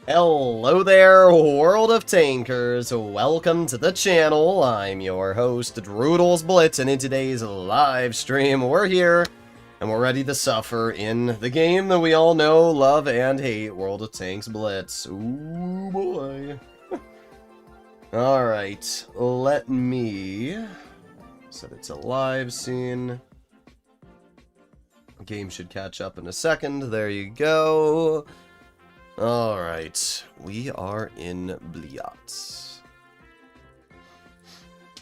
Hello there, world of tankers. Welcome to the channel. I'm your host, Droodles Blitz, and in today's live stream, we're here, and we're ready to suffer in the game that we all know, love, and hate, World of Tanks Blitz. Ooh, boy. Alright, let me set it to live scene. Game should catch up in a second. There you go. Alright, we are in Bliat.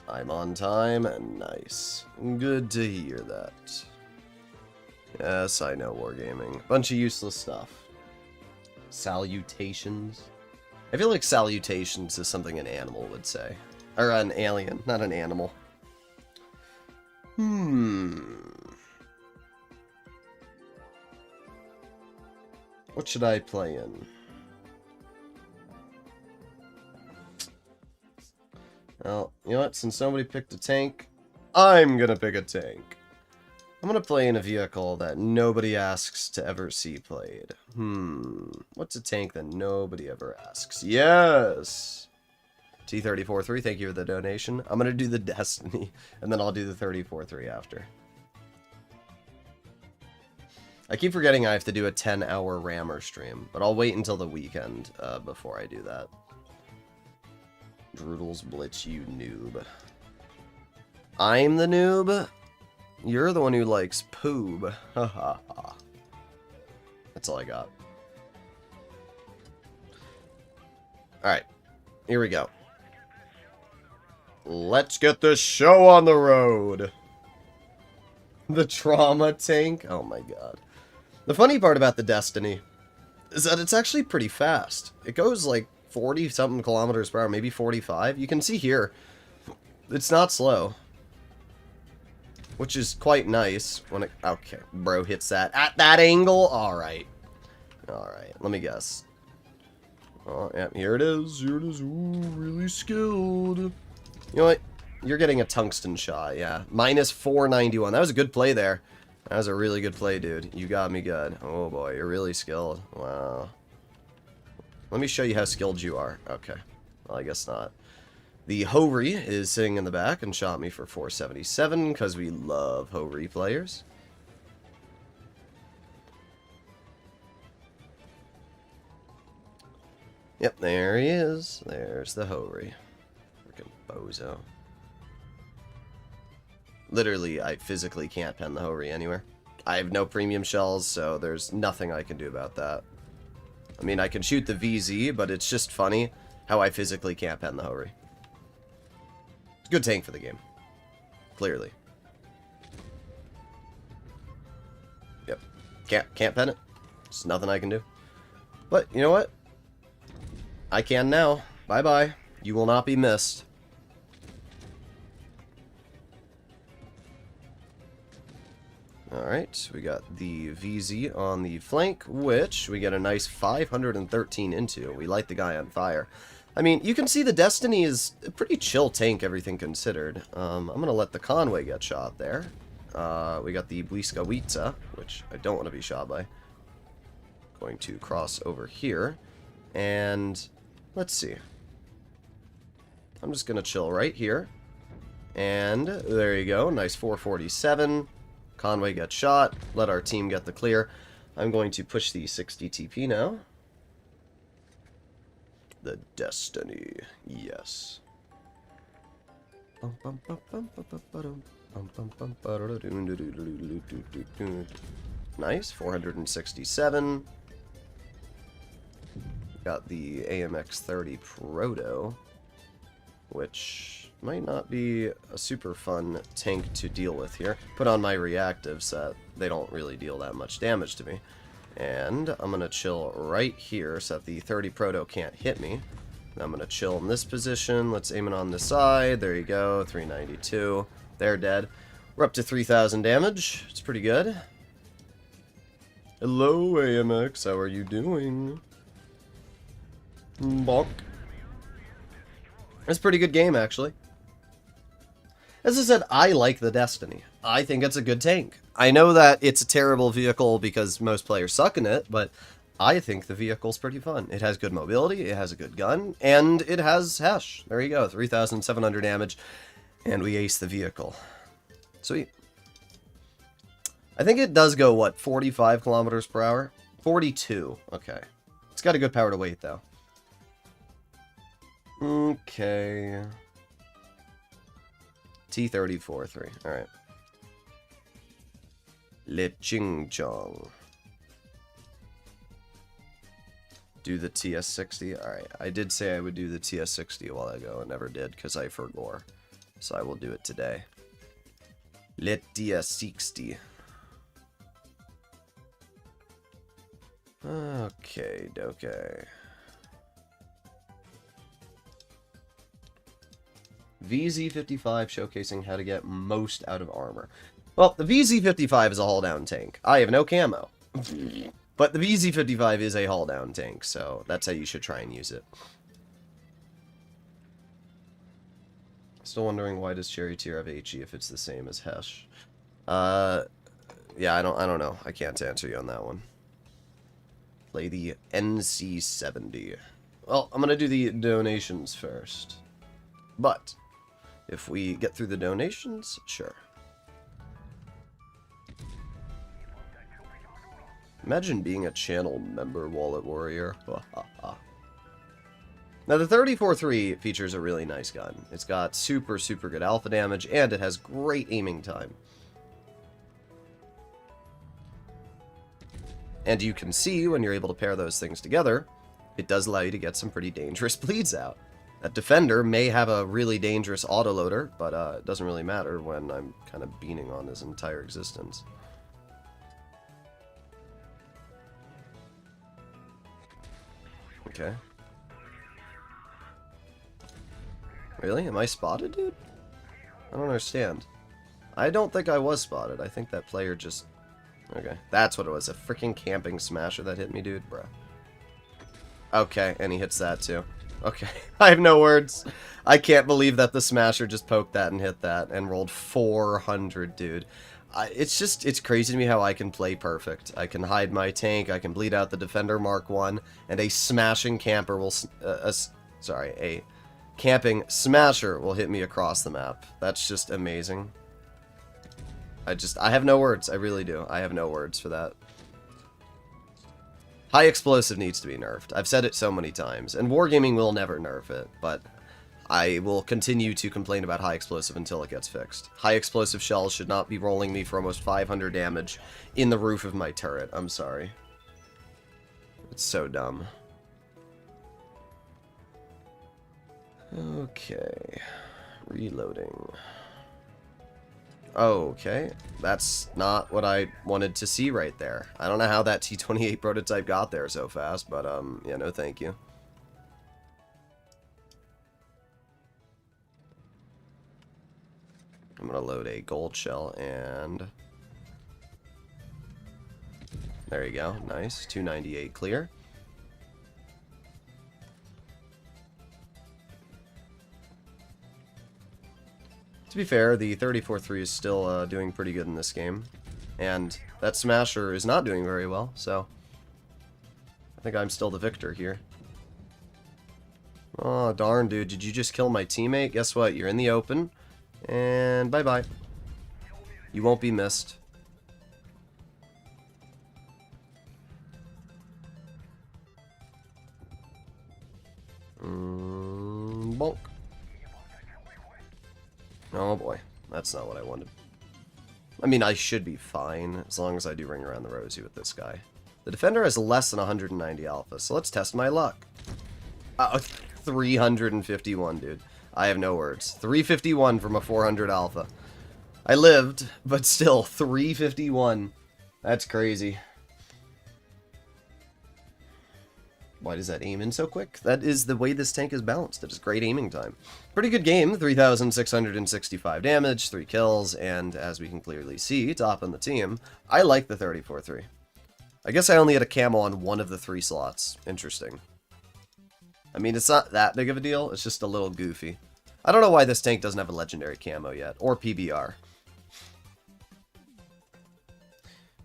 I'm on time, and nice. Good to hear that. Yes, I know Wargaming. Bunch of useless stuff. Salutations. I feel like salutations is something an animal would say. Or an alien, not an animal. What should I play in? Well, you know what? Since nobody picked a tank, I'm gonna pick a tank. I'm gonna play in a vehicle that nobody asks to ever see played. What's a tank that nobody ever asks? Yes! T34-3, thank you for the donation. I'm gonna do the Destiny, and then I'll do the 34-3 after. I keep forgetting I have to do a 10-hour rammer stream, but I'll wait until the weekend before I do that. Droodles Blitz, you noob. I'm the noob? You're the one who likes poob. Ha ha ha. That's all I got. Alright, here we go. Let's get this show on the road. The trauma tank? Oh my god. The funny part about the Destiny is that it's actually pretty fast. It goes like 40-something kilometers per hour, maybe 45. You can see here, it's not slow. Which is quite nice when it... Okay, bro hits that at that angle. Alright. Alright, let me guess. Oh, yeah, here it is. Here it is. Ooh, really skilled. You know what? You're getting a tungsten shot, yeah. Minus 491. That was a good play there. That was a really good play, dude. You got me good. Oh boy, you're really skilled. Wow. Let me show you how skilled you are. Okay. Well, I guess not. The Ho-Ri is sitting in the back and shot me for 477 because we love Ho-Ri players. Yep, there he is. There's the Ho-Ri. Freaking bozo. Literally, I physically can't pen the Ho-Ri anywhere. I have no premium shells, so there's nothing I can do about that. I mean, I can shoot the VZ, but it's just funny how I physically can't pen the Ho-Ri. It's a good tank for the game. Clearly. Yep. Can't pen it. There's nothing I can do. But, you know what? I can now. Bye-bye. You will not be missed. Alright, we got the VZ on the flank, which we get a nice 513 into. We light the guy on fire. I mean, you can see the Destiny is a pretty chill tank, everything considered. I'm going to let the Conway get shot there. We got the Bliskawita, which I don't want to be shot by. Going to cross over here. And let's see. I'm just going to chill right here. And there you go, nice 447. Conway gets shot. Let our team get the clear. I'm going to push the 60 TP now. The Destiny. Yes. Nice. 467. Got the AMX-30 Proto, which might not be a super fun tank to deal with here. Put on my reactives that they don't really deal that much damage to me. And I'm going to chill right here so that the 30 Proto can't hit me. I'm going to chill in this position. Let's aim it on the side. There you go. 392. They're dead. We're up to 3,000 damage. It's pretty good. Hello, AMX. How are you doing? Bonk. It's a pretty good game, actually. As I said, I like the Destiny. I think it's a good tank. I know that it's a terrible vehicle because most players suck in it, but I think the vehicle's pretty fun. It has good mobility, it has a good gun, and it has Hesh. There you go, 3,700 damage, and we ace the vehicle. Sweet. I think it does go, what, 45 kilometers per hour? 42. Okay. It's got a good power to weight, though. Okay. T34-3. Alright. Le Ching Chong. Do the TS60. Alright. I did say I would do the TS60 a while ago and never did because I forgot. So I will do it today. Le TS60. Okay, okay. VZ55 showcasing how to get most out of armor. Well, the VZ55 is a hull-down tank. I have no camo. But the VZ55 is a hull-down tank, so that's how you should try and use it. Still wondering why does Cherry Tier have HE if it's the same as Hesh? Yeah, I don't know. I can't answer you on that one. Play the NC70. Well, I'm gonna do the donations first. But if we get through the donations, sure. Imagine being a channel member, Wallet Warrior. Now, the 34-3 features a really nice gun. It's got super, super good alpha damage, and it has great aiming time. And you can see, when you're able to pair those things together, it does allow you to get some pretty dangerous bleeds out. That Defender may have a really dangerous autoloader, but it doesn't really matter when I'm kind of beaning on his entire existence. Okay. Really? Am I spotted, dude? I don't understand. I don't think I was spotted. I think that player just... Okay. That's what it was. A freaking camping smasher that hit me, dude. Bruh. Okay, and he hits that too. Okay. I have no words. I can't believe that the smasher just poked that and hit that and rolled 400, dude. It's crazy to me how I can play perfect. I can hide my tank, I can bleed out the Defender Mark 1, and a smashing camper will... a camping smasher will hit me across the map. That's just amazing. I have no words. I really do. I have no words for that. High explosive needs to be nerfed. I've said it so many times, and Wargaming will never nerf it, but I will continue to complain about high explosive until it gets fixed. High explosive shells should not be rolling me for almost 500 damage in the roof of my turret. I'm sorry. It's so dumb. Okay. Reloading. Okay. That's not what I wanted to see right there. I don't know how that T28 prototype got there so fast, but, yeah, no thank you. I'm gonna load a gold shell, and... There you go. Nice. 298 clear. To be fair, the 34-3 is still doing pretty good in this game. And that Smasher is not doing very well, so... I think I'm still the victor here. Oh, darn, dude. Did you just kill my teammate? Guess what? You're in the open. And bye-bye. You won't be missed. Bonk. Oh boy, that's not what I wanted. I mean, I should be fine, as long as I do ring around the rosy with this guy. The Defender has less than 190 alpha, so let's test my luck. 351, dude. I have no words. 351 from a 400 alpha. I lived, but still, 351. That's crazy. Why does that aim in so quick? That is the way this tank is balanced. It is great aiming time. Pretty good game. 3,665 damage, 3 kills, and as we can clearly see, top on the team, I like the 34-3. I guess I only had a camo on one of the 3 slots. Interesting. I mean, it's not that big of a deal. It's just a little goofy. I don't know why this tank doesn't have a legendary camo yet, or PBR.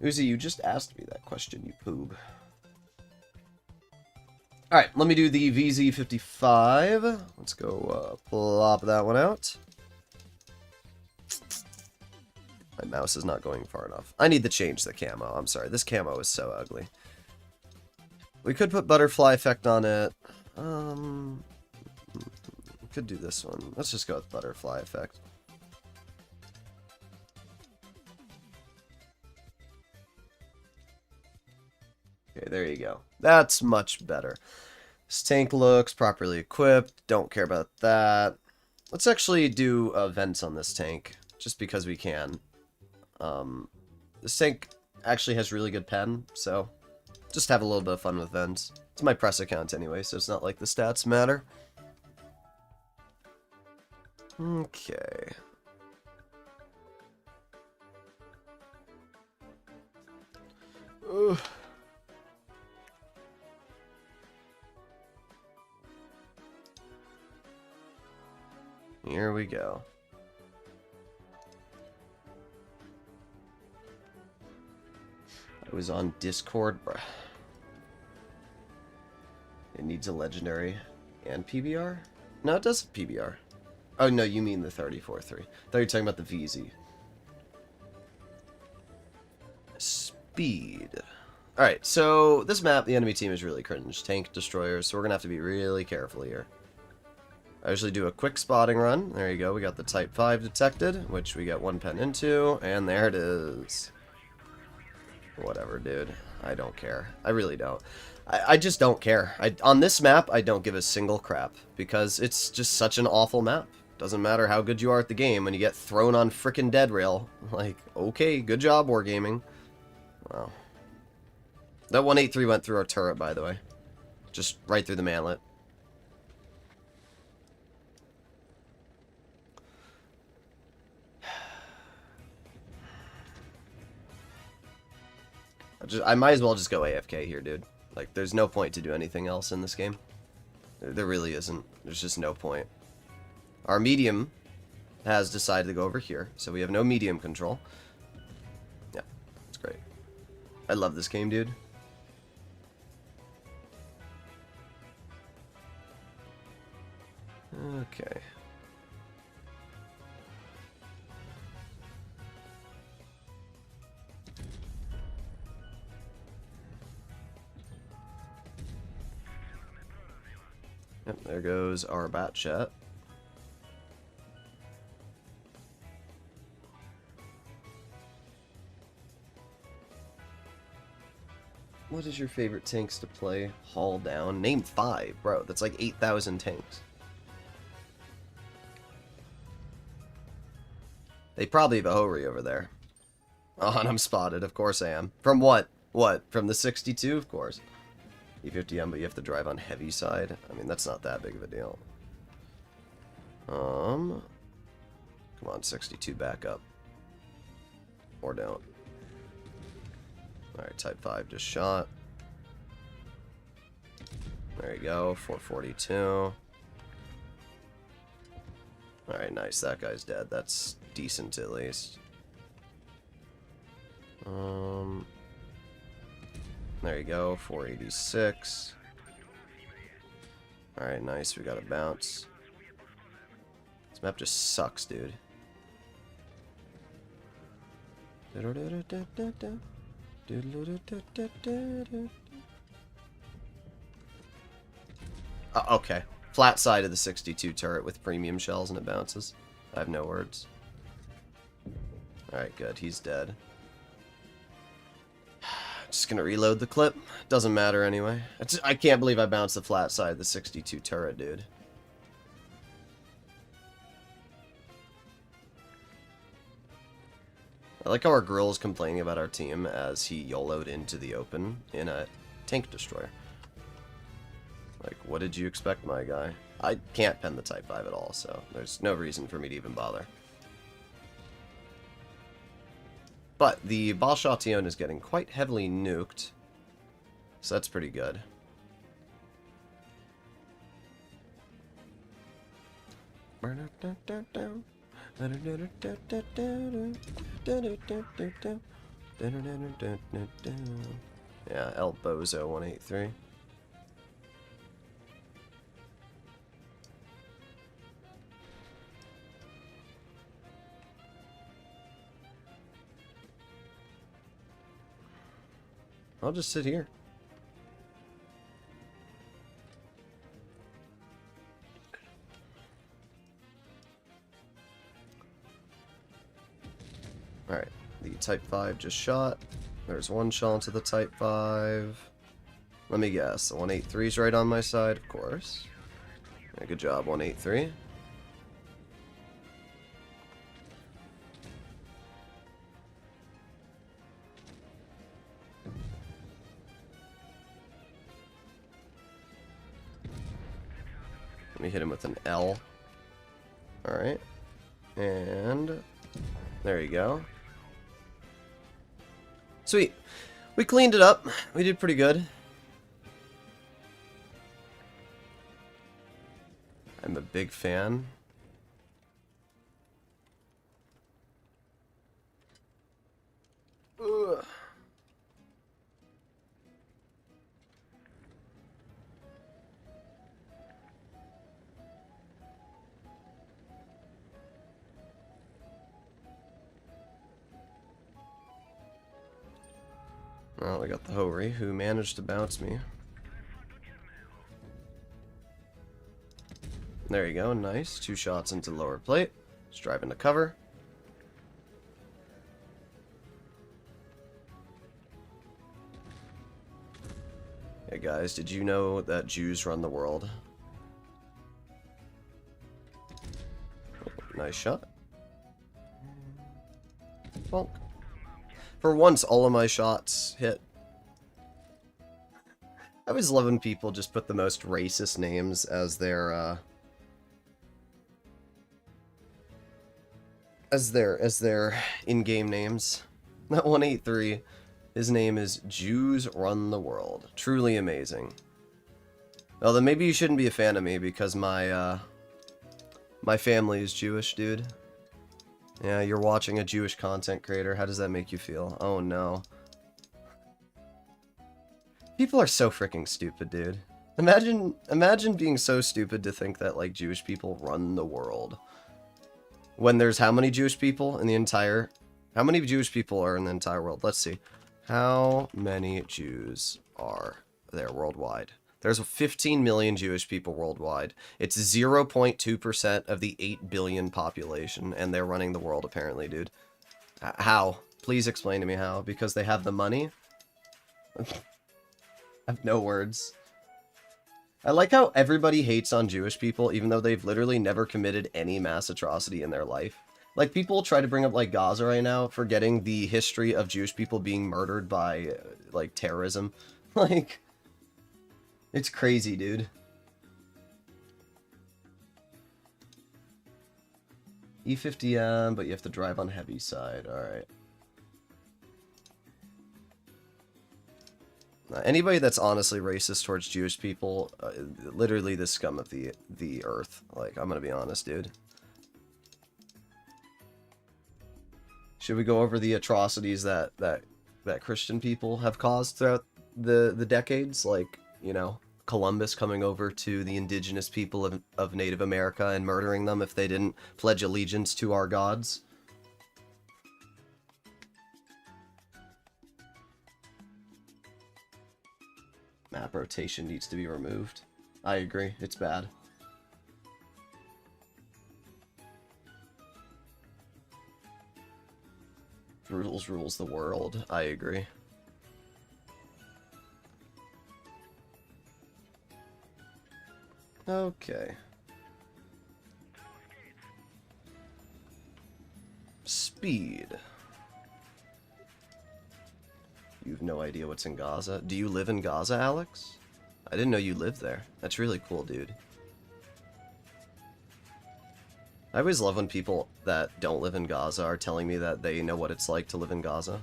Uzi, you just asked me that question, you poob. Alright, let me do the VZ55. Let's go plop that one out. My mouse is not going far enough. I need to change the camo. I'm sorry, this camo is so ugly. We could put butterfly effect on it. We could do this one. Let's just go with butterfly effect. Okay, there you go. That's much better. This tank looks properly equipped. Don't care about that. Let's actually do vents on this tank, just because we can. This tank actually has really good pen, so just have a little bit of fun with vents. It's my press account anyway, so it's not like the stats matter. Okay. Ugh. Here we go. I was on Discord, bruh. It needs a legendary and PBR? No, it does PBR. Oh, no, you mean the 34-3. I thought you were talking about the VZ. Speed. Alright, so this map, the enemy team is really cringe. Tank destroyers, so we're going to have to be really careful here. I usually do a quick spotting run. There you go. We got the Type 5 detected, which we get one pen into, and there it is. Whatever, dude. I don't care. I really don't. I just don't care. On this map, I don't give a single crap, because it's just such an awful map. Doesn't matter how good you are at the game when you get thrown on frickin' dead rail. Like, okay, good job, Wargaming. Wow. That 183 went through our turret, by the way. Just right through the manlet. I might as well just go AFK here, dude. Like, there's no point to do anything else in this game. There really isn't. There's just no point. Our medium has decided to go over here, so we have no medium control. Yeah, it's great. I love this game, dude. Okay. Yep, there goes our bat chat. What is your favorite tanks to play? Haul down. Name 5, bro. That's like 8,000 tanks. They probably have a Hori over there. Oh, and I'm spotted. Of course I am. From what? What? From the 62? Of course. E50M, but you have to drive on heavy side. I mean, that's not that big of a deal. Come on, 62, back up. Or don't. Alright, Type 5 just shot. There you go, 442. Alright, nice, that guy's dead. That's decent at least. There you go, 486. Alright, nice, we got a bounce. This map just sucks, dude. Okay. Flat side of the 62 turret with premium shells and it bounces. I have no words. Alright, good. He's dead. Just gonna reload the clip. Doesn't matter anyway. I can't believe I bounced the flat side of the 62 turret, dude. I like how our girl is complaining about our team as he YOLO'd into the open in a tank destroyer. Like, what did you expect, my guy? I can't pen the Type 5 at all, so there's no reason for me to even bother. But the Balchation is getting quite heavily nuked, so that's pretty good. Yeah, El Bozo 183. I'll just sit here. Alright, the Type 5 just shot. There's one shot into the Type 5. Let me guess, the 183 is right on my side, of course. Yeah, good job, 183. Let me hit him with an L. Alright. And there you go. Sweet. We cleaned it up. We did pretty good. I'm a big fan. Ugh. Well, we got the Hori, who managed to bounce me. There you go, nice. 2 shots into lower plate. Just driving to cover. Hey guys, did you know that Jews run the world? Nice shot. Bonk. For once, all of my shots hit. I always love when people just put the most racist names as their, as their in-game names. That 183, his name is Jews Run the World. Truly amazing. Well, then maybe you shouldn't be a fan of me because my family is Jewish, dude. Yeah, you're watching a Jewish content creator. How does that make you feel? Oh no. People are so freaking stupid, dude. Imagine being so stupid to think that, like, Jewish people run the world. When there's how many Jewish people in the entire... How many Jewish people are in the entire world? Let's see. How many Jews are there worldwide? There's 15 million Jewish people worldwide. It's 0.2% of the 8 billion population, and they're running the world, apparently, dude. How? Please explain to me how. Because they have the money? I have no words. I like how everybody hates on Jewish people, even though they've literally never committed any mass atrocity in their life. Like, people try to bring up, like, Gaza right now, forgetting the history of Jewish people being murdered by, like, terrorism. Like, it's crazy, dude. E50M, but you have to drive on heavy side. Alright. Anybody that's honestly racist towards Jewish people, literally the scum of the earth. Like, I'm gonna be honest, dude. Should we go over the atrocities that Christian people have caused throughout the decades? Like, you know, Columbus coming over to the indigenous people of Native America and murdering them if they didn't pledge allegiance to our gods? Map rotation needs to be removed. I agree, it's bad. Droodles rules the world. I agree. Okay. Speed. You have no idea what's in Gaza. Do you live in Gaza, Alex? I didn't know you lived there. That's really cool, dude. I always love when people that don't live in Gaza are telling me that they know what it's like to live in Gaza.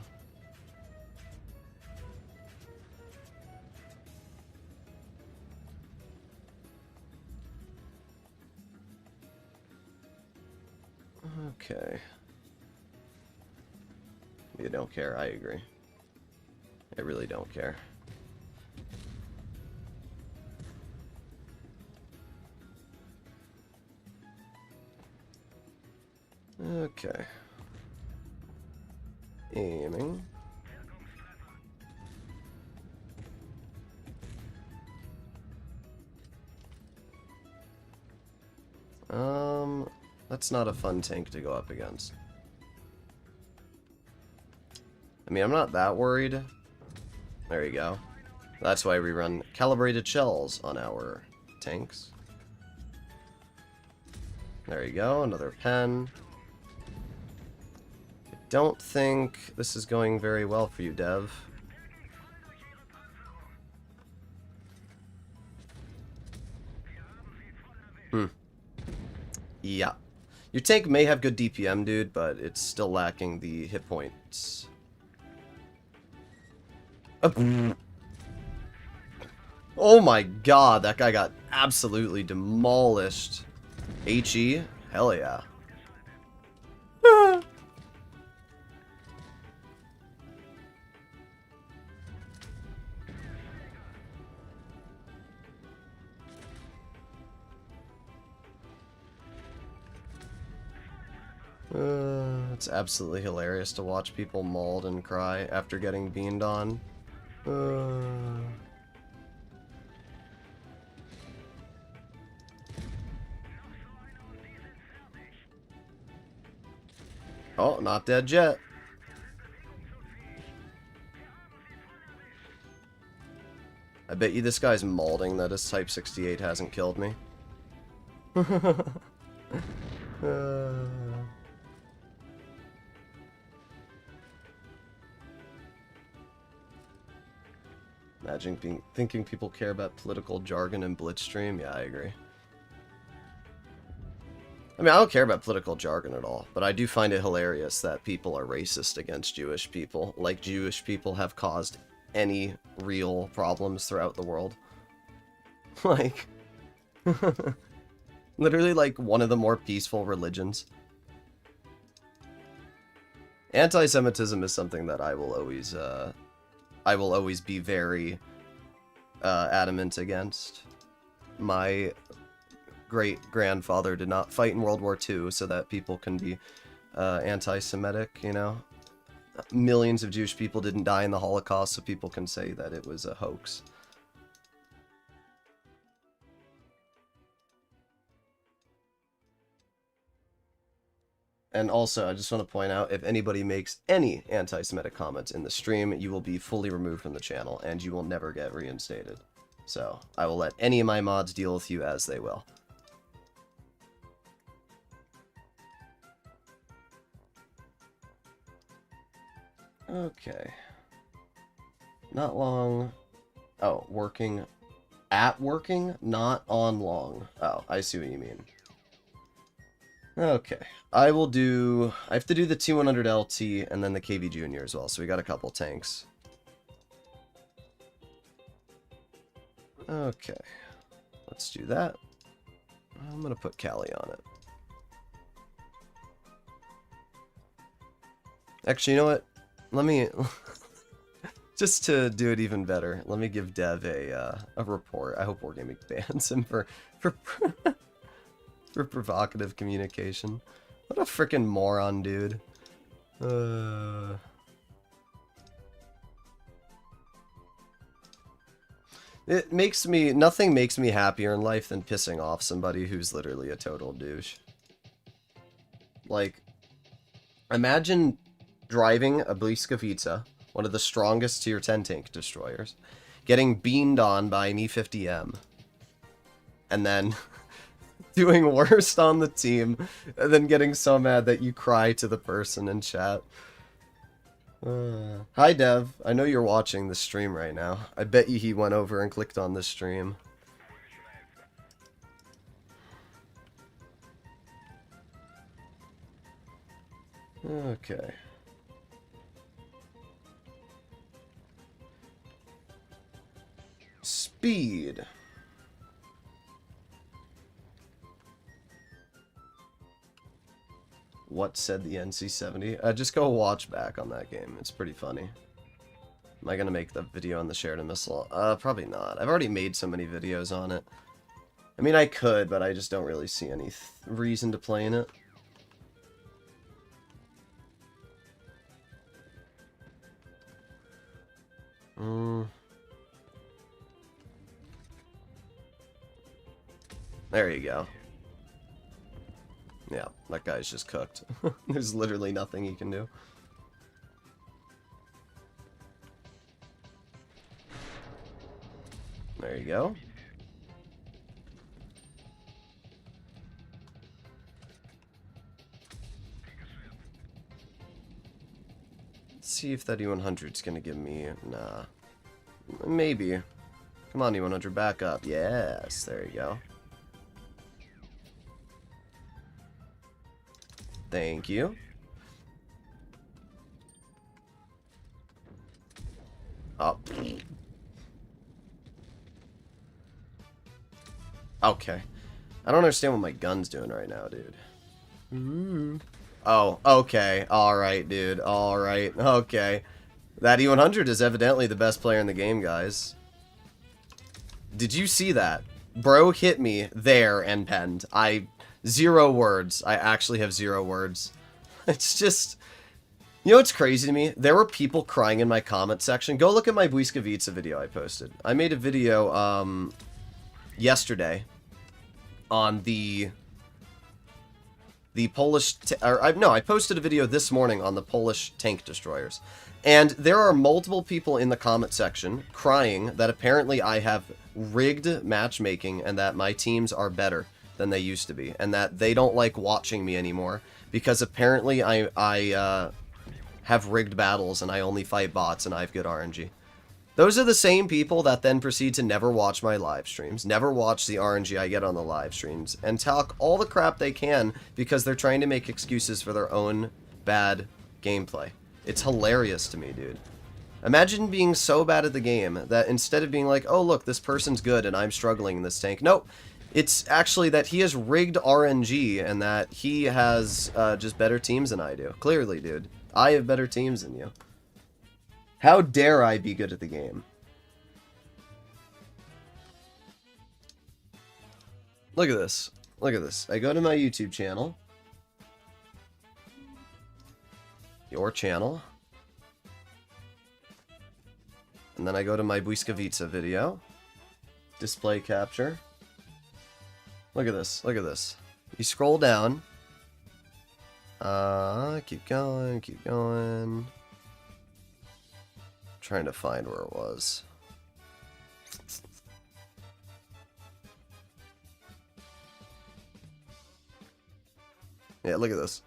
Okay. You don't care, I agree. I really don't care. Okay. Aiming. That's not a fun tank to go up against. I mean, I'm not that worried. There you go. That's why we run calibrated shells on our tanks. There you go, another pen. I don't think this is going very well for you, Dev. Yeah. Your tank may have good DPM, dude, but it's still lacking the hit points. Oh my god, that guy got absolutely demolished. HE? Hell yeah. It's absolutely hilarious to watch people mauled and cry after getting beamed on. Oh, not dead yet. I bet you this guy's malding that his Type 68 hasn't killed me. Imagine thinking people care about political jargon in Blitzstream. Yeah, I agree. I mean, I don't care about political jargon at all, but I do find it hilarious that people are racist against Jewish people, like Jewish people have caused any real problems throughout the world. Like, literally like one of the more peaceful religions. Anti-Semitism is something that I will always be very adamant against. My great-grandfather did not fight in World War II so that people can be anti-Semitic, you know? Millions of Jewish people didn't die in the Holocaust so people can say that it was a hoax. And also, I just want to point out, if anybody makes any anti-Semitic comments in the stream, you will be fully removed from the channel, and you will never get reinstated. So, I will let any of my mods deal with you as they will. Okay. Not long. Oh, working. At working? Not on long. Oh, I see what you mean. Okay. I have to do the T100 LT and then the KV Junior as well, so we got a couple tanks. Okay. Let's do that. I'm gonna put Callie on it. Actually, you know what? Let me... just to do it even better, let me give Dev a report. I hope Wargaming bans him for for provocative communication. What a frickin' moron, dude. Nothing makes me happier in life than pissing off somebody who's literally a total douche. Like, imagine driving a Bliskovica, one of the strongest tier 10 tank destroyers, getting beamed on by an E50M, and then doing worst on the team, and then getting so mad that you cry to the person in chat. Hi Dev, I know you're watching the stream right now. I bet you he went over and clicked on the stream. Okay. Speed. What said the NC70? Just go watch back on that game. It's pretty funny. Am I gonna make the video on the Sheridan missile? Probably not. I've already made so many videos on it. I mean, I could, but I just don't really see any reason to play in it. There you go. Yeah, that guy's just cooked. There's literally nothing he can do. There you go. Let's see if that E100's gonna give me... Nah. Maybe. Come on, E100, back up. Yes, there you go. Thank you. Oh. Okay. I don't understand what my gun's doing right now, dude. Ooh. Oh, okay. Alright, dude. Alright. Okay. That E100 is evidently the best player in the game, guys. Did you see that? Bro hit me there and penned. Zero words. I actually have 0 words. It's just... You know what's crazy to me? There were people crying in my comment section. Go look at my Błyskawica video I posted. I made a video, yesterday on the Polish... I posted a video this morning on the Polish tank destroyers. And there are multiple people in the comment section crying that apparently I have rigged matchmaking and that my teams are better than they used to be. And that they don't like watching me anymore because apparently I have rigged battles and I only fight bots and I have good RNG. Those are the same people that then proceed to never watch my live streams, never watch the RNG I get on the live streams, and talk all the crap they can because they're trying to make excuses for their own bad gameplay. It's hilarious to me, dude. Imagine being so bad at the game that instead of being like, oh look, this person's good and I'm struggling in this tank. Nope. It's actually that he has rigged RNG and that he has just better teams than I do. Clearly, dude. I have better teams than you. How dare I be good at the game? Look at this. Look at this. I go to my YouTube channel. Your channel. And then I go to my Błyskawica video. Display capture. Look at this. Look at this. You scroll down. Keep going. Keep going. Trying to find where it was. Yeah, look at this.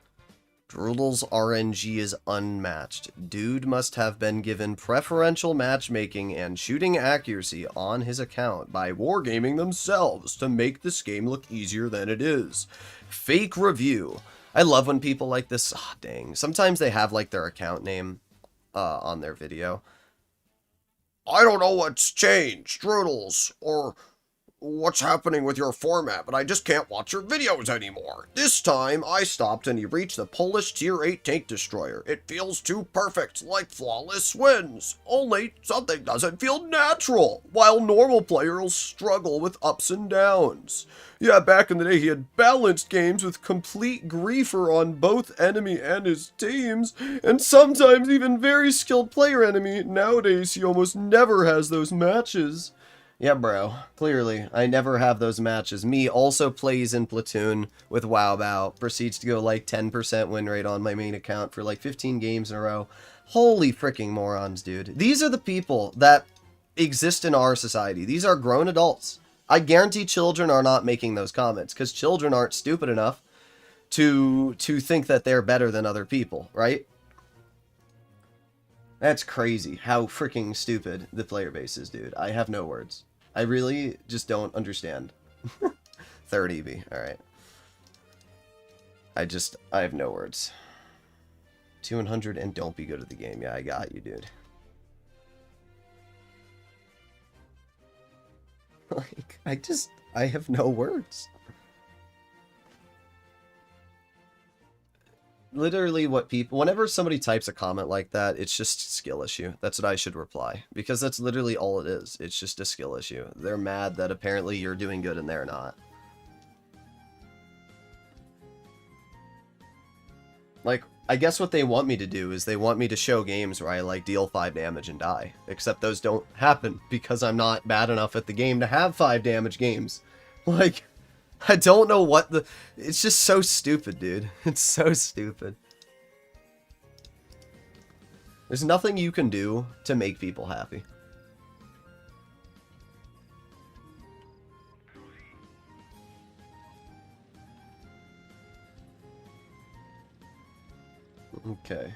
Droodles RNG is unmatched. Dude must have been given preferential matchmaking and shooting accuracy on his account by wargaming themselves to make this game look easier than it is. Fake review. I love when people like this. Ah, dang. Sometimes they have like their account name on their video. I don't know what's changed, Droodles, or what's happening with your format, but I just can't watch your videos anymore. This time, I stopped and you reached the Polish Tier 8 tank destroyer. It feels too perfect, like flawless wins. Only something doesn't feel natural, while normal players struggle with ups and downs. Yeah, back in the day, he had balanced games with complete griefer on both enemy and his teams, and sometimes even very skilled player enemy. Nowadays, he almost never has those matches. Yeah, bro. Clearly, I never have those matches. Me also plays in Platoon with WoWBow. Proceeds to go like 10% win rate on my main account for like 15 games in a row. Holy freaking morons, dude. These are the people that exist in our society. These are grown adults. I guarantee children are not making those comments because children aren't stupid enough to think that they're better than other people, right? That's crazy how freaking stupid the player base is, dude. I have no words. I really just don't understand. 30 EV, alright. I have no words. 200 and don't be good at the game. Yeah, I got you, dude. Like, I have no words. Literally what people, whenever somebody types a comment like that, it's just a skill issue. That's what I should reply. Because that's literally all it is. It's just a skill issue. They're mad that apparently you're doing good and they're not. Like, I guess what they want me to do is they want me to show games where I, like, deal 5 damage and die. Except those don't happen because I'm not bad enough at the game to have 5 damage games. Like, I don't know what the... It's just so stupid, dude. It's so stupid. There's nothing you can do to make people happy. Okay.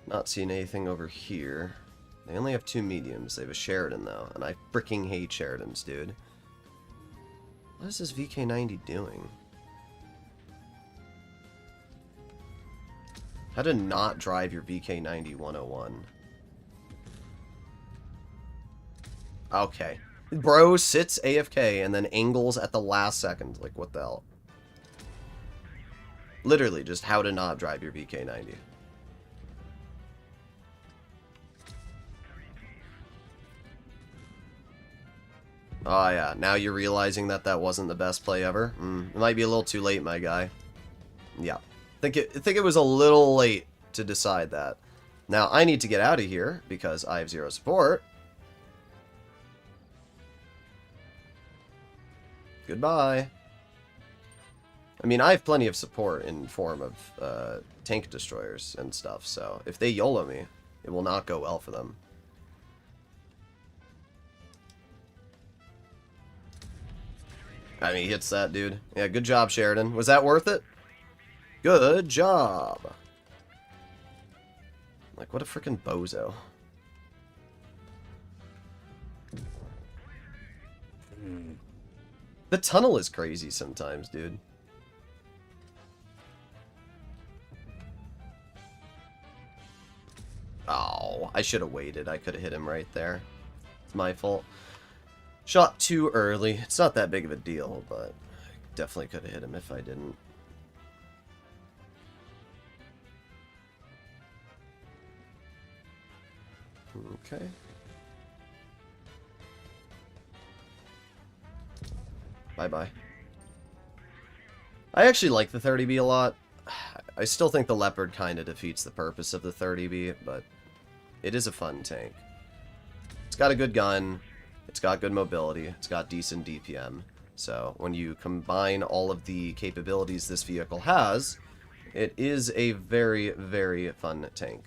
Not seeing anything over here. They only have 2 mediums. They have a Sheridan, though. And I freaking hate Sheridans, dude. What is this VK90 doing? How to not drive your VK90 101. Okay. Bro sits AFK and then angles at the last second. Like, what the hell? Literally, just how to not drive your VK90. Oh yeah, now you're realizing that that wasn't the best play ever? It might be a little too late, my guy. Yeah. I think it was a little late to decide that. Now, I need to get out of here because I have 0 support. Goodbye. I mean, I have plenty of support in form of tank destroyers and stuff, so if they YOLO me, it will not go well for them. I mean, he hits that, dude. Yeah, good job, Sheridan. Was that worth it? Good job. Like, what a freaking bozo. The tunnel is crazy sometimes, dude. Oh, I should have waited. I could have hit him right there. It's my fault. Shot too early. It's not that big of a deal, but I definitely could have hit him if I didn't. Okay. Bye-bye. I actually like the 30B a lot. I still think the Leopard kind of defeats the purpose of the 30B, but it is a fun tank. It's got a good gun. It's got good mobility. It's got decent DPM. So when you combine all of the capabilities this vehicle has, it is a very, very fun tank.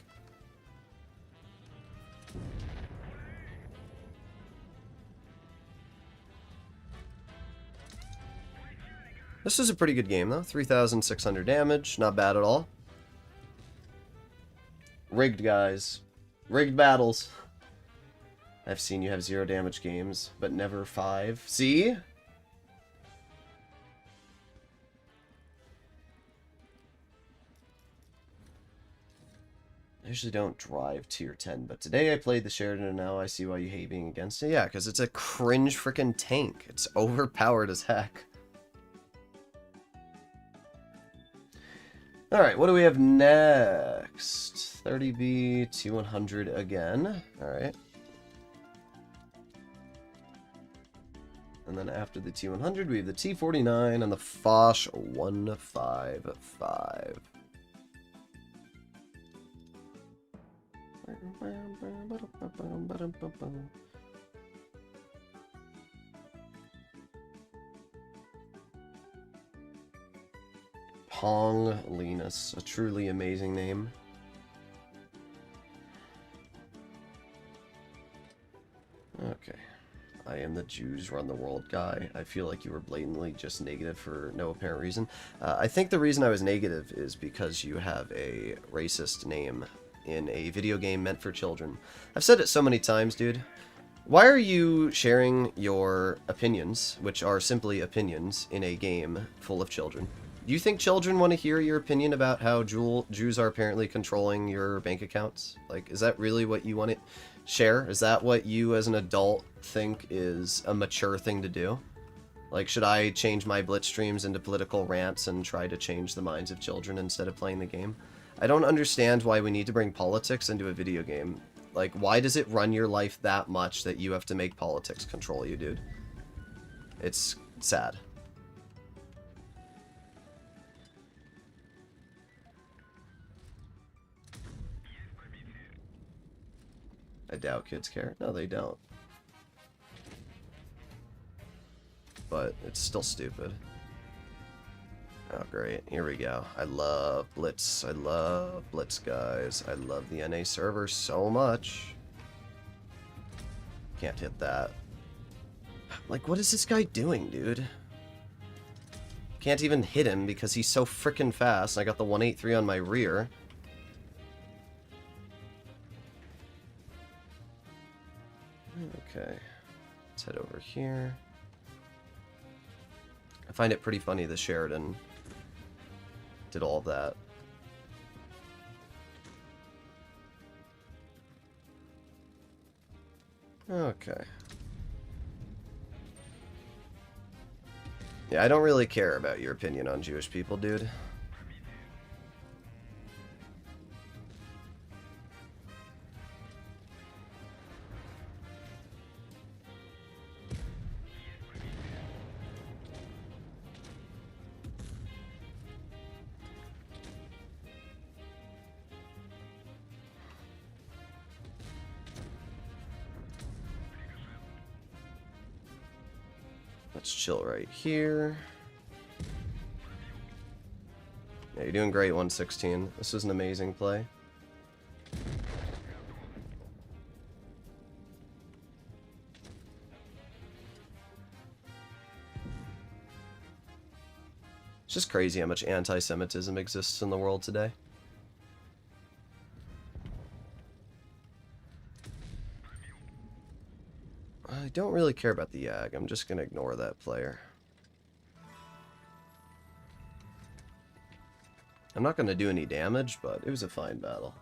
This is a pretty good game, though. 3,600 damage. Not bad at all. Rigged, guys. Rigged battles. I've seen you have 0 damage games, but never 5. See? I usually don't drive tier 10, but today I played the Sheridan and now I see why you hate being against it. Yeah, because it's a cringe freaking tank. It's overpowered as heck. Alright, what do we have next? 30B, T100 again. Alright. And then after the T100, we have the T49 and the Foch 155. Pong Linus, a truly amazing name. Okay. I am the Jews run the world guy. I feel like you were blatantly just negative for no apparent reason. I think the reason I was negative is because you have a racist name in a video game meant for children. I've said it so many times, dude. Why are you sharing your opinions, which are simply opinions, in a game full of children? Do you think children want to hear your opinion about how Jews are apparently controlling your bank accounts? Like, is that really what you want to share? Is that what you as an adult think is a mature thing to do? Like, should I change my Blitz streams into political rants and try to change the minds of children instead of playing the game? I don't understand why we need to bring politics into a video game. Like, why does it run your life that much that you have to make politics control you, dude? It's sad. I doubt kids care. No, they don't. But it's still stupid. Oh, great. Here we go. I love Blitz. I love Blitz, guys. I love the NA server so much. Can't hit that. Like, what is this guy doing, dude? Can't even hit him because he's so freaking fast. I got the 183 on my rear. Okay. Let's head over here. I find it pretty funny the Sheridan did all of that. Okay. Yeah, I don't really care about your opinion on Jewish people, dude. Let's chill right here. Yeah, you're doing great, 116. This was an amazing play. It's just crazy how much anti-Semitism exists in the world today. I don't really care about the Yag. I'm just going to ignore that player. I'm not going to do any damage, but it was a fine battle.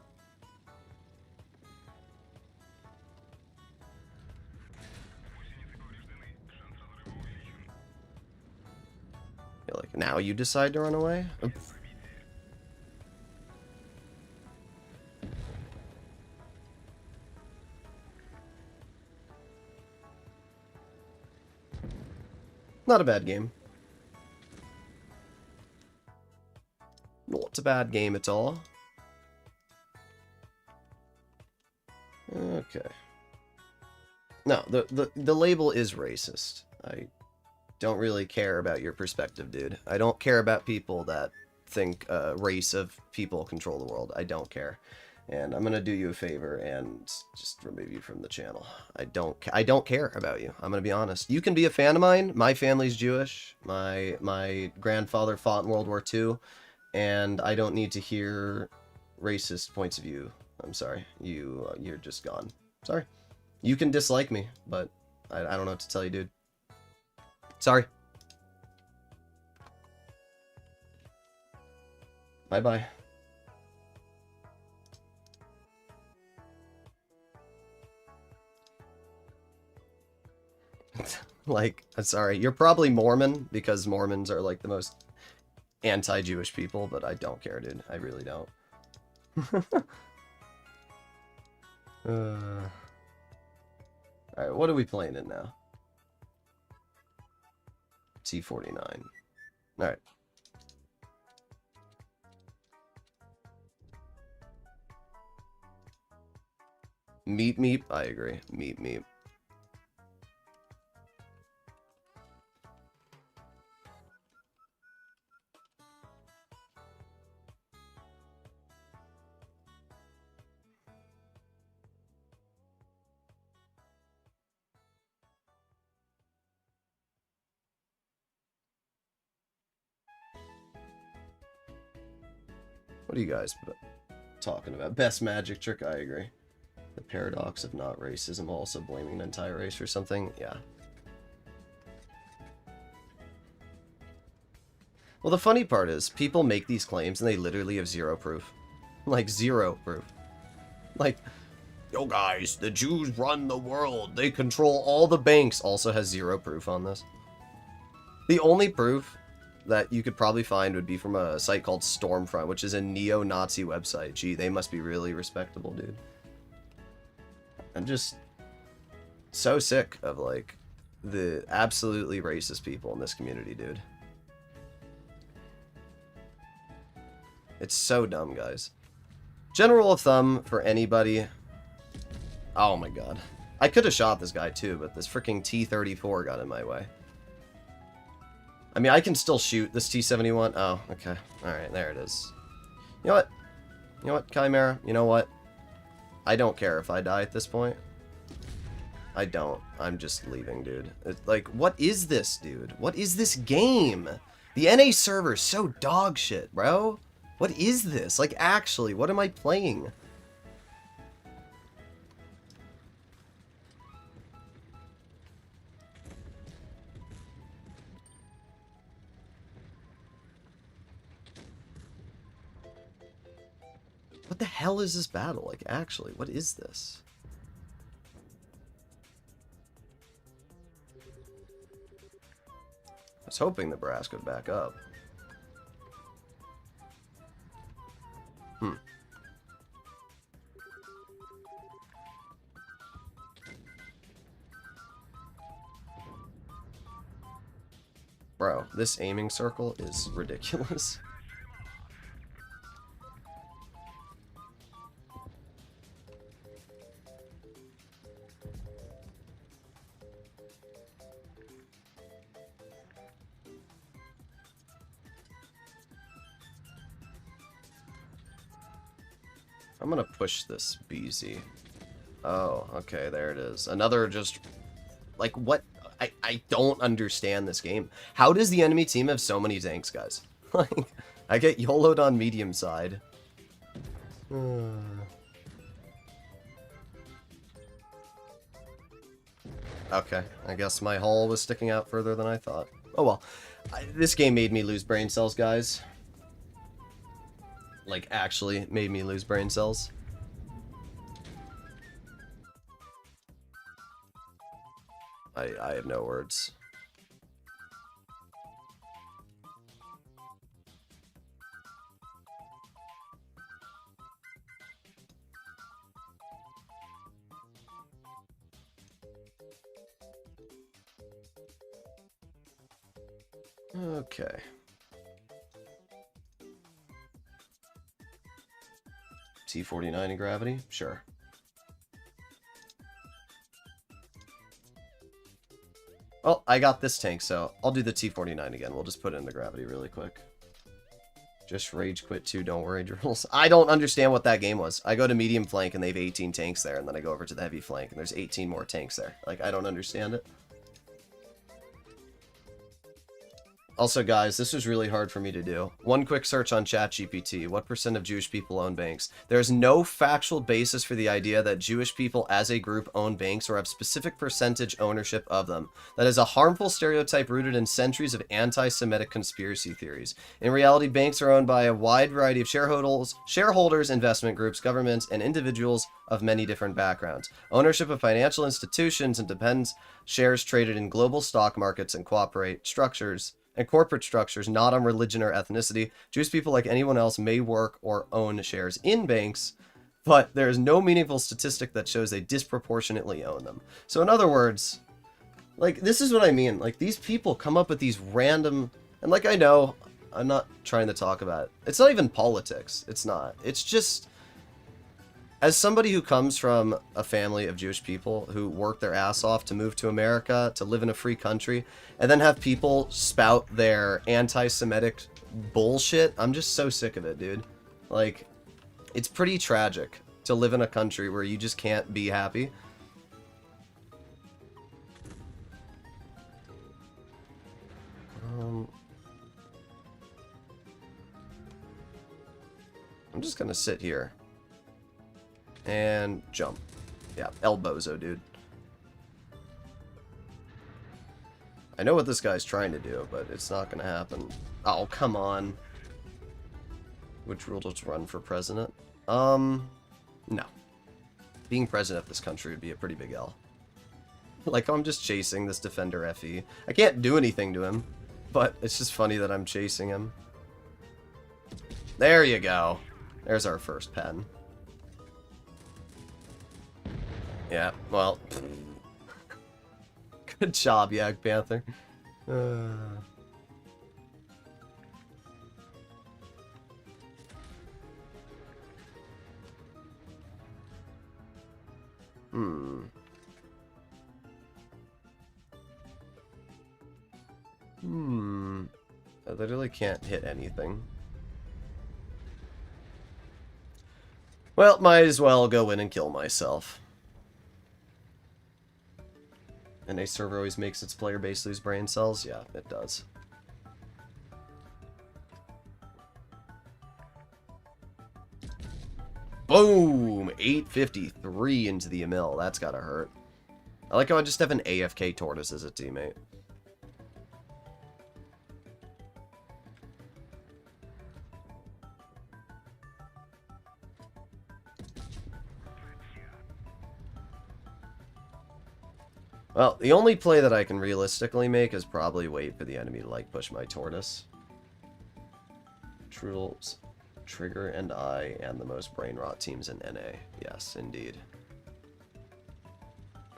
You're like, now you decide to run away? Oops. Not a bad game. Not a bad game at all. Okay. No, the label is racist. I don't really care about your perspective, dude. I don't care about people that think race of people control the world. I don't care. And I'm gonna do you a favor and just remove you from the channel. I don't care about you. I'm gonna be honest. You can be a fan of mine. My family's Jewish. My grandfather fought in World War II, and I don't need to hear racist points of view. I'm sorry. You're just gone. Sorry. You can dislike me, but I don't know what to tell you, dude. Sorry. Bye-bye. Like, I'm sorry. You're probably Mormon, because Mormons are, like, the most anti-Jewish people, but I don't care, dude. I really don't. Alright, what are we playing in now? T49. Alright. Meep meep, I agree. Meep meep. What are you guys talking about? Best magic trick, I agree. The paradox of not racism, also blaming an entire race for something, yeah. Well, the funny part is, people make these claims and they literally have zero proof. Like, zero proof. Like, yo guys, the Jews run the world. They control all the banks. Also has zero proof on this. The only proof that you could probably find would be from a site called Stormfront, which is a neo-Nazi website. Gee, they must be really respectable, dude. I'm just so sick of, like, the absolutely racist people in this community, dude. It's so dumb, guys. General of thumb for anybody Oh my god. I could have shot this guy too, but this freaking T-34 got in my way. I mean, I can still shoot this T-71. Oh, okay. Alright, there it is. You know what? You know what, Chimera? You know what? I don't care if I die at this point. I don't. I'm just leaving, dude. Like, what is this, dude? What is this game? The NA server's so dog shit, bro. What is this? Like, actually, what am I playing? What the hell is this battle? Like, actually, what is this? I was hoping the brass would back up. Bro, this aiming circle is ridiculous. I'm gonna push this BZ. Oh, okay, there it is. Another just... Like, what? I don't understand this game. How does the enemy team have so many tanks, guys? Like, I get YOLO'd on medium side. Okay, I guess my hull was sticking out further than I thought. Oh well. This game made me lose brain cells, guys. Like, actually made me lose brain cells. I have no words. Okay. T49 in gravity? Sure. Well, I got this tank, so I'll do the T49 again. We'll just put it into gravity really quick. Just rage quit too, don't worry, Droodles. I don't understand what that game was. I go to medium flank and they have 18 tanks there, and then I go over to the heavy flank and there's 18 more tanks there. Like, I don't understand it. Also, guys, this was really hard for me to do. One quick search on ChatGPT. What % of Jewish people own banks? There's no factual basis for the idea that Jewish people as a group own banks or have specific percentage ownership of them. That is a harmful stereotype rooted in centuries of anti-Semitic conspiracy theories. In reality, banks are owned by a wide variety of shareholders, investment groups, governments, and individuals of many different backgrounds. Ownership of financial institutions and depends shares traded in global stock markets and corporate structures, not on religion or ethnicity. Jewish people, like anyone else, may work or own shares in banks, but there is no meaningful statistic that shows they disproportionately own them. So in other words, like, this is what I mean. Like, these people come up with these random... And, like, I know, I'm not trying to talk about it. It's not even politics. It's not. It's just... As somebody who comes from a family of Jewish people who work their ass off to move to America, to live in a free country, and then have people spout their anti-Semitic bullshit, I'm just so sick of it, dude. Like, it's pretty tragic to live in a country where you just can't be happy. I'm just gonna sit here. And jump. Yeah, elbozo, dude. I know what this guy's trying to do, but it's not gonna happen. Oh, come on. Which rule does run for president? No. Being president of this country would be a pretty big L. Like, I'm just chasing this defender FE. I can't do anything to him, but it's just funny that I'm chasing him. There you go. There's our first pen. Yeah, well, good job, Yak Panther. Hmm. I literally can't hit anything. Well, might as well go in and kill myself. NA server always makes its player base lose brain cells? Yeah, it does. Boom! 853 into the Emil. That's gotta hurt. I like how I just have an AFK Tortoise as a teammate. Well, the only play that I can realistically make is probably wait for the enemy to, like, push my Tortoise. Droodles, Trigger, and I am the most brain rot teams in NA. Yes, indeed.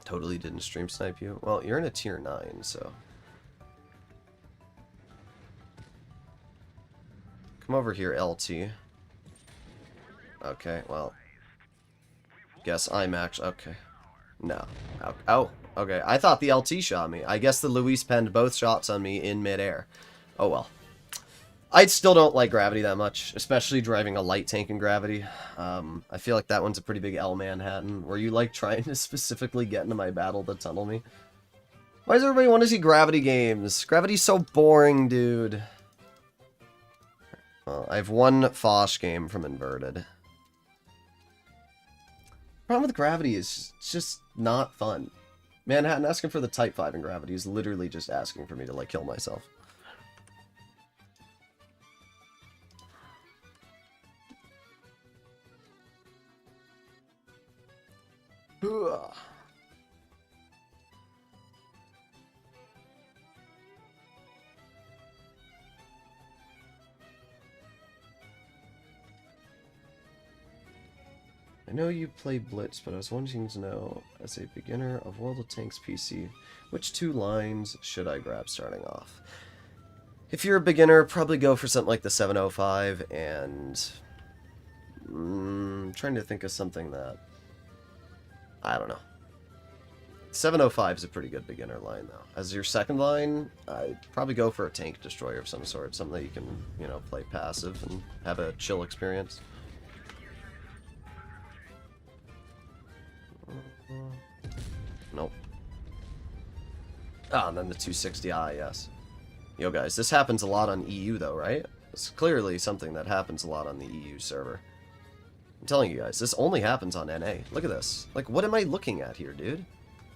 Totally didn't stream snipe you. Well, you're in a tier 9, so... Come over here, LT. Okay, well... Guess I'm actually... Okay. No. Oh, okay. I thought the LT shot me. I guess the Luis penned both shots on me in midair. Oh well. I still don't like gravity that much, especially driving a light tank in gravity. I feel like that one's a pretty big L Manhattan. Were you like trying to specifically get into my battle to tunnel me? Why does everybody want to see gravity games? Gravity's so boring, dude. Well, I have one Fosh game from Inverted. Problem with gravity is it's just not fun. Manhattan asking for the Type 5 in gravity is literally just asking for me to, like, kill myself. Ugh. I know you play Blitz, but I was wanting to know, as a beginner of World of Tanks PC, which 2 lines should I grab starting off? If you're a beginner, probably go for something like the 705, and... I'm trying to think of something that... I don't know. 705 is a pretty good beginner line, though. As your second line, I'd probably go for a tank destroyer of some sort, something that you can, you know, play passive and have a chill experience. Nope. Ah, and then the 260i, yes. Yo, guys, this happens a lot on EU, though, right? It's clearly something that happens a lot on the EU server. I'm telling you guys, this only happens on NA. Look at this. Like, what am I looking at here, dude?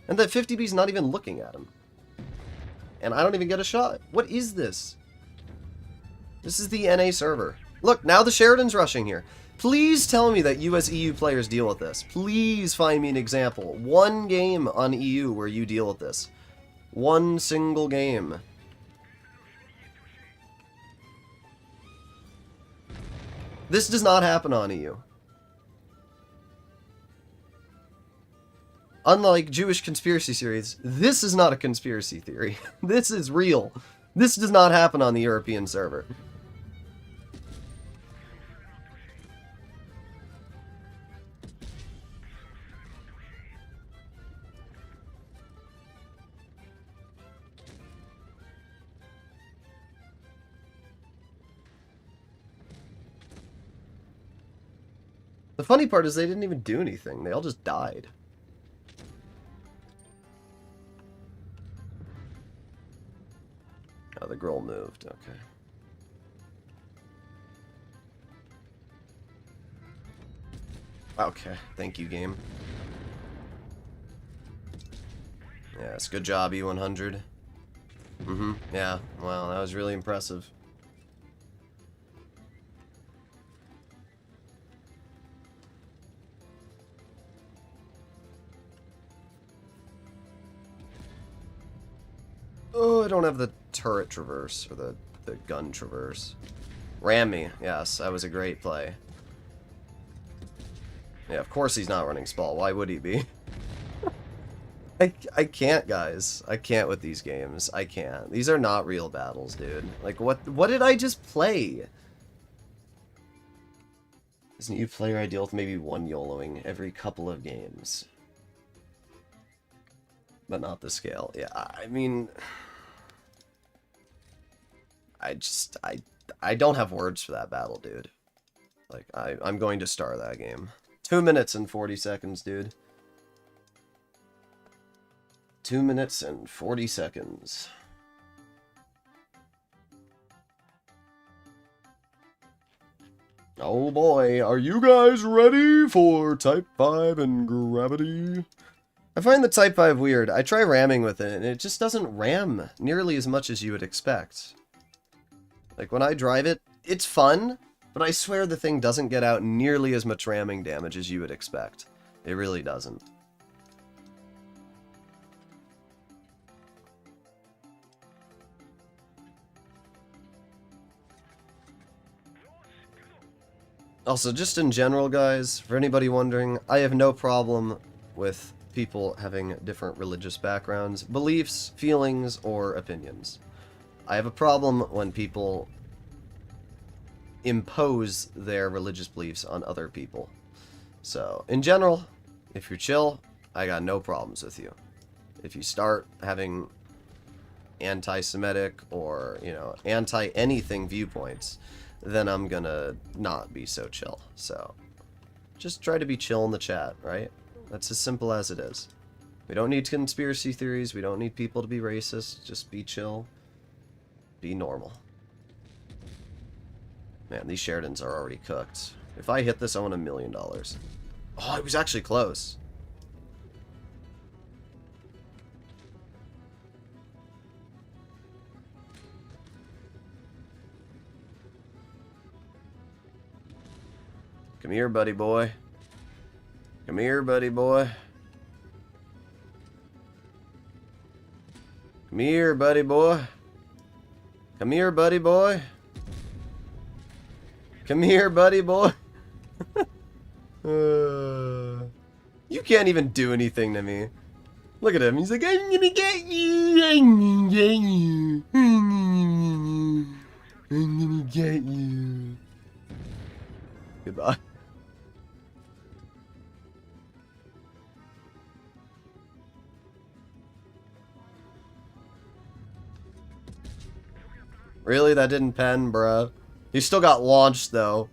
And that 50B's not even looking at him. And I don't even get a shot. What is this? This is the NA server. Look, now the Sheridan's rushing here. Please tell me that you as EU players deal with this. Please find me an example. One game on EU where you deal with this. One single game. This does not happen on EU. Unlike Jewish conspiracy theories, this is not a conspiracy theory. This is real. This does not happen on the European server. The funny part is they didn't even do anything. They all just died. Oh, the girl moved. Okay. Okay. Thank you, game. Yes, good job, E100. Yeah. Wow, that was really impressive. Oh, I don't have the turret traverse, or the gun traverse. Ram me. Yes, that was a great play. Yeah, of course he's not running Spall. Why would he be? I can't, guys. I can't with these games. I can't. These are not real battles, dude. Like, what did I just play? Isn't you player ideal with maybe one YOLOing every couple of games? But not the scale. Yeah, I mean... I don't have words for that battle, dude. Like, I'm going to star that game. 2 minutes and 40 seconds, dude. 2 minutes and 40 seconds. Oh boy, are you guys ready for Type 5 and Gravity? I find the Type 5 weird. I try ramming with it, and it just doesn't ram nearly as much as you would expect. Like, when I drive it, it's fun, but I swear the thing doesn't get out nearly as much ramming damage as you would expect. It really doesn't. Also, just in general, guys, for anybody wondering, I have no problem with people having different religious backgrounds, beliefs, feelings, or opinions. I have a problem when people impose their religious beliefs on other people. So, in general, if you're chill, I got no problems with you. If you start having anti-Semitic or, you know, anti-anything viewpoints, then I'm gonna not be so chill. So, just try to be chill in the chat, right? That's as simple as it is. We don't need conspiracy theories. We don't need people to be racist. Just be chill. Be normal. Man, these Sheridans are already cooked. If I hit this, I win $1 million. Oh, it was actually close. Come here, buddy boy. Come here, buddy boy. Come here, buddy boy. Come here, buddy boy. Come here, buddy boy. You can't even do anything to me. Look at him. He's like, I'm gonna get you. I'm gonna get you. I'm gonna get you. Goodbye. Really? That didn't pen, bruh. He still got launched, though.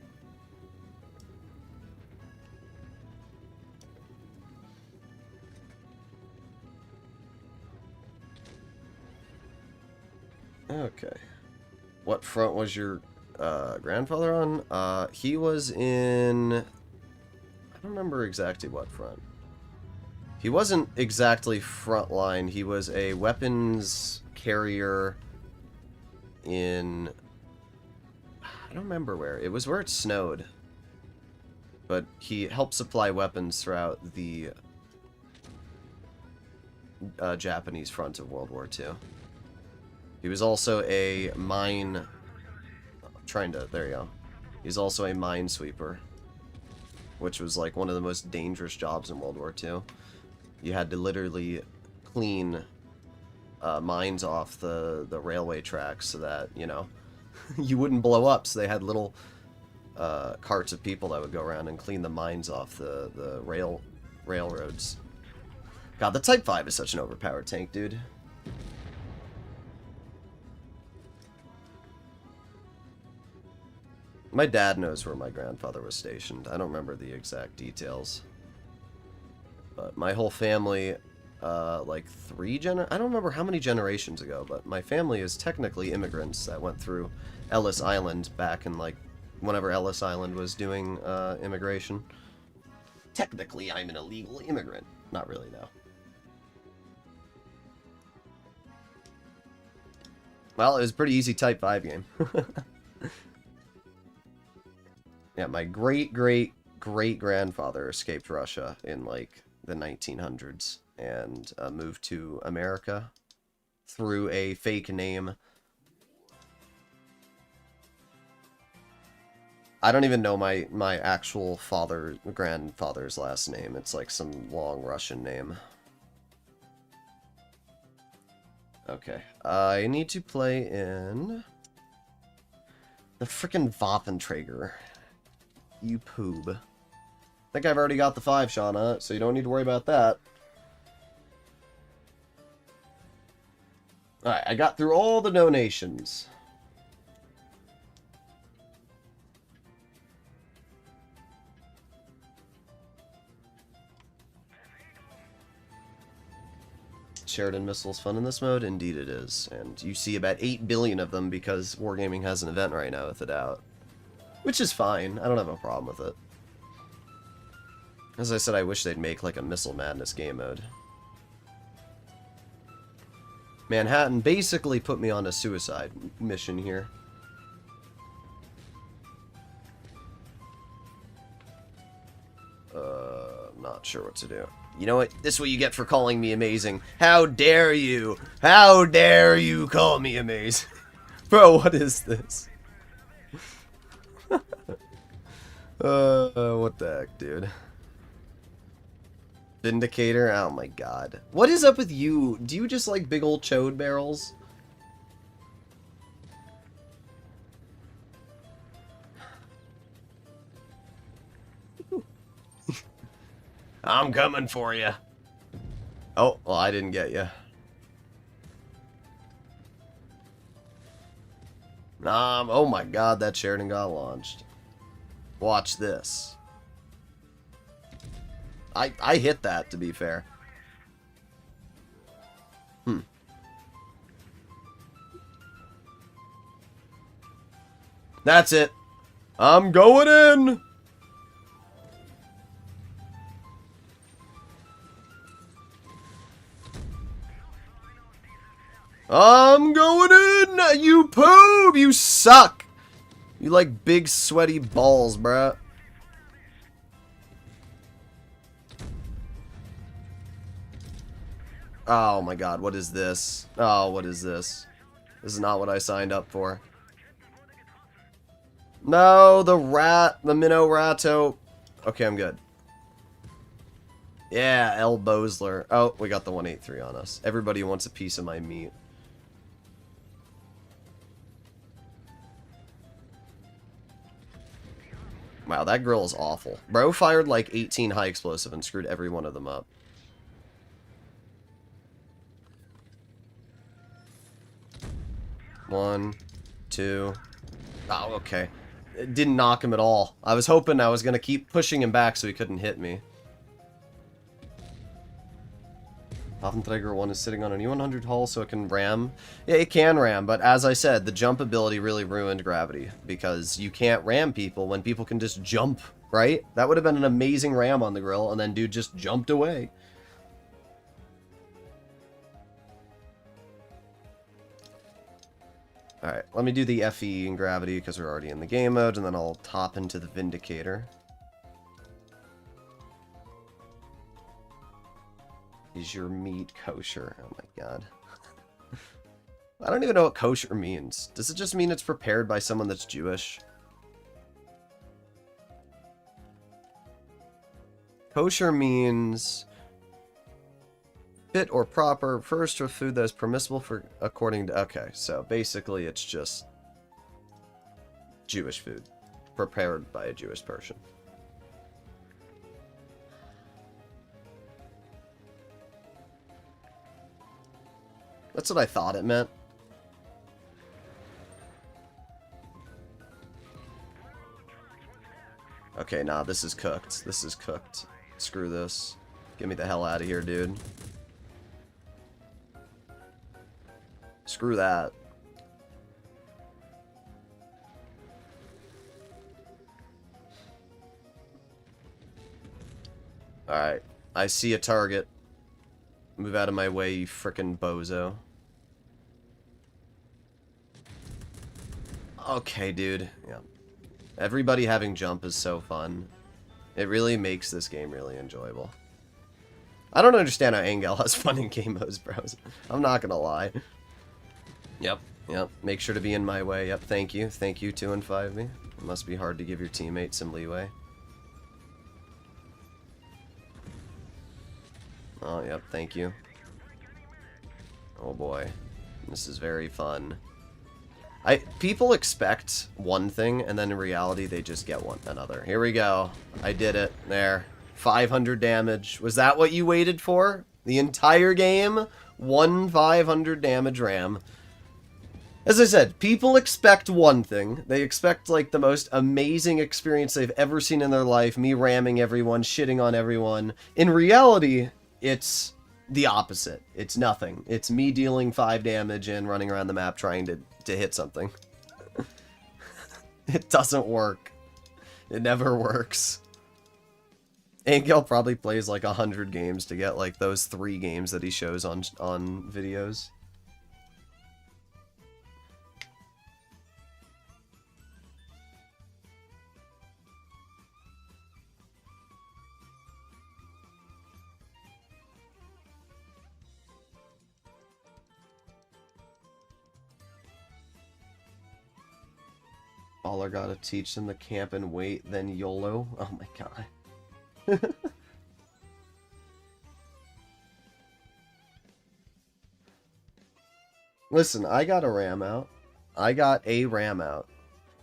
Okay. What front was your grandfather on? He was in... I don't remember exactly what front. He wasn't exactly frontline. He was a weapons carrier in... I don't remember where. It was where it snowed. But he helped supply weapons throughout the Japanese front of World War II. He was also a mine... there you go. He's also a minesweeper, which was like one of the most dangerous jobs in World War II. You had to literally clean mines off the railway tracks so that, you know, you wouldn't blow up. So they had little carts of people that would go around and clean the mines off the railroads. God, the Type 5 is such an overpowered tank, dude. My dad knows where my grandfather was stationed. I don't remember the exact details. But my whole family, like I don't remember how many generations ago, but my family is technically immigrants that went through Ellis Island back in, like, whenever Ellis Island was doing immigration. Technically, I'm an illegal immigrant. Not really, though. Well, it was a pretty easy Type 5 game. Yeah, my great-great-great-grandfather escaped Russia in, like, the 1900s and moved to America through a fake name. I don't even know my actual grandfather's last name. It's like some long Russian name. Okay, I need to play in the frickin' Waffenträger. You poob. I think I've already got the 5, Shauna, so you don't need to worry about that. Alright, I got through all the donations. Sheridan missiles fun in this mode? Indeed it is. And you see about 8 billion of them because Wargaming has an event right now with it out. Which is fine. I don't have a problem with it. As I said, I wish they'd make like a Missile Madness game mode. Manhattan basically put me on a suicide mission here. Not sure what to do. You know what? This is what you get for calling me amazing. How dare you? How dare you call me amazing? Bro, what is this? What the heck, dude? Vindicator? Oh my god. What is up with you? Do you just like big old chode barrels? I'm coming for you. Oh, well, I didn't get you. Oh my god, that Sheridan got launched. Watch this. I hit that, to be fair. That's it. I'm going in! I'm going in! You poob! You suck! You like big sweaty balls, bruh. Oh my god, what is this? Oh, what is this? This is not what I signed up for. No, the minnow ratto. Okay, I'm good. Yeah, L. Bosler. Oh, we got the 183 on us. Everybody wants a piece of my meat. Wow, that grill is awful. Bro fired like 18 high explosive and screwed every one of them up. One, two. Oh, okay. It didn't knock him at all. I was hoping I was going to keep pushing him back so he couldn't hit me. Waffenträger 1 is sitting on an E100 hull so it can ram. Yeah, it can ram, but as I said, the jump ability really ruined gravity. Because you can't ram people when people can just jump, right? That would have been an amazing ram on the grill, and then dude just jumped away. Alright, let me do the FE in gravity because we're already in the game mode, and then I'll top into the Vindicator. Is your meat kosher? Oh my god. I don't even know what kosher means. Does it just mean it's prepared by someone that's Jewish? Kosher means fit or proper, refers to a food that is permissible for according to... Okay, so basically it's just Jewish food prepared by a Jewish person. That's what I thought it meant. Okay, nah, this is cooked. This is cooked. Screw this. Get me the hell out of here, dude. Screw that. Alright. I see a target. Move out of my way, you frickin' bozo. Okay, dude. Yeah. Everybody having jump is so fun. It really makes this game really enjoyable. I don't understand how Angel has fun in game modes, bros. I'm not gonna lie. Yep, yep. Make sure to be in my way. Yep, thank you. Thank you, 2 and 5 me. It must be hard to give your teammates some leeway. Oh, yep, thank you. Oh boy. This is very fun. People expect one thing, and then in reality, they just get another. Here we go. I did it. There. 500 damage. Was that what you waited for? The entire game? one 500 damage ram. As I said, people expect one thing. They expect, like, the most amazing experience they've ever seen in their life. Me ramming everyone, shitting on everyone. In reality, it's the opposite. It's nothing. It's me dealing 5 damage and running around the map trying to hit something. It doesn't work. It never works. Angel probably plays like 100 games to get, like, those 3 games that he shows on videos. Baller gotta teach them to camp and wait, then YOLO. Oh my god. Listen, I got a ram out. I got a ram out.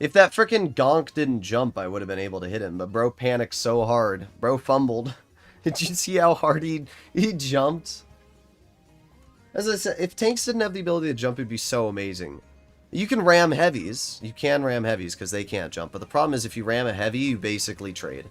If that frickin' gonk didn't jump, I would have been able to hit him, but bro panicked so hard. Bro fumbled. Did you see how hard he jumped? As I said, if tanks didn't have the ability to jump, it'd be so amazing. You can ram heavies. You can ram heavies because they can't jump. But the problem is if you ram a heavy, you basically trade.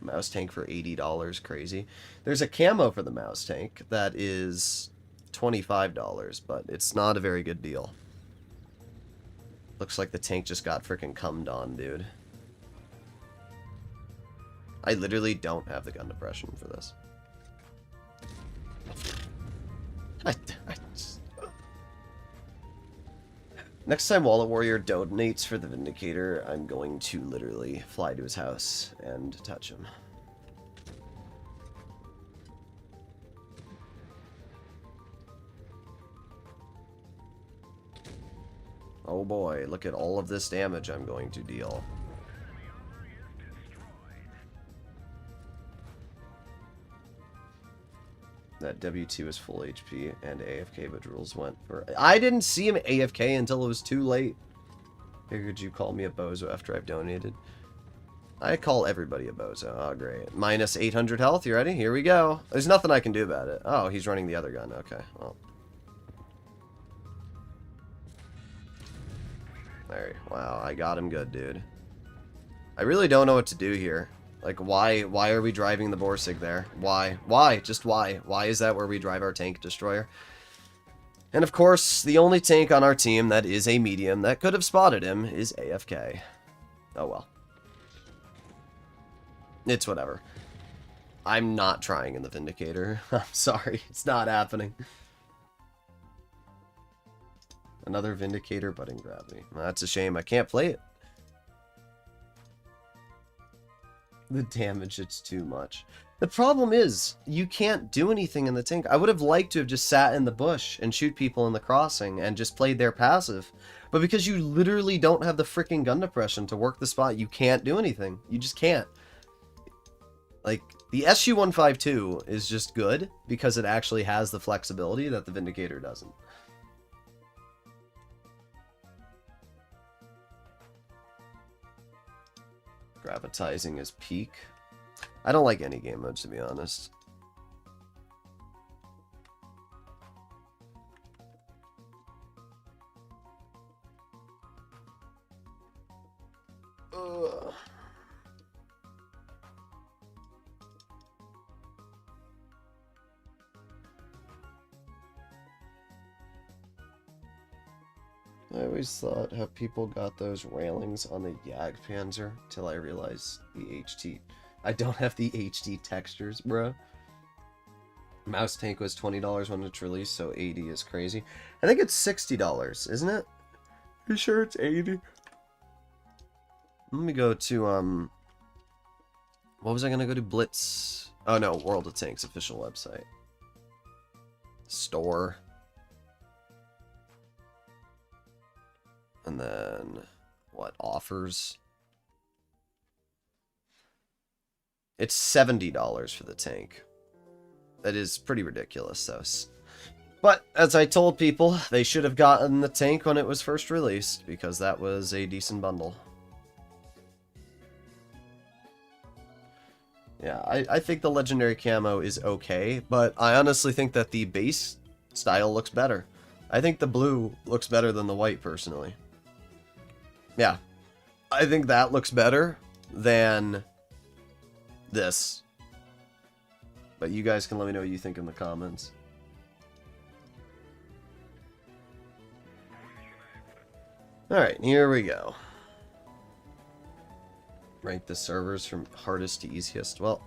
Mouse tank for $80. Crazy. There's a camo for the mouse tank that is $25, but it's not a very good deal. Looks like the tank just got freaking cummed on, dude. I literally don't have the gun depression for this. Next time Wallet Warrior donates for the Vindicator, I'm going to literally fly to his house and touch him. Oh boy, look at all of this damage I'm going to deal. That W2 is full HP and AFK, but Droodles went for... I didn't see him AFK until it was too late. Figured you call me a bozo after I've donated. I call everybody a bozo. Oh, great. Minus 800 health. You ready? Here we go. There's nothing I can do about it. Oh, he's running the other gun. Okay, well. There. Wow, I got him good, dude. I really don't know what to do here. Like, why are we driving the Borsig there? Why? Why? Just why? Why is that where we drive our tank destroyer? And of course, the only tank on our team that is a medium that could have spotted him is AFK. Oh well. It's whatever. I'm not trying in the Vindicator. I'm sorry, it's not happening. Another Vindicator budding gravity. Well, that's a shame, I can't play it. The damage, it's too much. The problem is, you can't do anything in the tank. I would have liked to have just sat in the bush and shoot people in the crossing and just played their passive. But because you literally don't have the freaking gun depression to work the spot, you can't do anything. You just can't. Like, the SU-152 is just good because it actually has the flexibility that the Vindicator doesn't. Gravitizing is peak. I don't like any game modes, to be honest. Ugh. I always thought how people got those railings on the Jagdpanzer till I realized the HT. I don't have the HD textures, bro. Mouse tank was $20 when it's released, so 80 is crazy. I think it's $60, isn't it? You sure it's 80? Let me go to what was I gonna go to? Blitz. Oh no, World of Tanks official website. Store. And then, what, offers? It's $70 for the tank. That is pretty ridiculous, though. But, as I told people, they should have gotten the tank when it was first released, because that was a decent bundle. Yeah, I think the legendary camo is okay, but I honestly think that the base style looks better. I think the blue looks better than the white, personally. Yeah, I think that looks better than this. But you guys can let me know what you think in the comments. Alright, here we go. Rank the servers from hardest to easiest. Well,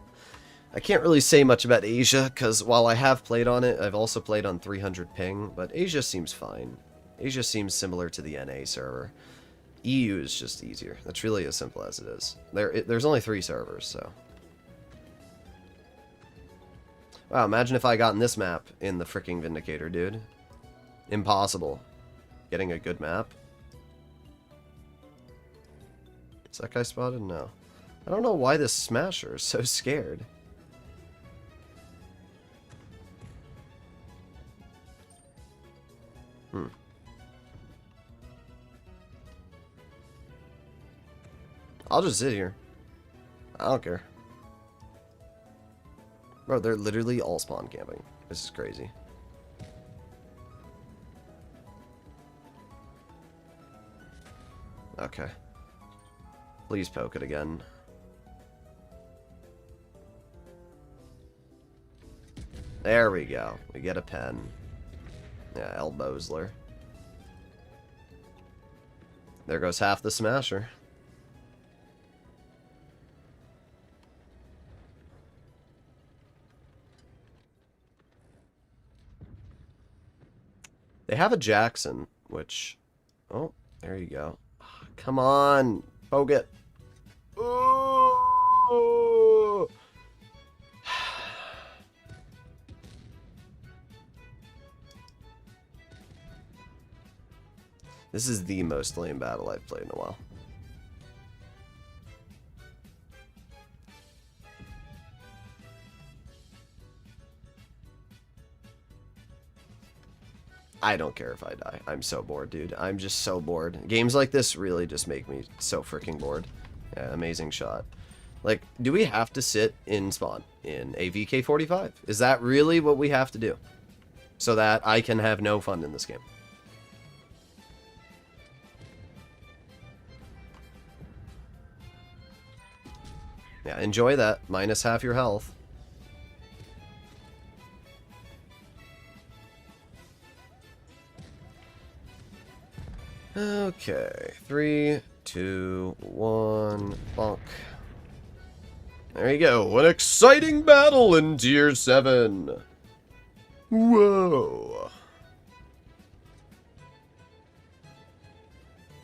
I can't really say much about Asia, because while I have played on it, I've also played on 300 ping, but Asia seems fine. Asia seems similar to the NA server. EU is just easier. That's really as simple as it is. There's only 3 servers, so... Wow, imagine if I got in this map in the fricking Vindicator, dude. Impossible. Getting a good map. Is that guy spotted? No. I don't know why this Smasher is so scared. I'll just sit here. I don't care. Bro, they're literally all spawn camping. This is crazy. Okay. Please poke it again. There we go. We get a pen. Yeah, Elbowsler. There goes half the Smasher. They have a Jackson, which... Oh, there you go. Come on! Poke it! Ooh. This is the most lame battle I've played in a while. I don't care if I die. I'm so bored, dude. I'm just so bored. Games like this really just make me so freaking bored. Yeah, amazing shot. Like, do we have to sit in spawn in a VK45? Is that really what we have to do? So that I can have no fun in this game? Yeah, enjoy that. Minus half your health. Okay, 3, 2, 1, bonk. There you go, an exciting battle in Tier 7. Whoa.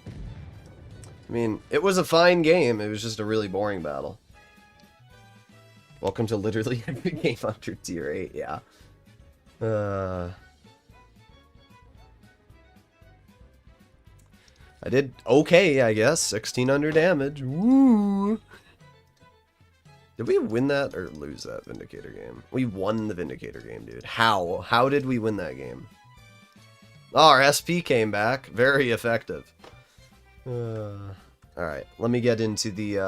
I mean, it was a fine game, it was just a really boring battle. Welcome to literally every game under Tier 8, yeah. I did okay, I guess. 1600 damage. Woo! Did we win that or lose that Vindicator game? We won the Vindicator game, dude. How? How did we win that game? Oh, our SP came back. Very effective. Alright, let me get into the,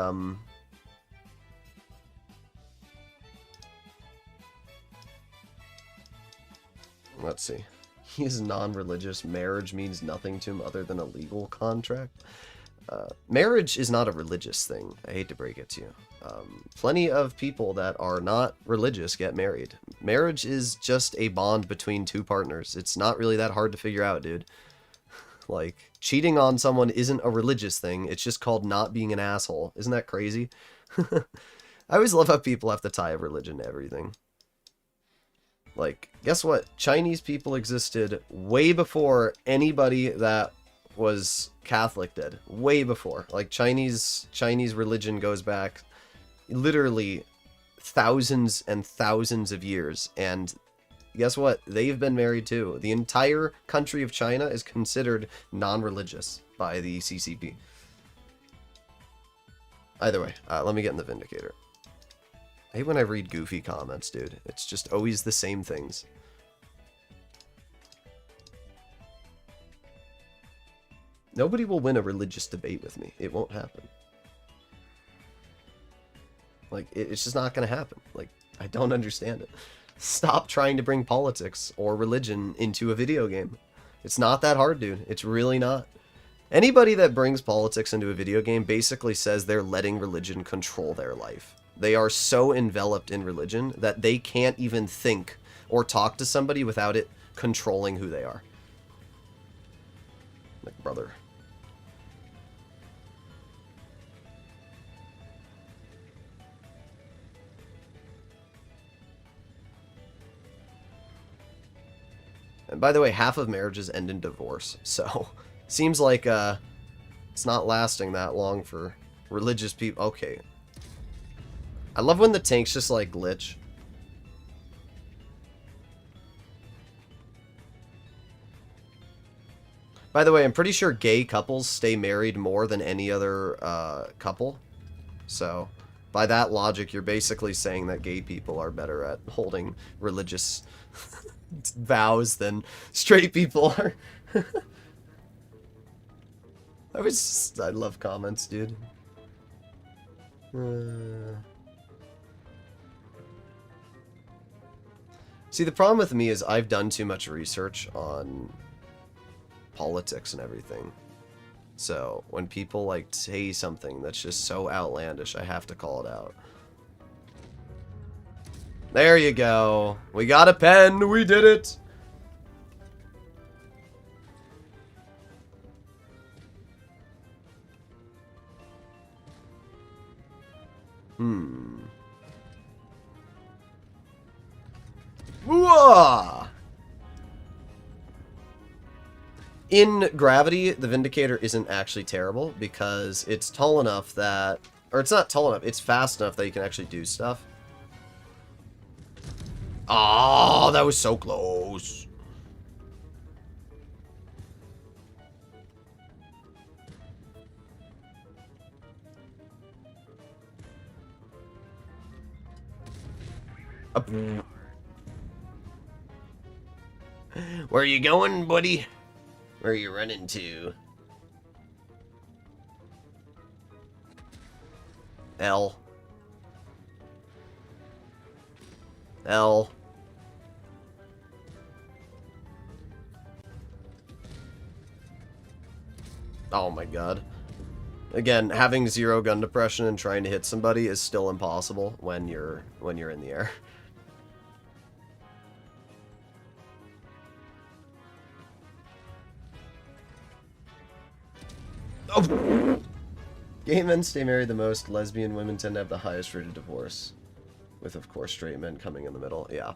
let's see. He is non-religious. Marriage means nothing to him other than a legal contract. Marriage is not a religious thing. I hate to break it to you. Plenty of people that are not religious get married. Marriage is just a bond between two partners. It's not really that hard to figure out, dude. Like, cheating on someone isn't a religious thing. It's just called not being an asshole. Isn't that crazy? I always love how people have to tie a religion to everything. Like, guess what? Chinese people existed way before anybody that was Catholic did. Way before. Like, Chinese religion goes back literally thousands and thousands of years. And guess what? They've been married too. The entire country of China is considered non-religious by the CCP. Either way, let me get in the Vindicator. I hate when I read goofy comments, dude. It's just always the same things. Nobody will win a religious debate with me. It won't happen. Like, it's just not going to happen. Like, I don't understand it. Stop trying to bring politics or religion into a video game. It's not that hard, dude. It's really not. Anybody that brings politics into a video game basically says they're letting religion control their life. They are so enveloped in religion that they can't even think or talk to somebody without it controlling who they are. Like, brother. And by the way, half of marriages end in divorce, so seems like it's not lasting that long for religious people. Okay. I love when the tanks just like glitch. By the way, I'm pretty sure gay couples stay married more than any other couple. So, by that logic, you're basically saying that gay people are better at holding religious vows than straight people are. I love comments, dude. See, the problem with me is I've done too much research on politics and everything. So, when people, like, say something that's just so outlandish, I have to call it out. There you go. We got a pen. We did it. Whoa! In Gravity, the Vindicator isn't actually terrible because it's tall enough that... Or it's not tall enough, it's fast enough that you can actually do stuff. Oh, that was so close. Where are you going, buddy? Where are you running to? L. L. Oh my god. Again, having 0 gun depression and trying to hit somebody is still impossible when you're in the air. Oh. Gay men stay married the most. Lesbian women tend to have the highest rate of divorce. With, of course, straight men coming in the middle. Yeah.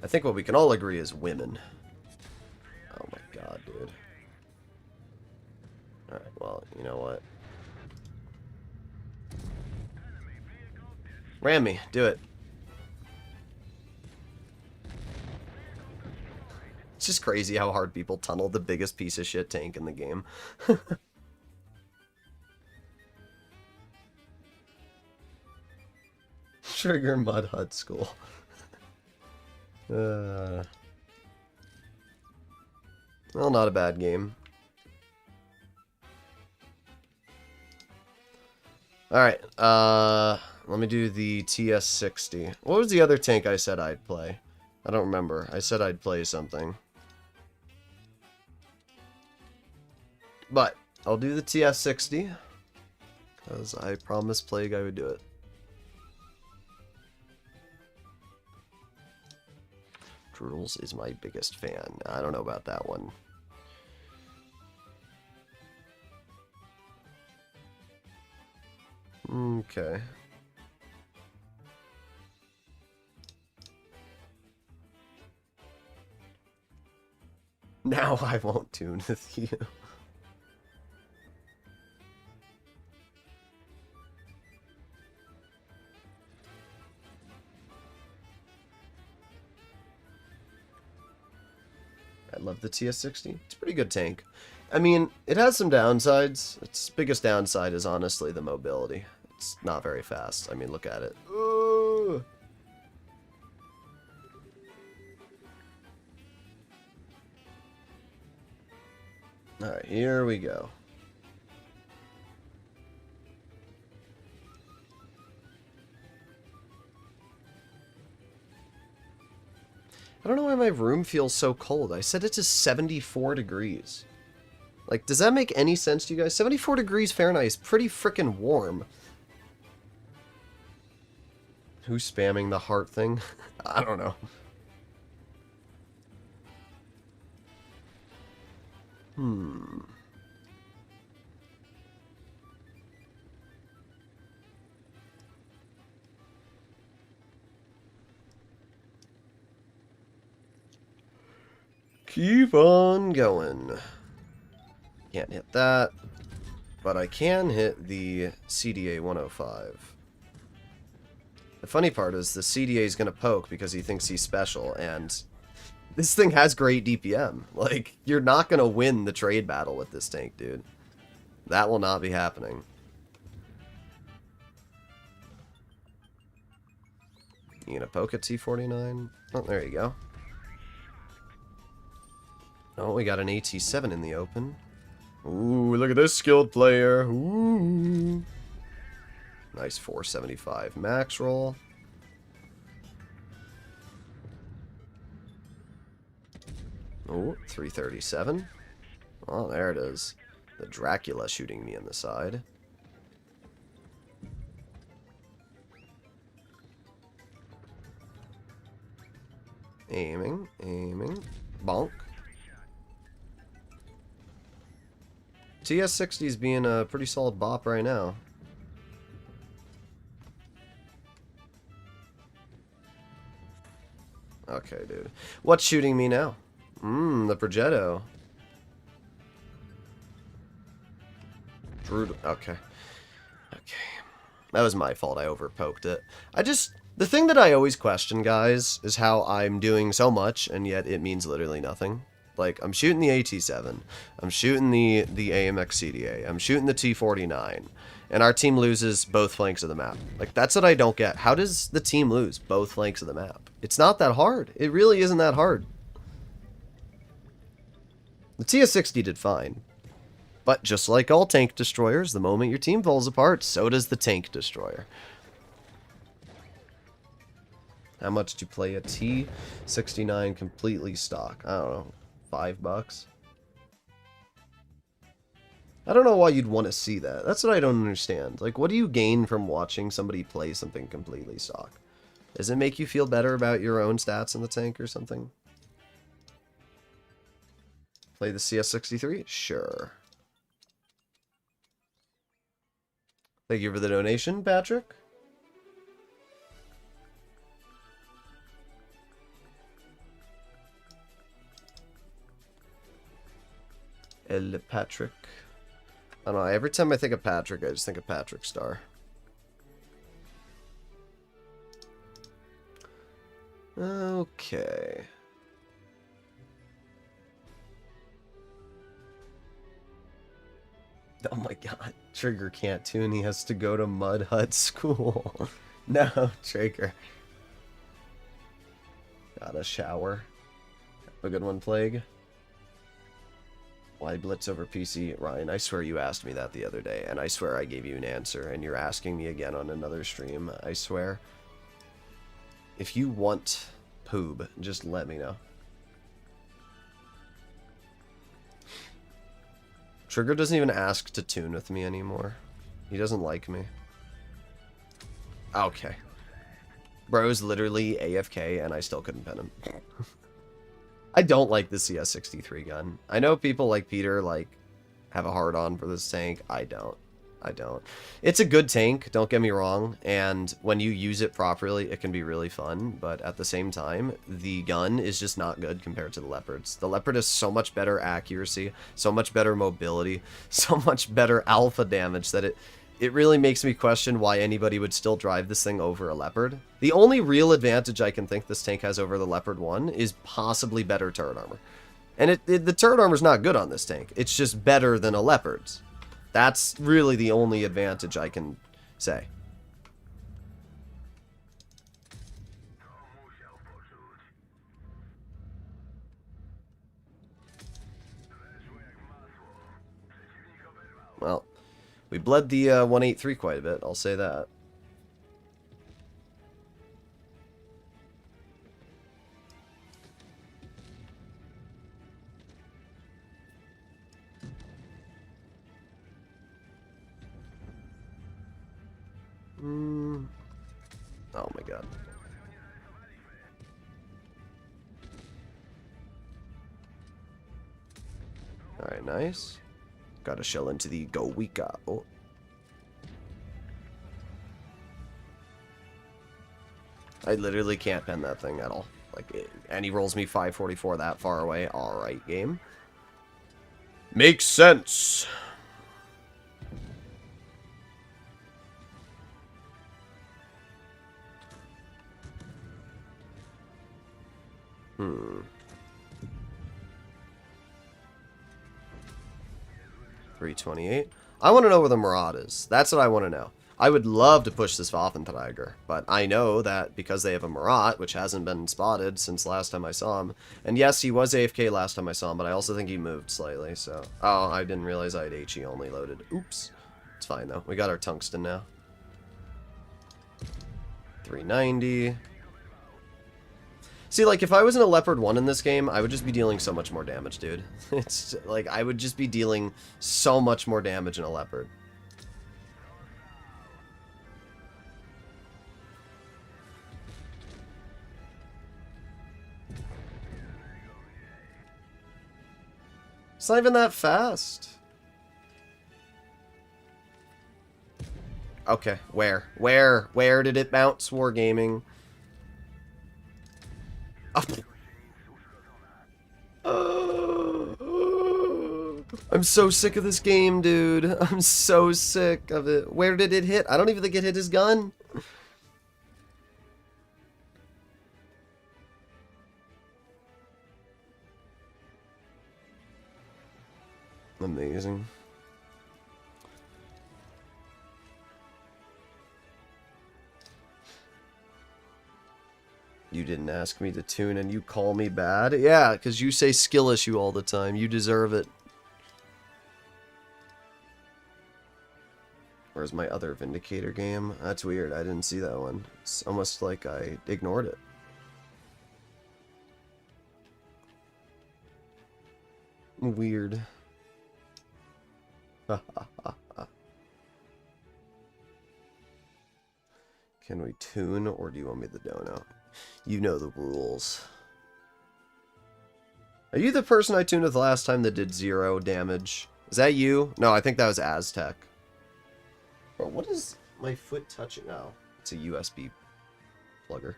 I think what we can all agree is women. Oh my god, dude. Alright, well, you know what? Ram me. Do it. It's just crazy how hard people tunnel the biggest piece of shit tank in the game. Trigger Mud Hut School. Well, not a bad game. Alright, let me do the TS-60. What was the other tank I said I'd play? I don't remember. I said I'd play something. But, I'll do the TS-60. Because I promised Plague I would do it. Droodles is my biggest fan. I don't know about that one. Okay. Now I won't tune with you. I love the TS-60. It's a pretty good tank. I mean, it has some downsides. Its biggest downside is honestly the mobility. It's not very fast. I mean, look at it. Ooh. Alright, here we go. I don't know why my room feels so cold. I set it to 74 degrees. Like, does that make any sense to you guys? 74 degrees Fahrenheit is pretty freaking warm. Who's spamming the heart thing? I don't know. Keep on going. Can't hit that. But I can hit the CDA 105. The funny part is the CDA is going to poke because he thinks he's special, and this thing has great DPM. Like, you're not going to win the trade battle with this tank, dude. That will not be happening. You going to poke at T49? Oh, there you go. Oh, we got an AT7 in the open. Ooh, look at this skilled player. Ooh. Nice 475 max roll. Oh, 337. Oh, there it is. The Dracula shooting me in the side. Aiming, aiming. Bonk. TS60 is being a pretty solid bop right now. Okay, dude. What's shooting me now? The Progetto. Droodles. Okay. Okay. That was my fault. I overpoked it. The thing that I always question, guys, is how I'm doing so much, and yet it means literally nothing. Like, I'm shooting the AT7. I'm shooting the AMX CDA. I'm shooting the T49. And our team loses both flanks of the map. Like, that's what I don't get. How does the team lose both flanks of the map? It's not that hard. It really isn't that hard. The TS60 did fine. But just like all tank destroyers, the moment your team falls apart, so does the tank destroyer. How much to play a T69 completely stock? I don't know. $5? I don't know why you'd want to see that. That's what I don't understand. Like, what do you gain from watching somebody play something completely stock? Does it make you feel better about your own stats in the tank or something? Play the CS63? Sure. Thank you for the donation, Patrick. El Patrick. I don't know, every time I think of Patrick, I just think of Patrick Star. Okay. Oh my god, Trigger can't tune, he has to go to Mud Hut School. No, Trigger. Gotta shower. Have a good one, Plague. Why Blitz over PC? Ryan, I swear you asked me that the other day, and I swear I gave you an answer, and you're asking me again on another stream, I swear. If you want poob, just let me know. Trigger doesn't even ask to tune with me anymore. He doesn't like me. Okay. Bro's literally AFK, and I still couldn't pin him. I don't like the CS63 gun. I know people like Peter, like, have a hard-on for this tank. I don't. I don't. It's a good tank, don't get me wrong, and when you use it properly, it can be really fun, but at the same time, the gun is just not good compared to the Leopards. The Leopard has so much better accuracy, so much better mobility, so much better alpha damage that it really makes me question why anybody would still drive this thing over a Leopard. The only real advantage I can think this tank has over the Leopard 1 is possibly better turret armor. And the turret armor's not good on this tank. It's just better than a Leopard's. That's really the only advantage I can say. We bled the 183 quite a bit, I'll say that. Oh my god. Alright, nice. Got a shell into the Goika. Oh. I literally can't pen that thing at all. Like, and he rolls me 544 that far away. Alright, game. Makes sense. Hmm. 328. I want to know where the Murad is. That's what I want to know. I would love to push this Waffenträger, but I know that because they have a Murat, which hasn't been spotted since last time I saw him, and yes, he was AFK last time I saw him, but I also think he moved slightly, so... Oh, I didn't realize I had HE only loaded. Oops. It's fine, though. We got our tungsten now. 390. See, like, if I was in a Leopard 1 in this game, I would just be dealing so much more damage, dude. It's, like, I would just be dealing so much more damage in a Leopard. It's not even that fast. Okay, where? Where did it bounce, Wargaming? Oh. I'm so sick of this game, dude. I'm so sick of it. Where did it hit? I don't even think it hit his gun. Amazing. You didn't ask me to tune and you call me bad? Yeah, because you say skill issue all the time. You deserve it. Where's my other Vindicator game? That's weird. I didn't see that one. It's almost like I ignored it. Weird. Can we tune, or do you want me to dono? You know the rules. Are you the person I tuned with last time that did 0 damage? Is that you? No, I think that was Aztec. Bro, what is my foot touching? Oh, it's a USB plugger.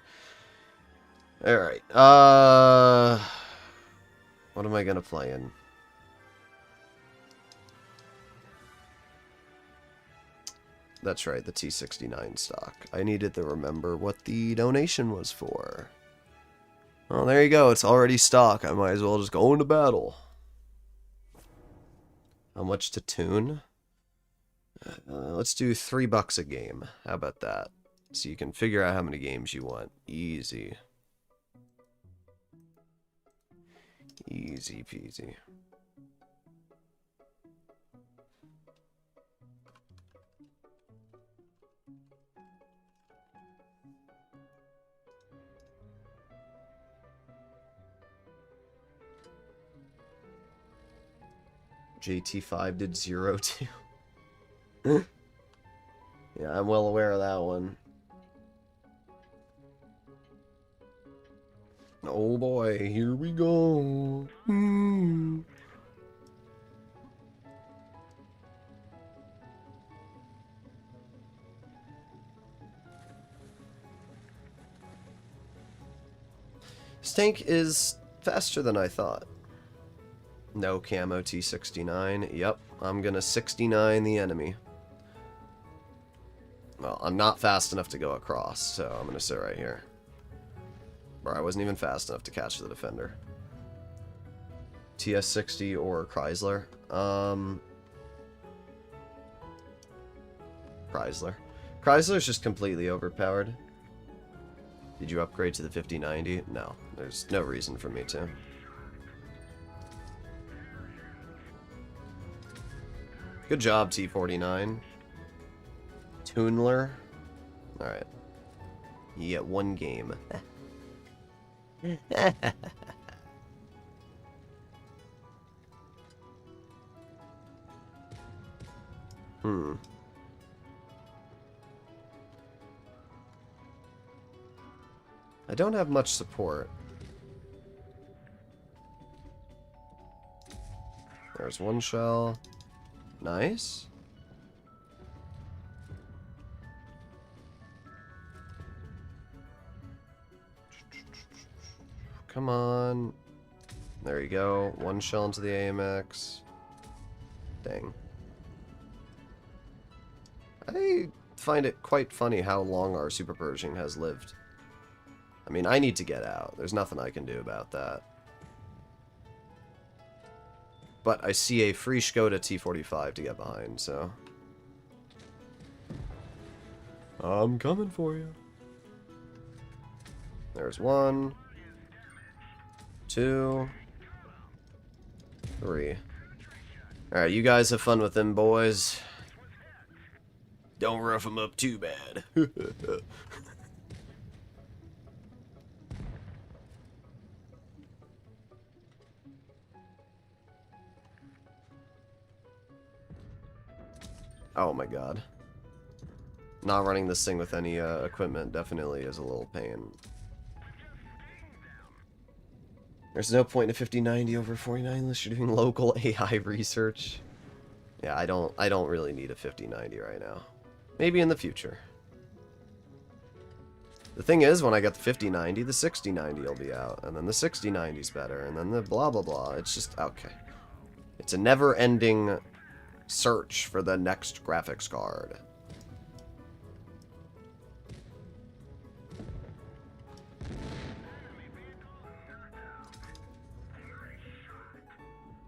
Alright, what am I gonna play in? That's right, the T49 stock. I needed to remember what the donation was for. Well, there you go. It's already stock. I might as well just go into battle. How much to tune? Let's do $3 a game. How about that? So you can figure out how many games you want. Easy. Easy peasy. JT5 did 0 too. Yeah, I'm well aware of that one. Oh boy, here we go. This tank is faster than I thought. No camo T69. Yep, I'm gonna 69 the enemy. Well, I'm not fast enough to go across, so I'm gonna sit right here. Or I wasn't even fast enough to catch the defender. TS60 or Chrysler? Chrysler. Chrysler's just completely overpowered. Did you upgrade to the 5090? No, there's no reason for me to. Good job, T49. Toonler. Alright. You get one game. I don't have much support. There's one shell. Nice. Come on. There you go. One shell into the AMX. Dang. I find it quite funny how long our Super Pershing has lived. I mean, I need to get out. There's nothing I can do about that. But I see a free Skoda T45 to get behind, so... I'm coming for you. There's 1, 2, 3. Alright, you guys have fun with them, boys. Don't rough them up too bad. Oh my god. Not running this thing with any equipment definitely is a little pain. There's no point in a 5090 over 49 unless you're doing local AI research. Yeah, I don't really need a 5090 right now. Maybe in the future. The thing is, when I get the 5090, the 6090 will be out, and then the 6090's better, and then the blah blah blah. It's just okay. It's a never-ending search for the next graphics card.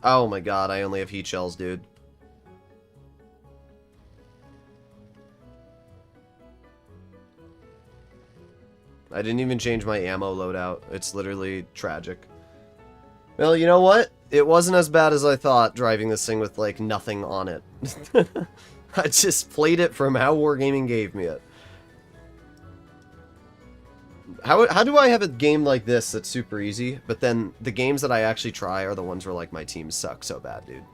Oh my god, I only have heat shells, dude. I didn't even change my ammo loadout. It's literally tragic. Well, you know what? It wasn't as bad as I thought driving this thing with, like, nothing on it. I just played it from how Wargaming gave me it. How do I have a game like this that's super easy, but then the games that I actually try are the ones where, like, my teams suck so bad, dude?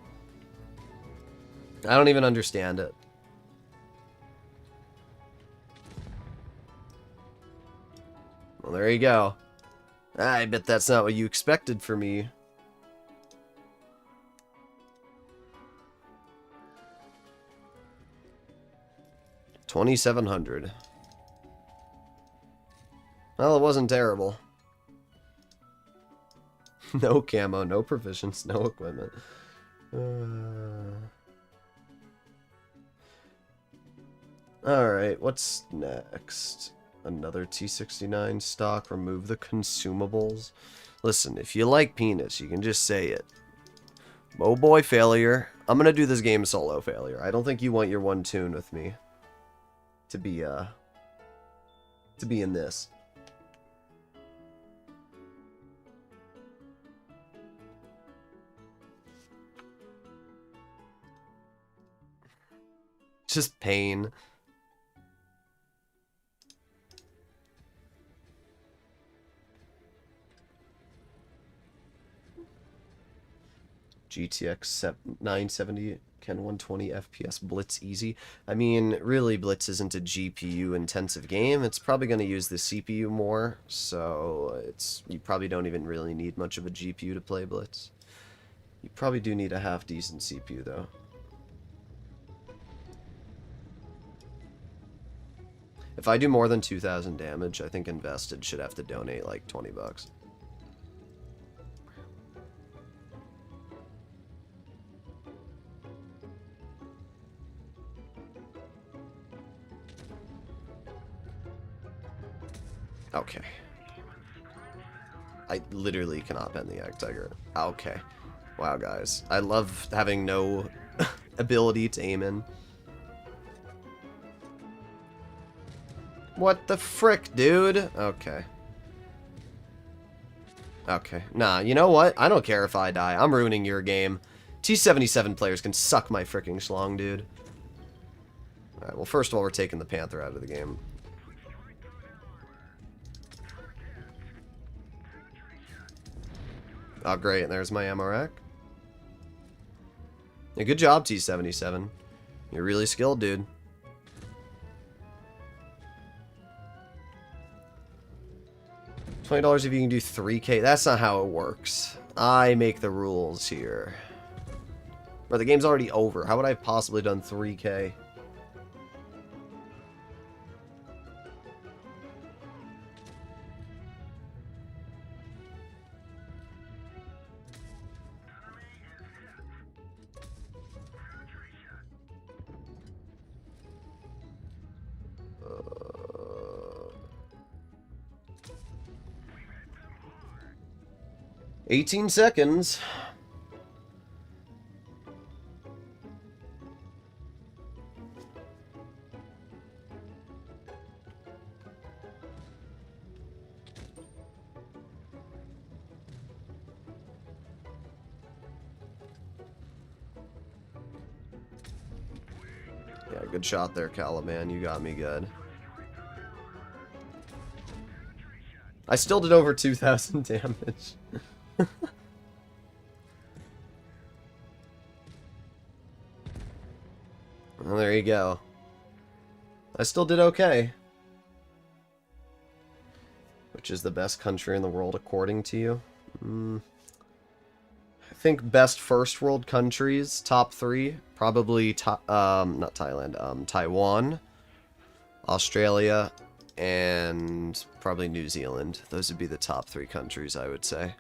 I don't even understand it. Well, there you go. I bet that's not what you expected for me. $2,700. Well, it wasn't terrible. No camo, no provisions, no equipment. Alright, what's next? Another T69 stock. Remove the consumables. Listen, if you like penis, you can just say it. Oh boy, failure. I'm gonna do this game solo, failure. I don't think you want your one tune with me to be in this. Just pain. GTX 970 can 120 FPS Blitz easy. I mean, really, Blitz isn't a GPU intensive game. It's probably going to use the CPU more, so you probably don't even really need much of a GPU to play Blitz. You probably do need a half decent CPU though. If I do more than 2,000 damage, I think Invested should have to donate like 20 bucks. Okay. I literally cannot bend the Egg Tiger. Okay. Wow, guys. I love having no ability to aim in. What the frick, dude? Okay. Okay. Nah, you know what? I don't care if I die. I'm ruining your game. T-77 players can suck my fricking schlong, dude. Alright, well, first of all, we're taking the Panther out of the game. Oh, great, and there's my ammo rack. Yeah, good job, T-77. You're really skilled, dude. $20 if you can do 3K. That's not how it works. I make the rules here. Bro, the game's already over. How would I have possibly done 3K? Uh, 18 seconds. Yeah, good shot there, Charlemagne. You got me good. I still did over 2,000 damage. Well, there you go. I still did okay. Which is the best country in the world according to you? I think best first world countries, top 3, probably not Thailand, Taiwan, Australia, and probably New Zealand. Those would be the top 3 countries, I would say.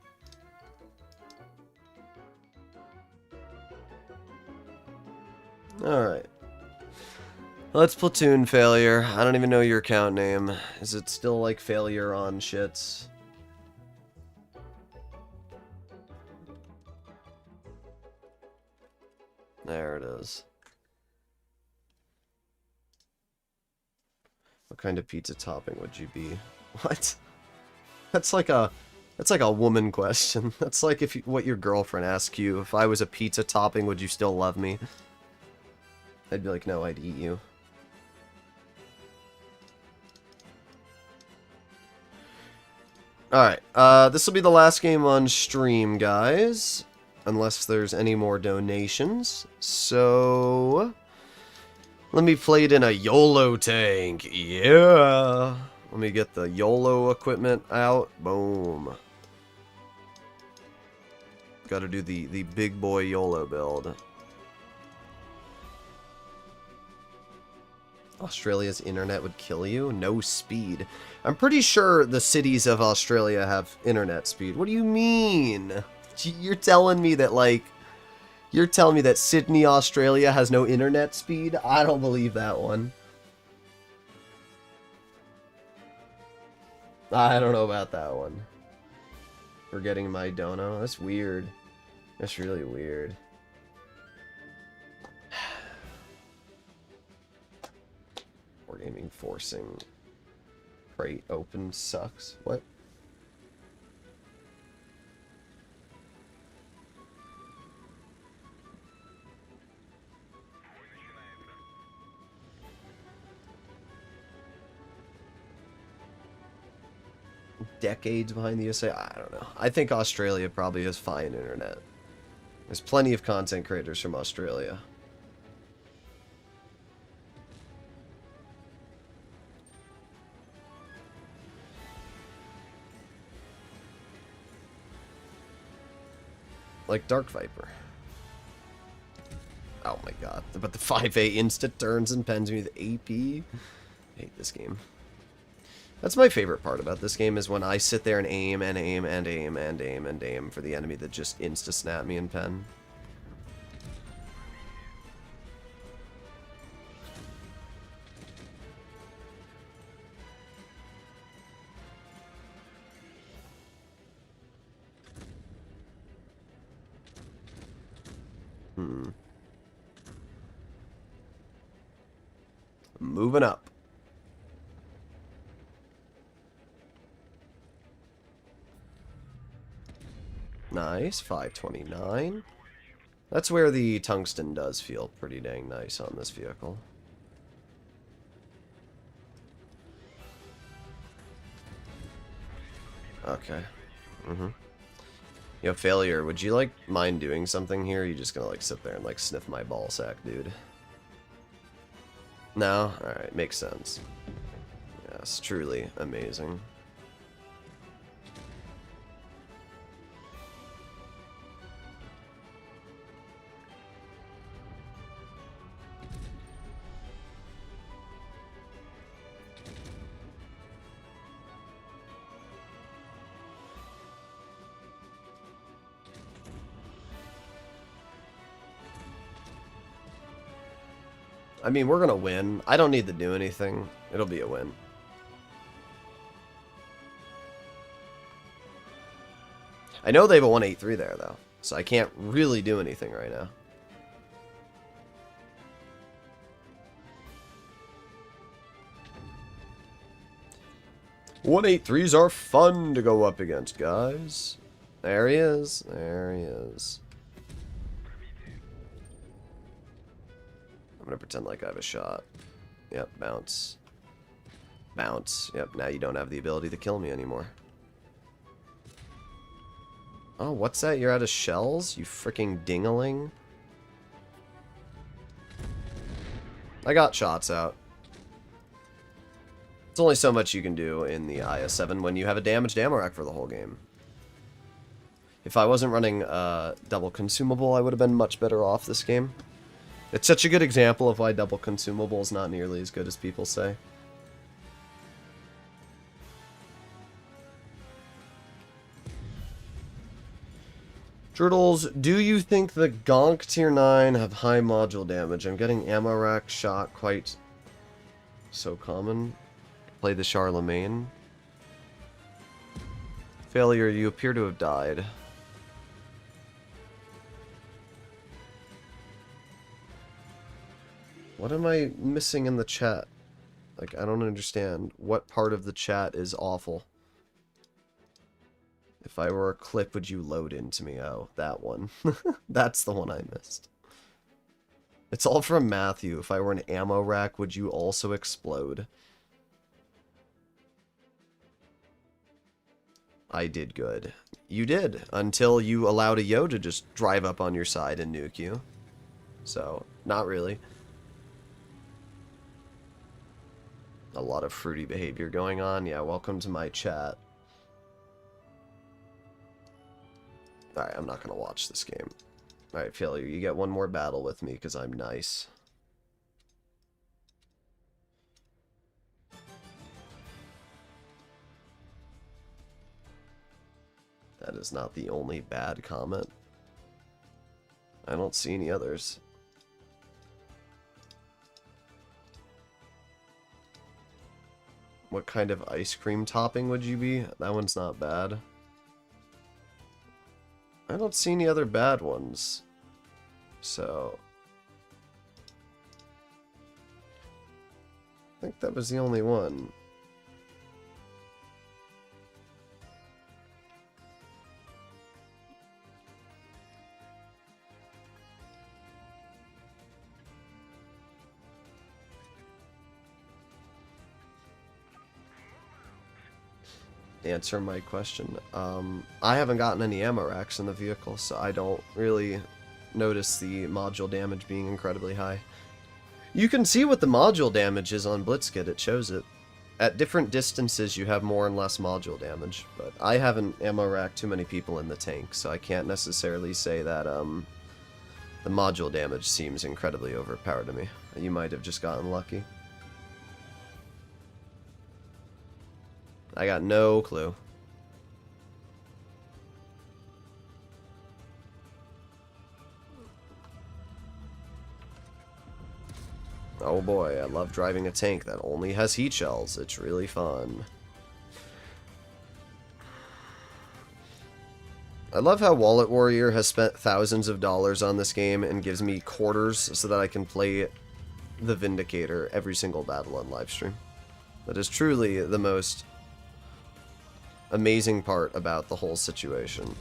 Alright. Let's platoon failure. I don't even know your account name. Is it still like failure on shits? There it is. What kind of pizza topping would you be? What? That's like a woman question. That's like what your girlfriend asks you. If I was a pizza topping, would you still love me? I'd be like, no, I'd eat you. Alright, this will be the last game on stream, guys. Unless there's any more donations. So, let me play it in a YOLO tank. Yeah! Let me get the YOLO equipment out. Boom. Gotta do the big boy YOLO build. Australia's internet would kill you? No speed. I'm pretty sure the cities of Australia have internet speed. What do you mean? You're telling me that, like... You're telling me that Sydney, Australia has no internet speed? I don't believe that one. I don't know about that one. Forgetting my dono? That's weird. That's really weird. Wargaming forcing crate open sucks. What? Decades behind the USA? I don't know. I think Australia probably has fine internet. There's plenty of content creators from Australia. Like Dark Viper. Oh my god. But the 5A insta turns and pens me with AP. I hate this game. That's my favorite part about this game, is when I sit there and aim and aim and aim and aim and aim for the enemy that just insta-snap me and pen. Moving up. Nice, 529. That's where the tungsten does feel pretty dang nice on this vehicle. Okay. Yo, Failure, would you, like, mind doing something here? Or are you just gonna, like, sit there and, like, sniff my ball sack, dude? No? Alright, makes sense. Yes, truly amazing. I mean, we're gonna win. I don't need to do anything. It'll be a win. I know they have a 183 there, though, so I can't really do anything right now. .183s are fun to go up against, guys. There he is. There he is. I'm gonna pretend like I have a shot. Yep, bounce. Bounce. Yep, now you don't have the ability to kill me anymore. Oh, what's that? You're out of shells? You freaking dingaling. I got shots out. It's only so much you can do in the IS-7 when you have a damaged ammo rack for the whole game. If I wasn't running double consumable, I would have been much better off this game. It's such a good example of why double consumable is not nearly as good as people say. Droodles, do you think the Gonk Tier 9 have high module damage? I'm getting ammo rack shot quite so common. Play the Charlemagne. Failure, you appear to have died. What am I missing in the chat? Like, I don't understand. What part of the chat is awful? If I were a clip, would you load into me? Oh, that one. That's the one I missed. It's all from Matthew. If I were an ammo rack, would you also explode? I did good. You did, until you allowed a Yo to just drive up on your side and nuke you. So, not really. A lot of fruity behavior going on. Yeah, welcome to my chat. Alright, I'm not going to watch this game. Alright, Failure, you get one more battle with me because I'm nice. That is not the only bad comment. I don't see any others. What kind of ice cream topping would you be? That one's not bad. I don't see any other bad ones. So I think that was the only one. Answer my question. I haven't gotten any ammo racks in the vehicle, so I don't really notice the module damage being incredibly high. You can see what the module damage is on Blitzkit, it shows it. At different distances you have more and less module damage, but I haven't ammo racked too many people in the tank, so I can't necessarily say that the module damage seems incredibly overpowered to me. You might have just gotten lucky. I got no clue. Oh boy, I love driving a tank that only has heat shells. It's really fun. I love how Wallet Warrior has spent thousands of dollars on this game and gives me quarters so that I can play the Vindicator every single battle on livestream. That is truly the most amazing part about the whole situation.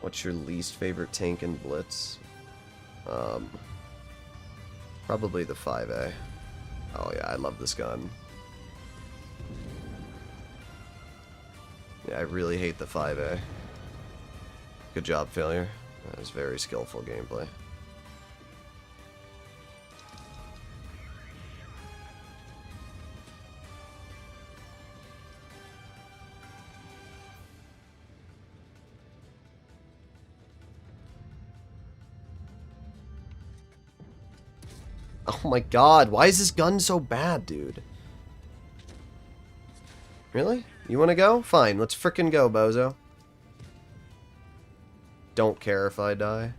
What's your least favorite tank in Blitz? Probably the 5A. Oh yeah, I love this gun. Yeah, I really hate the 5A. Good job, Failure. That was very skillful gameplay. Oh my god, why is this gun so bad, dude? Really? You wanna go? Fine, let's frickin' go, bozo. Don't care if I die.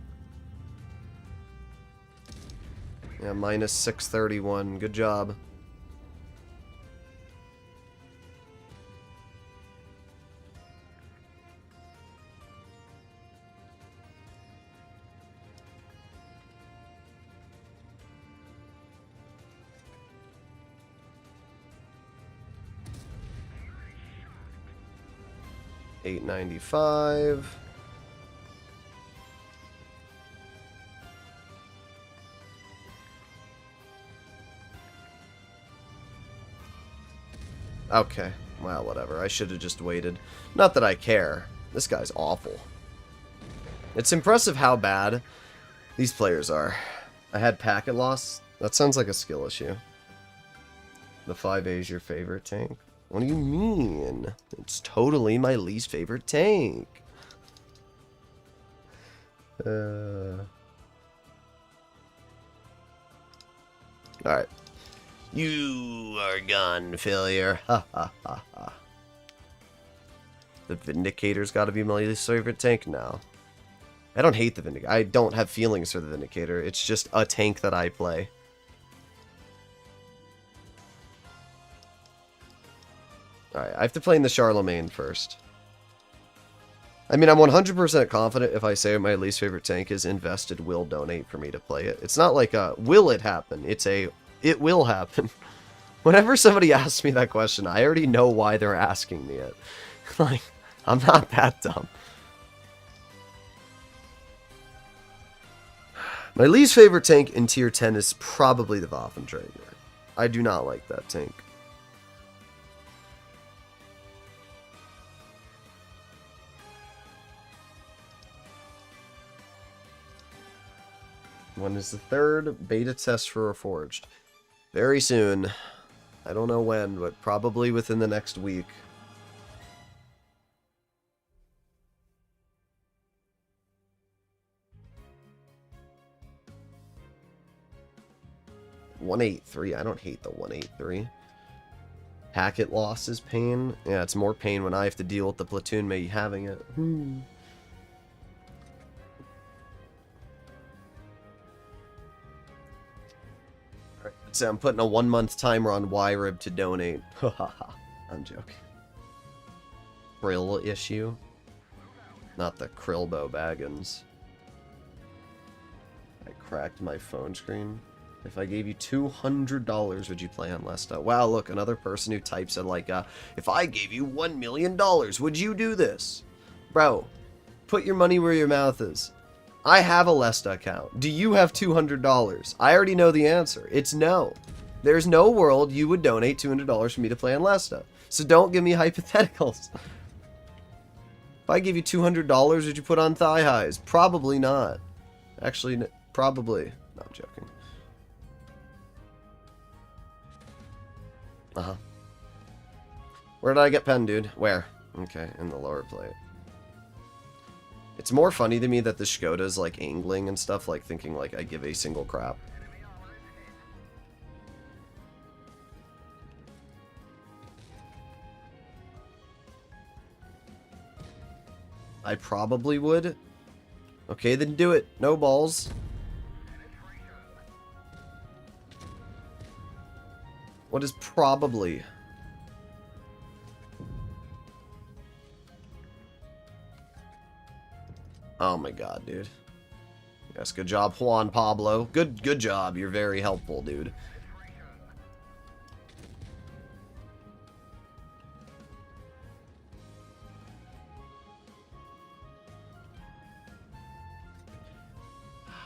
Yeah, minus 631. Good job. $8.95. Okay. Well, whatever. I should have just waited. Not that I care. This guy's awful. It's impressive how bad these players are. I had packet loss. That sounds like a skill issue. The 5A is your favorite tank? What do you mean? It's totally my least favorite tank. Alright. You are gone, Failure. Ha ha ha ha. The Vindicator's gotta be my least favorite tank now. I don't hate the Vindicator. I don't have feelings for the Vindicator. It's just a tank that I play. Alright, I have to play in the Charlemagne first. I mean, I'm 100% confident if I say my least favorite tank is Invested will donate for me to play it. It's not like a, will it happen? It's a, it will happen. Whenever somebody asks me that question, I already know why they're asking me it. Like, I'm not that dumb. My least favorite tank in tier 10 is probably the Waffenträger. I do not like that tank. When is the third beta test for Reforged? Very soon. I don't know when, but probably within the next week. $183. I don't hate the 183. Packet loss is pain. Yeah, it's more pain when I have to deal with the platoon mate having it. So I'm putting a 1-month timer on YRib to donate. I'm joking. Krill issue. Not the Krillbo Baggins. I cracked my phone screen. If I gave you $200, would you play on Lesta? Wow, look, another person who types it like, if I gave you $1 million, would you do this? Bro, put your money where your mouth is. I have a Lesta account. Do you have $200? I already know the answer. It's no. There's no world you would donate $200 for me to play on Lesta. So don't give me hypotheticals. If I give you $200, would you put on thigh highs? Probably not. Actually, probably. No, I'm joking. Uh-huh. Where did I get pen, dude? Where? Okay, in the lower plate. It's more funny to me that the Skoda's like angling and stuff, like thinking like I give a single crap. I probably would. Okay, then do it. No balls. What is probably? Oh my god, dude. Yes, good job, Juan Pablo. Good job. You're very helpful, dude.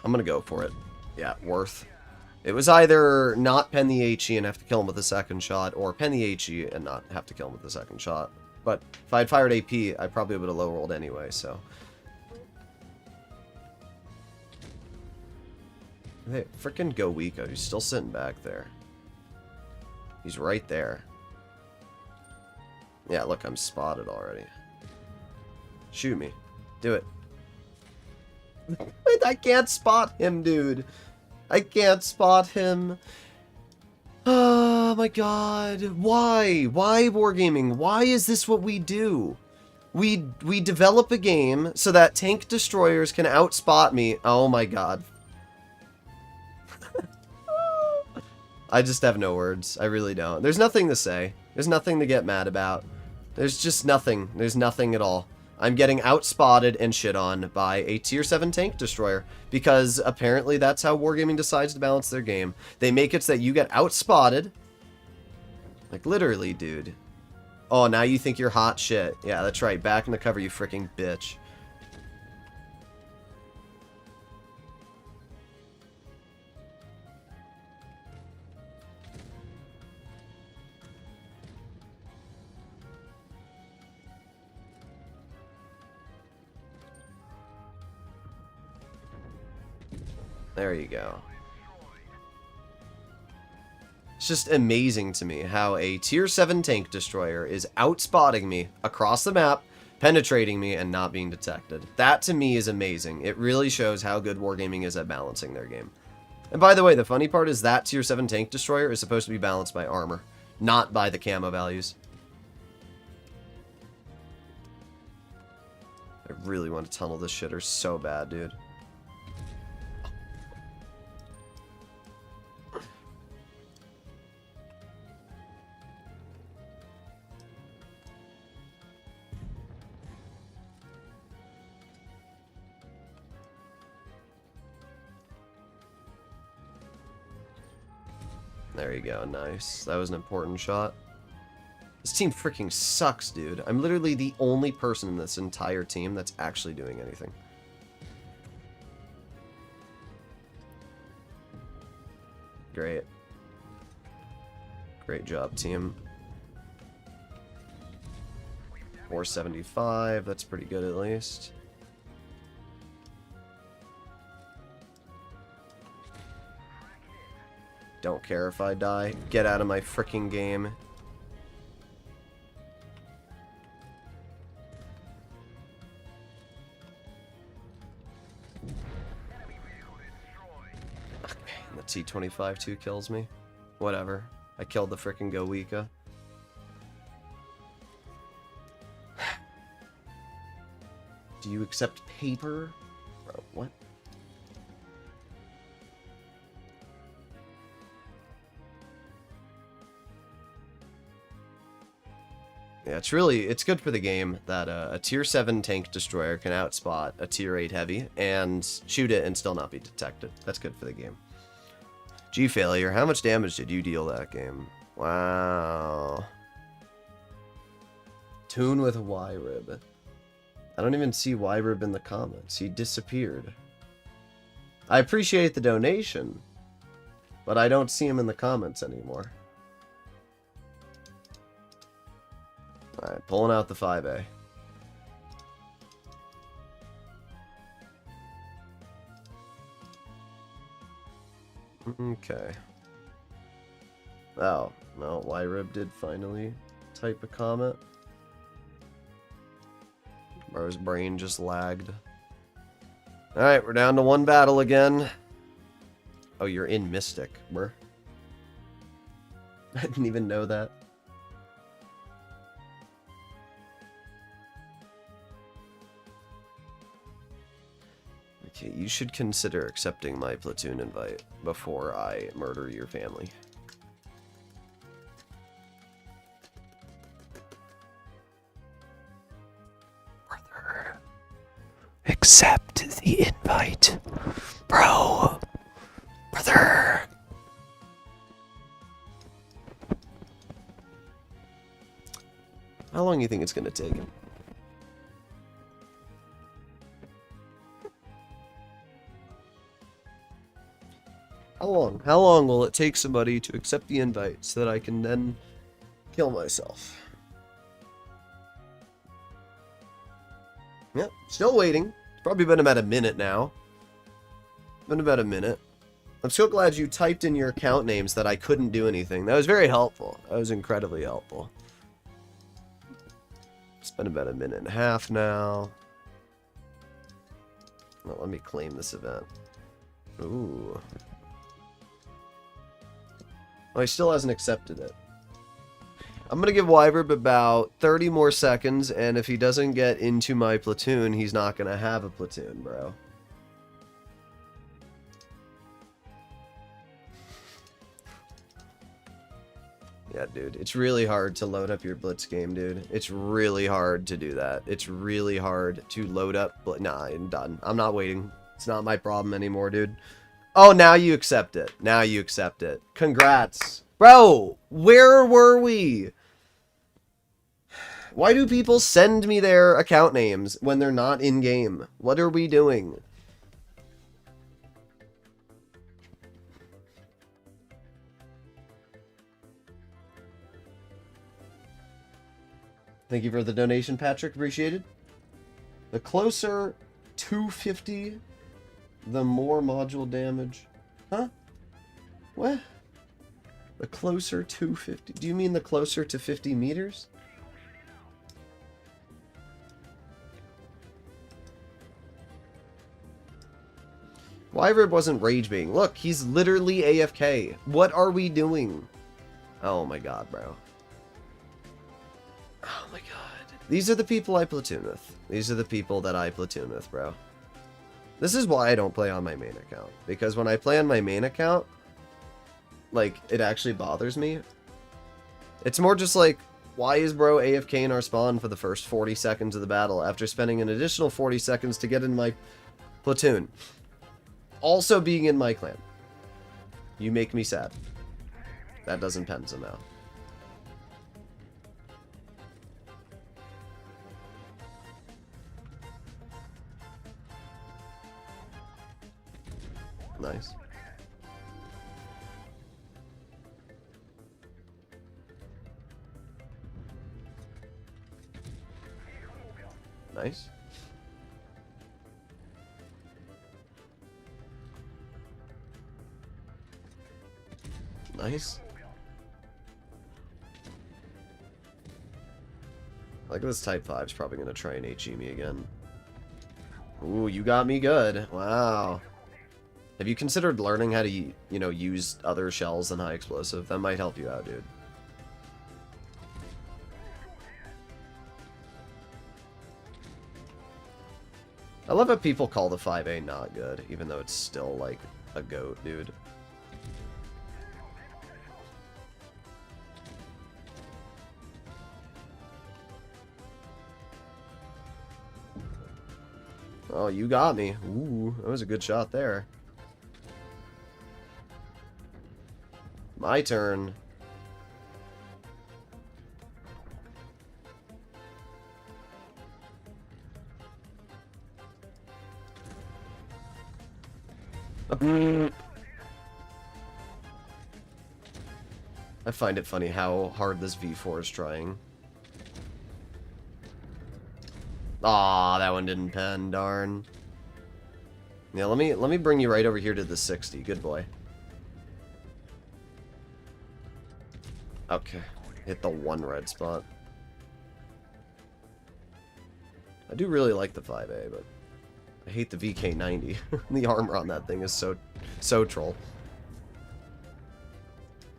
I'm gonna go for it. Yeah, worth. It was either not pen the HE and have to kill him with a second shot, or pen the HE and not have to kill him with the second shot. But if I had fired AP, I probably would have low rolled anyway, so. Hey, frickin' go Wiko. He's still sitting back there. He's right there. Yeah, look, I'm spotted already. Shoot me. Do it. I can't spot him, dude. I can't spot him. Oh my god. Why? Why wargaming? Why is this what we do? We develop a game so that tank destroyers can outspot me. Oh my god. I just have no words. I really don't. There's nothing to say. There's nothing to get mad about. There's just nothing. There's nothing at all. I'm getting outspotted and shit on by a tier 7 tank destroyer because apparently that's how Wargaming decides to balance their game. They make it so that you get outspotted. Like literally, dude. Oh, now you think you're hot shit. Yeah, that's right. Back in the cover, you freaking bitch. There you go. It's just amazing to me how a tier 7 tank destroyer is outspotting me across the map, penetrating me, and not being detected. That to me is amazing. It really shows how good Wargaming is at balancing their game. And by the way, the funny part is that tier 7 tank destroyer is supposed to be balanced by armor, not by the camo values. I really want to tunnel this shitter so bad, dude. There you go, nice. That was an important shot. This team freaking sucks, dude. I'm literally the only person in this entire team that's actually doing anything. Great. Great job, team. 475, that's pretty good at least. Don't care if I die. Get out of my freaking game. Okay, and the T49 2 kills me. Whatever. I killed the freaking Goika. Do you accept paper? Bro, what? Yeah, it's good for the game that a tier 7 tank destroyer can outspot a tier 8 heavy and shoot it and still not be detected. That's good for the game. G failure, how much damage did you deal that game? Wow. Tune with Y-Rib. I don't even see Y-Rib in the comments. He disappeared. I appreciate the donation, but I don't see him in the comments anymore. Alright, pulling out the 5A. Okay. Oh, no, Y-Rib did finally type a comment. Bro's brain just lagged. Alright, we're down to one battle again. Oh, you're in Mystic, bro. I didn't even know that. Okay, you should consider accepting my platoon invite before I murder your family. Brother, accept the invite. Bro! Brother! How long do you think it's gonna take him? How long? How long will it take somebody to accept the invite so that I can then kill myself? Yep, still waiting. It's probably been about a minute now. Been about a minute. I'm so glad you typed in your account names that I couldn't do anything. That was very helpful. That was incredibly helpful. It's been about a minute and a half now. Well, let me claim this event. Ooh. Oh, he still hasn't accepted it. I'm going to give Wyverb about 30 more seconds, and if he doesn't get into my platoon, he's not going to have a platoon, bro. Yeah, dude, it's really hard to load up your Blitz game, dude. It's really hard to do that. It's really hard to load up... Nah, I'm done. I'm not waiting. It's not my problem anymore, dude. Oh, now you accept it. Now you accept it. Congrats. Bro, where were we? Why do people send me their account names when they're not in-game? What are we doing? Thank you for the donation, Patrick. Appreciated. The closer 250, the more module damage. Huh? What? The closer 250. Do you mean the closer to 50 meters? Wyverb wasn't rage baiting. Look, he's literally AFK. What are we doing? Oh my god, bro. Oh my god. These are the people I platoon with. These are the people that I platoon with, bro. This is why I don't play on my main account. Because when I play on my main account, like, it actually bothers me. It's more just like, why is bro AFK in our spawn for the first 40 seconds of the battle after spending an additional 40 seconds to get in my platoon? Also being in my clan. You make me sad. That doesn't pen somehow. Nice. Nice. Nice. Like this Type 5's probably going to try and HE me again. Ooh, you got me good. Wow. Have you considered learning how to, you know, use other shells than high explosive? That might help you out, dude. I love how people call the 5A not good, even though it's still, like, a goat, dude. Oh, you got me. Ooh, that was a good shot there. My turn. I find it funny how hard this V4 is trying. Aw, that one didn't pen, darn. Yeah, let me bring you right over here to the 60. Good boy. Okay. Hit the one red spot. I do really like the 5A, but I hate the VK90. The armor on that thing is so troll.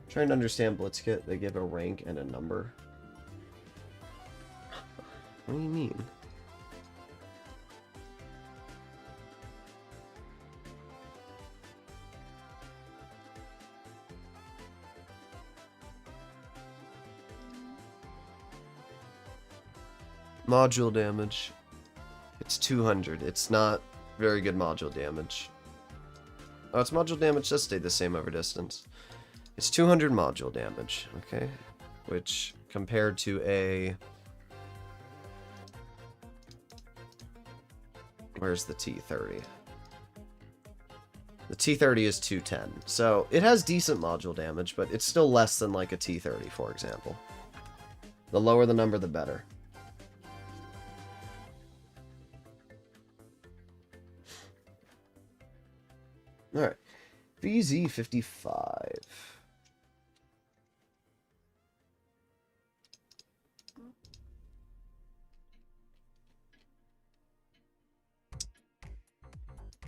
Trying to understand Blitzkit. They give a rank and a number. What do you mean? Module damage. It's 200. It's not very good module damage. Oh, its module damage does stay the same over distance. It's 200 module damage, okay? Which, compared to a... Where's the T30? The T30 is 210. So it has decent module damage, but it's still less than like a T30, for example. The lower the number, the better. Alright. VZ55.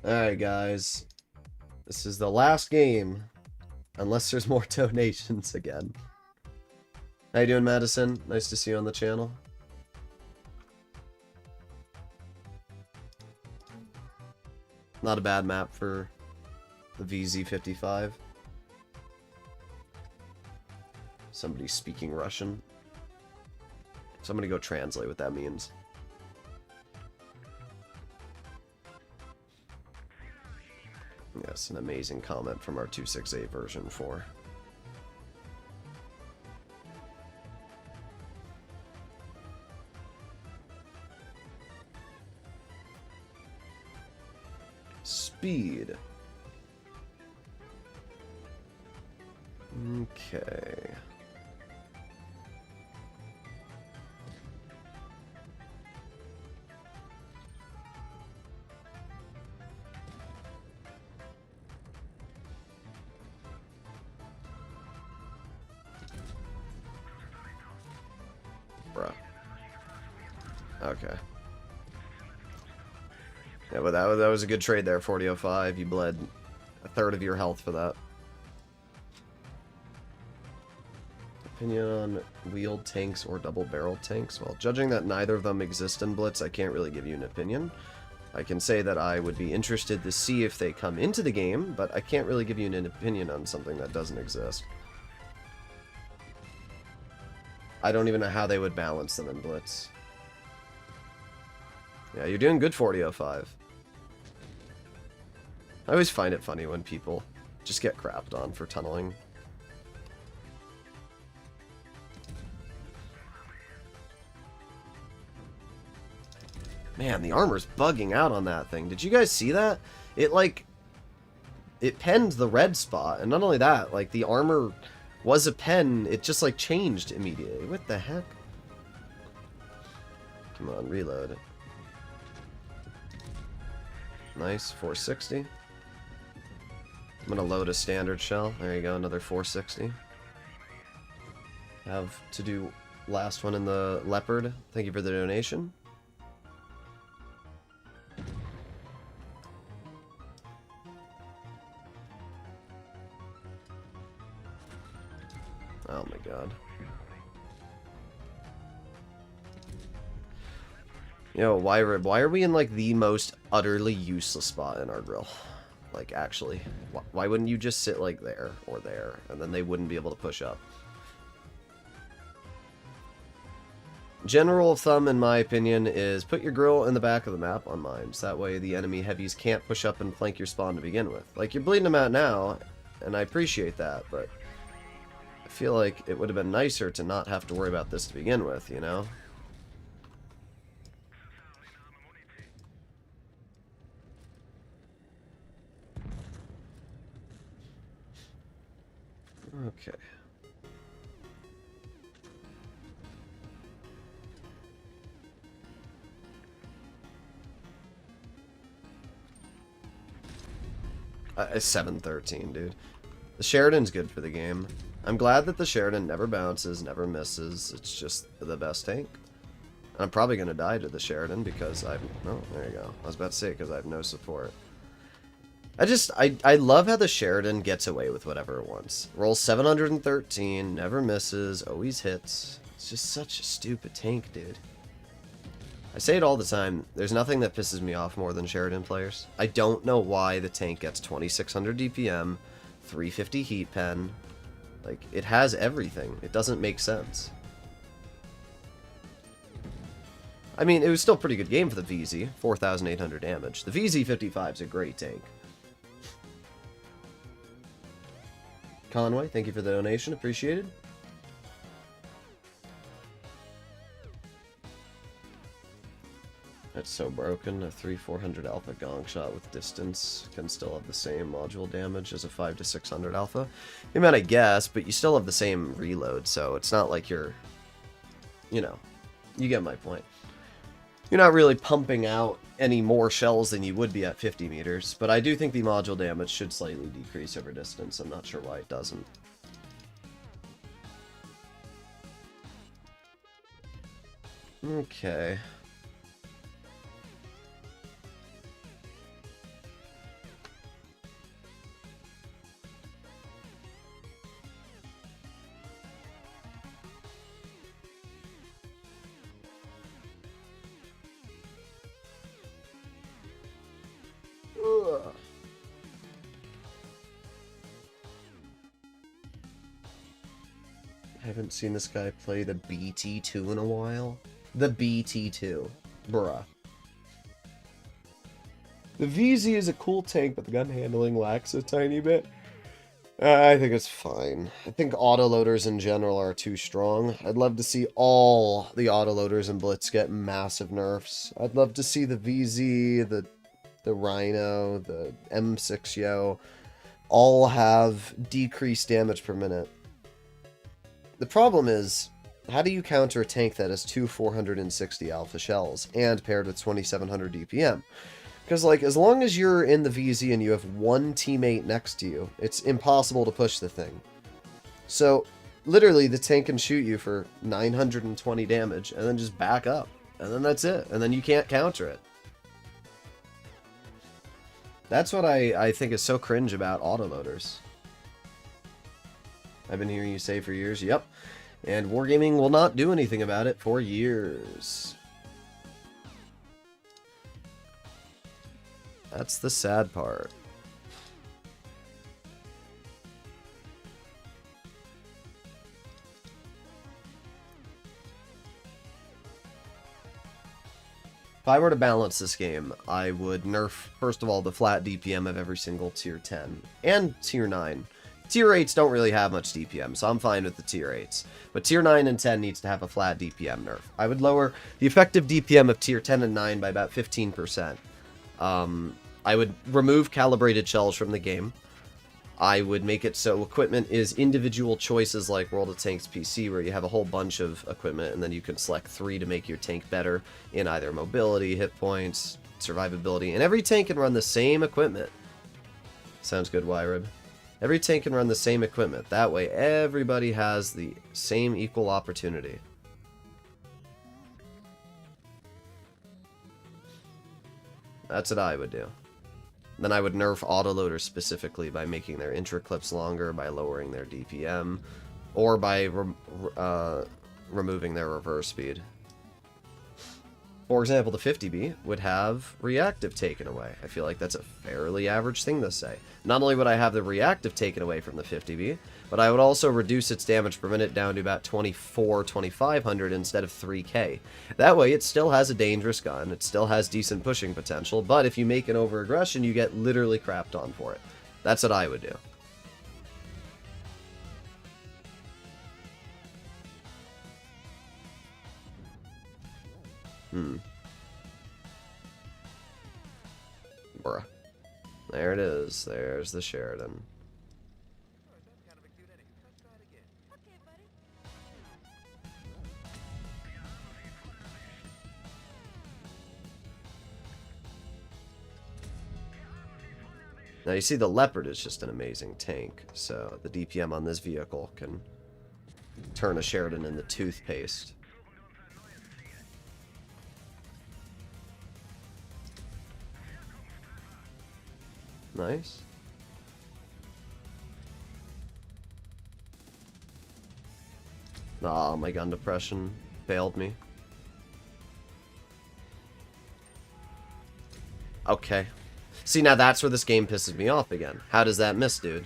Alright, guys. This is the last game. Unless there's more donations again. How you doing, Madison? Nice to see you on the channel. Not a bad map for the VZ55. Somebody speaking Russian. So I'm gonna go translate what that means. Yes, an amazing comment from our 268 version 4. Speed. Okay. Bruh. Okay. Yeah, but that was a good trade there, 4005. You bled a third of your health for that. Opinion on wheeled tanks or double-barreled tanks? Well, judging that neither of them exist in Blitz, I can't really give you an opinion. I can say that I would be interested to see if they come into the game, but I can't really give you an opinion on something that doesn't exist. I don't even know how they would balance them in Blitz. Yeah, you're doing good, 4005. I always find it funny when people just get crapped on for tunneling. Man, the armor's bugging out on that thing. Did you guys see that? It, like, it penned the red spot. And not only that, like, the armor was a pen. It just, like, changed immediately. What the heck? Come on, reload it. Nice, 460. I'm gonna load a standard shell. There you go, another 460. Have to do last one in the Leopard. Thank you for the donation. Oh my god. Yo, why are we in, like, the most utterly useless spot in our grill? Like, actually. Why wouldn't you just sit, like, there or there, and then they wouldn't be able to push up? General of thumb, in my opinion, is put your grill in the back of the map on mines. That way the enemy heavies can't push up and flank your spawn to begin with. Like, you're bleeding them out now, and I appreciate that, but I feel like it would have been nicer to not have to worry about this to begin with, you know? Okay. It's 713, dude. The Sheridan's good for the game. I'm glad that the Sheridan never bounces, never misses. It's just the best tank. And I'm probably going to die to the Sheridan because I've... Oh, there you go. I was about to say because I have no support. I love how the Sheridan gets away with whatever it wants. Rolls 713, never misses, always hits. It's just such a stupid tank, dude. I say it all the time, there's nothing that pisses me off more than Sheridan players. I don't know why the tank gets 2600 DPM, 350 heat pen. Like, it has everything. It doesn't make sense. I mean, it was still a pretty good game for the VZ, 4,800 damage. The VZ55 is a great tank. Conway, thank you for the donation, appreciated. That's so broken. A 3-400 alpha gong shot with distance can still have the same module damage as a 5 to 600 alpha. You might, I guess, but you still have the same reload, so it's not like you're, you know, you get my point. You're not really pumping out any more shells than you would be at 50 meters, but I do think the module damage should slightly decrease over distance. I'm not sure why it doesn't. Okay. Ugh. I haven't seen this guy play the BT2 in a while. The BT2. Bruh. The VZ is a cool tank, but the gun handling lacks a tiny bit. I think it's fine. I think autoloaders in general are too strong. I'd love to see all the autoloaders in Blitz get massive nerfs. I'd love to see the VZ, the Rhino, the M6Yo, all have decreased damage per minute. The problem is, how do you counter a tank that has two 460 alpha shells and paired with 2700 DPM? Because, like, as long as you're in the VZ and you have one teammate next to you, it's impossible to push the thing. So, literally, the tank can shoot you for 920 damage and then just back up. And then that's it. And then you can't counter it. That's what I think is so cringe about autoloaders. I've been hearing you say for years, yep. And Wargaming will not do anything about it for years. That's the sad part. If I were to balance this game, I would nerf, first of all, the flat DPM of every single tier 10 and tier 9. Tier 8s don't really have much DPM, so I'm fine with the tier 8s. But tier 9 and 10 needs to have a flat DPM nerf. I would lower the effective DPM of tier 10 and 9 by about 15%. I would remove calibrated shells from the game. I would make it so equipment is individual choices like World of Tanks PC, where you have a whole bunch of equipment and then you can select 3 to make your tank better in either mobility, hit points, survivability, and every tank can run the same equipment. Sounds good, Wyrib. Every tank can run the same equipment. That way everybody has the same equal opportunity. That's what I would do. Then I would nerf autoloaders specifically by making their intra clips longer, by lowering their DPM, or by removing their reverse speed. For example, the 50B would have reactive taken away. I feel like that's a fairly average thing to say. Not only would I have the reactive taken away from the 50B, but I would also reduce its damage per minute down to about 2,500 instead of 3K. That way, it still has a dangerous gun, it still has decent pushing potential, but if you make an over-aggression, you get literally crapped on for it. That's what I would do. Bruh. There it is. There's the Sheridan. Now you see the Leopard is just an amazing tank, so the DPM on this vehicle can turn a Sheridan into toothpaste. Nice. Ah, my gun depression failed me. Okay. See, now that's where this game pisses me off again. How does that miss, dude?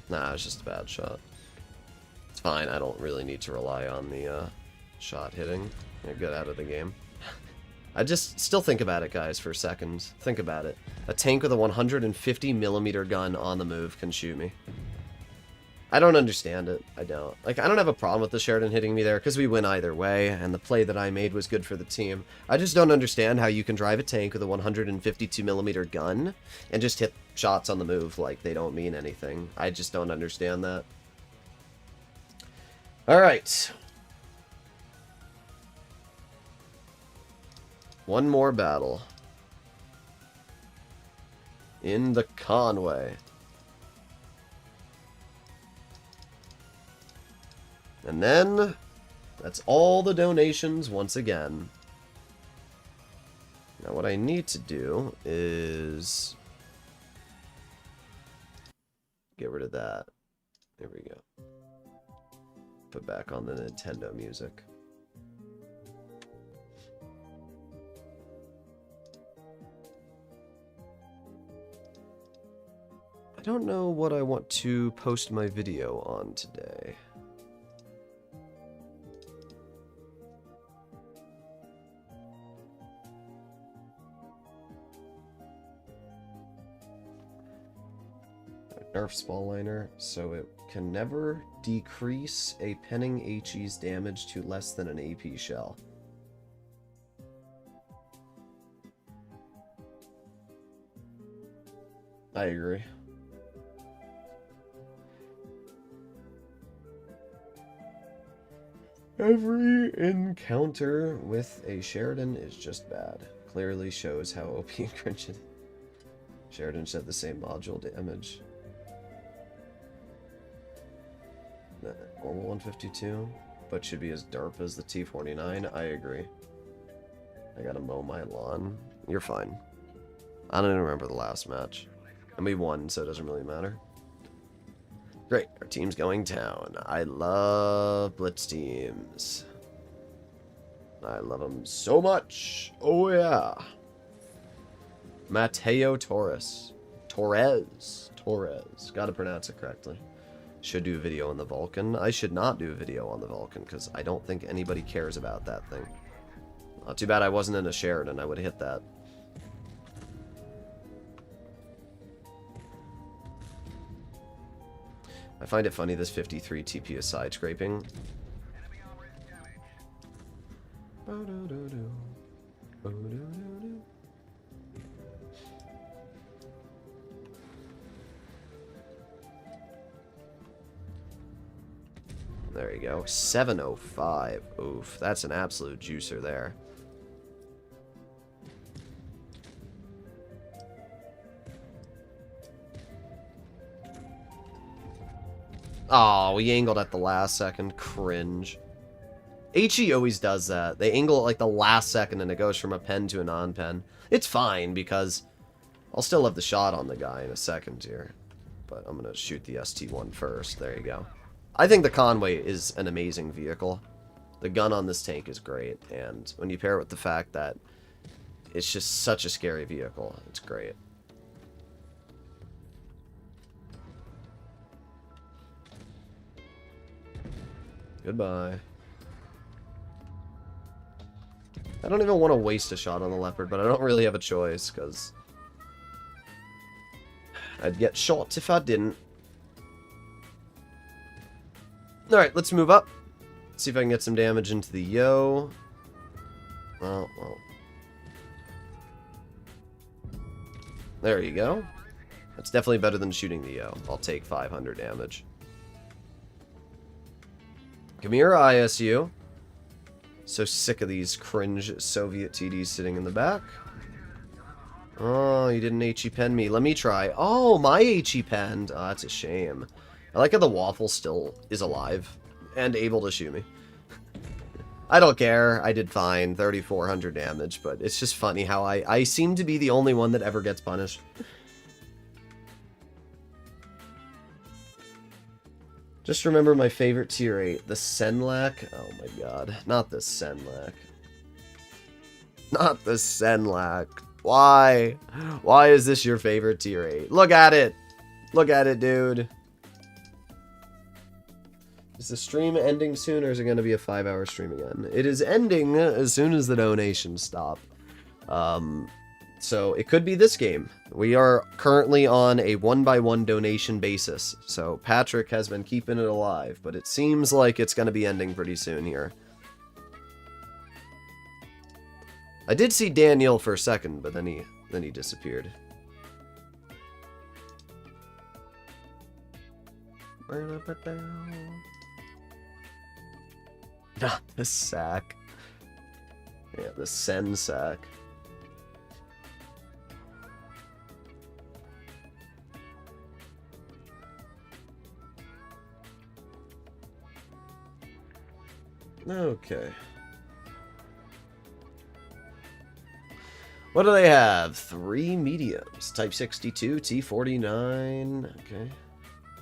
Nah, it's just a bad shot. It's fine, I don't really need to rely on the shot hitting. Yeah, get out of the game. I just still think about it, guys, for a second. Think about it. A tank with a 150mm gun on the move can shoot me. I don't understand it. I don't. Like, I don't have a problem with the Sheridan hitting me there because we win either way, and the play that I made was good for the team. I just don't understand how you can drive a tank with a 152mm gun and just hit shots on the move like they don't mean anything. I just don't understand that. Alright. One more battle. In the Conway. And then, that's all the donations once again. Now what I need to do is get rid of that. There we go. Put back on the Nintendo music. I don't know what I want to post my video on today. Nerf Spall Liner, so it can never decrease a penning HE's damage to less than an AP shell. I agree. Every encounter with a Sheridan is just bad. Clearly shows how OP and cringe it. Sheridan said the same module damage. Normal 152, but should be as derp as the T49. I agree. I gotta mow my lawn. You're fine. I don't even remember the last match. And we won, so it doesn't really matter. Great, our team's going down. I love blitz teams. I love them so much. Oh yeah. Mateo Torres. Torres. Gotta pronounce it correctly. Should do a video on the Vulcan. I should not do a video on the Vulcan because I don't think anybody cares about that thing. Too bad I wasn't in a Sheridan. I would have hit that. I find it funny this 53 TP is side scraping. There you go. 705. Oof, that's an absolute juicer there. Oh, we angled at the last second. Cringe. HE always does that. They angle at like the last second and it goes from a pen to a non-pen. It's fine because I'll still have the shot on the guy in a second here. But I'm going to shoot the ST1 first. There you go. I think the Conway is an amazing vehicle. The gun on this tank is great. And when you pair it with the fact that it's just such a scary vehicle, it's great. Goodbye. I don't even want to waste a shot on the Leopard, but I don't really have a choice, because I'd get shot if I didn't. Alright, let's move up. See if I can get some damage into the Yo. Well. There you go. That's definitely better than shooting the Yo. I'll take 500 damage. Come here, ISU. So sick of these cringe Soviet TDs sitting in the back. Oh, you didn't HE pen me. Let me try. Oh, my HE penned. Oh, that's a shame. I like how the waffle still is alive and able to shoot me. I don't care. I did fine. 3,400 damage, but it's just funny how I seem to be the only one that ever gets punished. Just remember my favorite tier 8, the Senlac. Oh my god. Not the Senlac. Not the Senlac. Why? Why is this your favorite tier 8? Look at it! Look at it, dude. Is the stream ending soon, or is it going to be a 5-hour stream again? It is ending as soon as the donations stop. So it could be this game. We are currently on a 1-by-1 donation basis. So Patrick has been keeping it alive, but it seems like it's going to be ending pretty soon here. I did see Daniel for a second, but then he disappeared. Ah, the sack. Yeah, the Sen sack. Okay. What do they have? 3 mediums. Type 62, T49. Okay.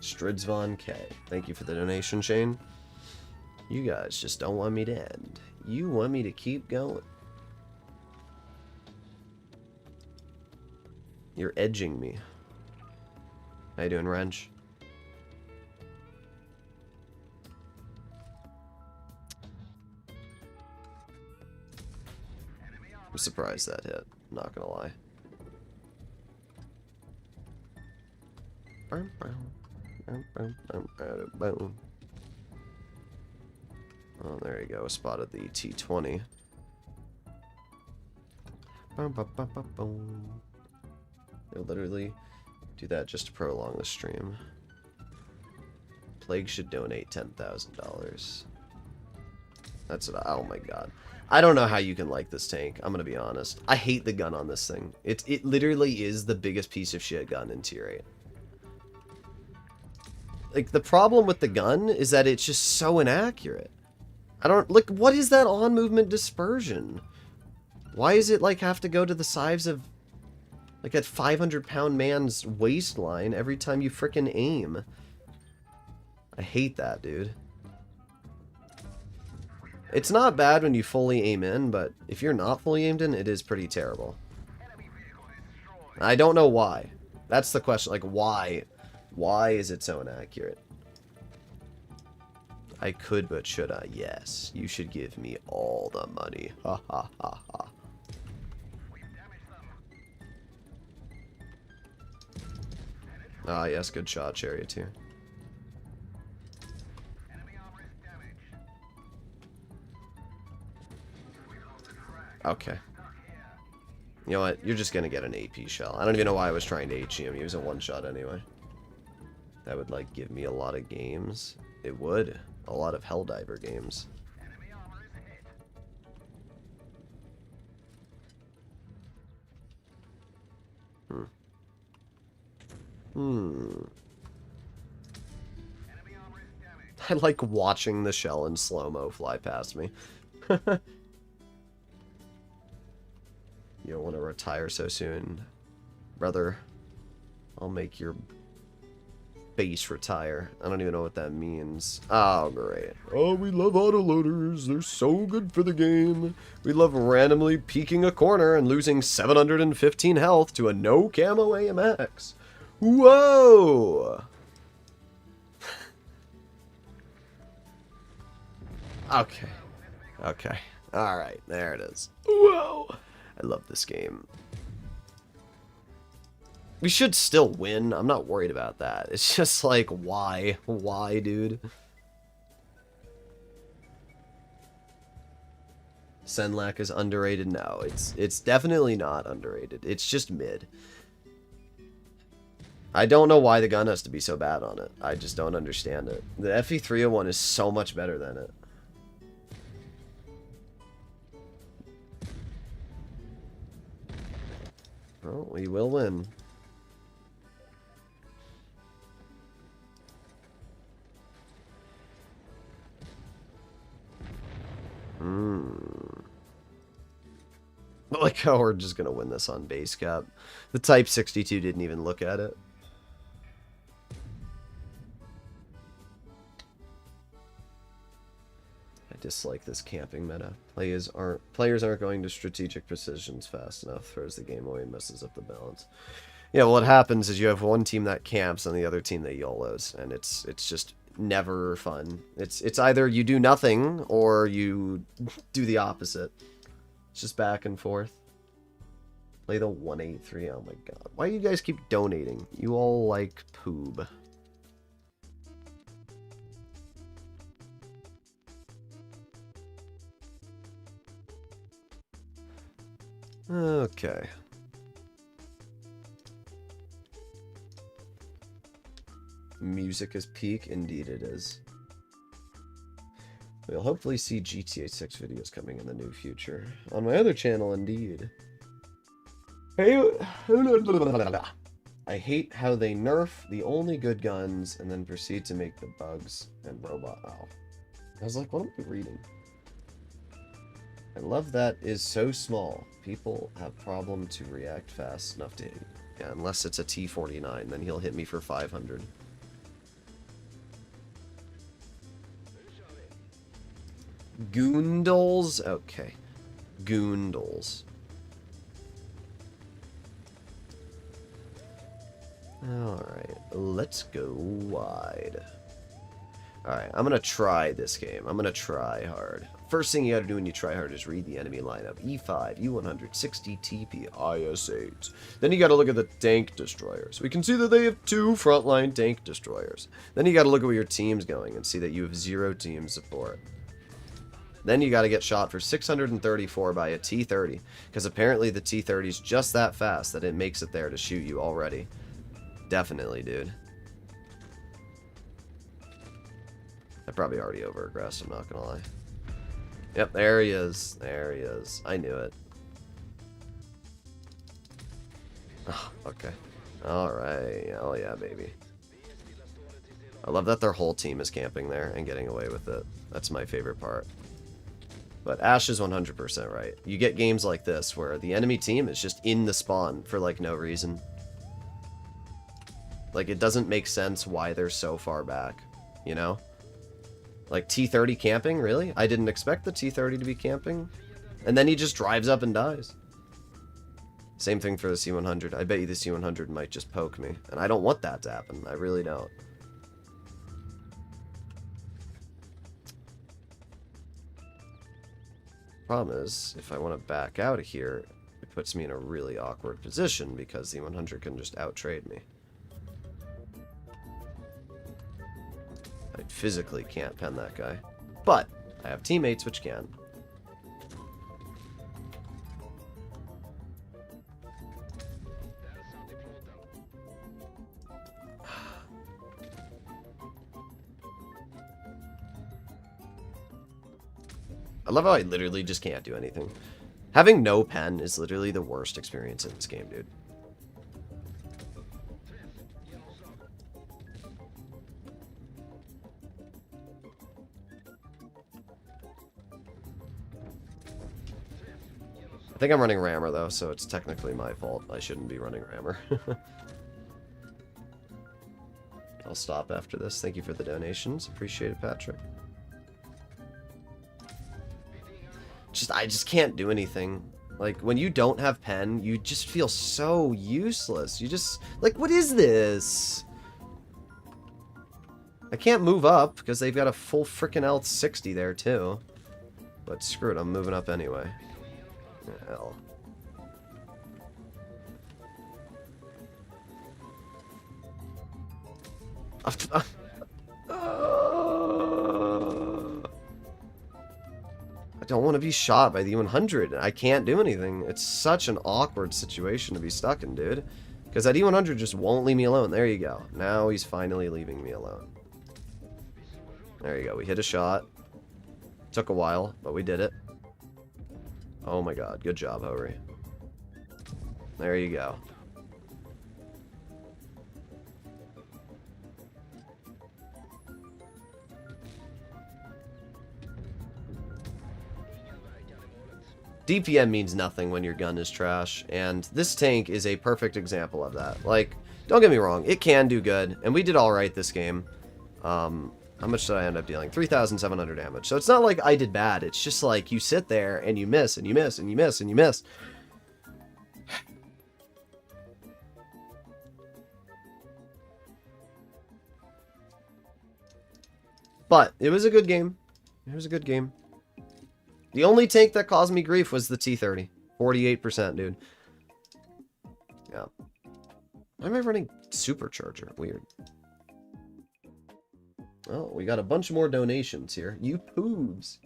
Stridsvon K. Thank you for the donation, Shane. You guys just don't want me to end. You want me to keep going. You're edging me. How you doing, Wrench? I'm surprised that hit. Not gonna lie. Oh, there you go. Spotted the T20. They'll literally do that just to prolong the stream. Plague should donate $10,000. That's what oh my god. I don't know how you can like this tank. I'm gonna be honest. I hate the gun on this thing. It literally is the biggest piece of shit gun in tier 8. Like, the problem with the gun is that it's just so inaccurate. I don't... Like, what is that on-movement dispersion? Why is it, like, have to go to the size of... like, a 500-pound man's waistline every time you frickin' aim? I hate that, dude. It's not bad when you fully aim in, but if you're not fully aimed in, it is pretty terrible. I don't know why. That's the question. Like, why? Why is it so inaccurate? I could, but should I? Yes. You should give me all the money. Ha ha ha ha. Ah, yes. Good shot, Charioteer. Okay. You know what? You're just gonna get an AP shell. I don't even know why I was trying to HE him. He was a one-shot anyway. That would, like, give me a lot of games. It would. A lot of Helldiver games. I like watching the shell in slow-mo fly past me. You don't want to retire so soon, brother. I'll make your base retire. I don't even know what that means. Oh, great. Oh, we love autoloaders. They're so good for the game. We love randomly peeking a corner and losing 715 health to a no camo AMX. Whoa! Okay. Okay. Alright, there it is. Whoa! I love this game. We should still win. I'm not worried about that. It's just like, why? Why, dude? Senlac is underrated? No, it's definitely not underrated. It's just mid. I don't know why the gun has to be so bad on it. I just don't understand it. The FE301 is so much better than it. Well, we will win. I like how we're just gonna win this on base cap. The Type 62 didn't even look at it. I dislike this camping meta. Players aren't going to strategic precisions fast enough. Throws the game away and messes up the balance. Yeah, well, what happens is you have one team that camps and the other team that YOLOs, and it's just never fun. It's either you do nothing or you do the opposite. It's just back and forth. Play the 183. Oh my god. Why do you guys keep donating? You all like poob. Okay. Music is peak. Indeed it is. We'll hopefully see GTA 6 videos coming in the near future. On my other channel, indeed. I hate how they nerf the only good guns and then proceed to make the bugs and robot. Oh. I was like, what am I reading? I love that is so small. People have problem to react fast enough to hit. Yeah, unless it's a T49, then he'll hit me for 500. Goondles? Okay. Goondles. Alright, let's go wide. Alright, I'm gonna try this game. I'm gonna try hard. First thing you gotta do when you try hard is read the enemy lineup. E5, U100, 60 TP, IS-8. Then you gotta look at the tank destroyers. We can see that they have 2 frontline tank destroyers. Then you gotta look at where your team's going and see that you have 0 team support. Then you gotta get shot for 634 by a T30, because apparently the T30 is just that fast that it makes it there to shoot you already. Definitely, dude. I probably already over-aggressed, I'm not gonna lie. Yep, there he is. There he is. I knew it. Oh, okay. Alright. Oh yeah, baby. I love that their whole team is camping there and getting away with it. That's my favorite part. But Ash is 100% right. You get games like this where the enemy team is just in the spawn for like no reason. Like, it doesn't make sense why they're so far back, you know? Like, T30 camping? Really? I didn't expect the T30 to be camping. And then he just drives up and dies. Same thing for the C100. I bet you the C100 might just poke me. And I don't want that to happen. I really don't. Problem is, if I want to back out of here, it puts me in a really awkward position because the 100 can just out-trade me. I physically can't pen that guy. But I have teammates which can. I love how I literally just can't do anything. Having no pen is literally the worst experience in this game, dude. I think I'm running rammer, though, so it's technically my fault. I shouldn't be running rammer. I'll stop after this. Thank you for the donations. Appreciate it, Patrick. I just can't do anything. Like, when you don't have pen, you just feel so useless. You just... Like, what is this? I can't move up, because they've got a full frickin' health 60 there, too. But screw it, I'm moving up anyway. Hell. I don't want to be shot by the 100. I can't do anything. It's such an awkward situation to be stuck in, dude. Because that E100 just won't leave me alone. There you go. Now he's finally leaving me alone. There you go. We hit a shot. Took a while, but we did it. Oh my god. Good job, Hori. There you go. DPM means nothing when your gun is trash, and this tank is a perfect example of that. Like, don't get me wrong, it can do good, and we did alright this game. How much did I end up dealing? 3,700 damage. So it's not like I did bad, it's just like you sit there and you miss, and you miss, and you miss, and you miss. But it was a good game. It was a good game. The only tank that caused me grief was the T30. 48%, dude. Yeah. Why am I running Supercharger? Weird. Oh, we got a bunch more donations here. You poobs.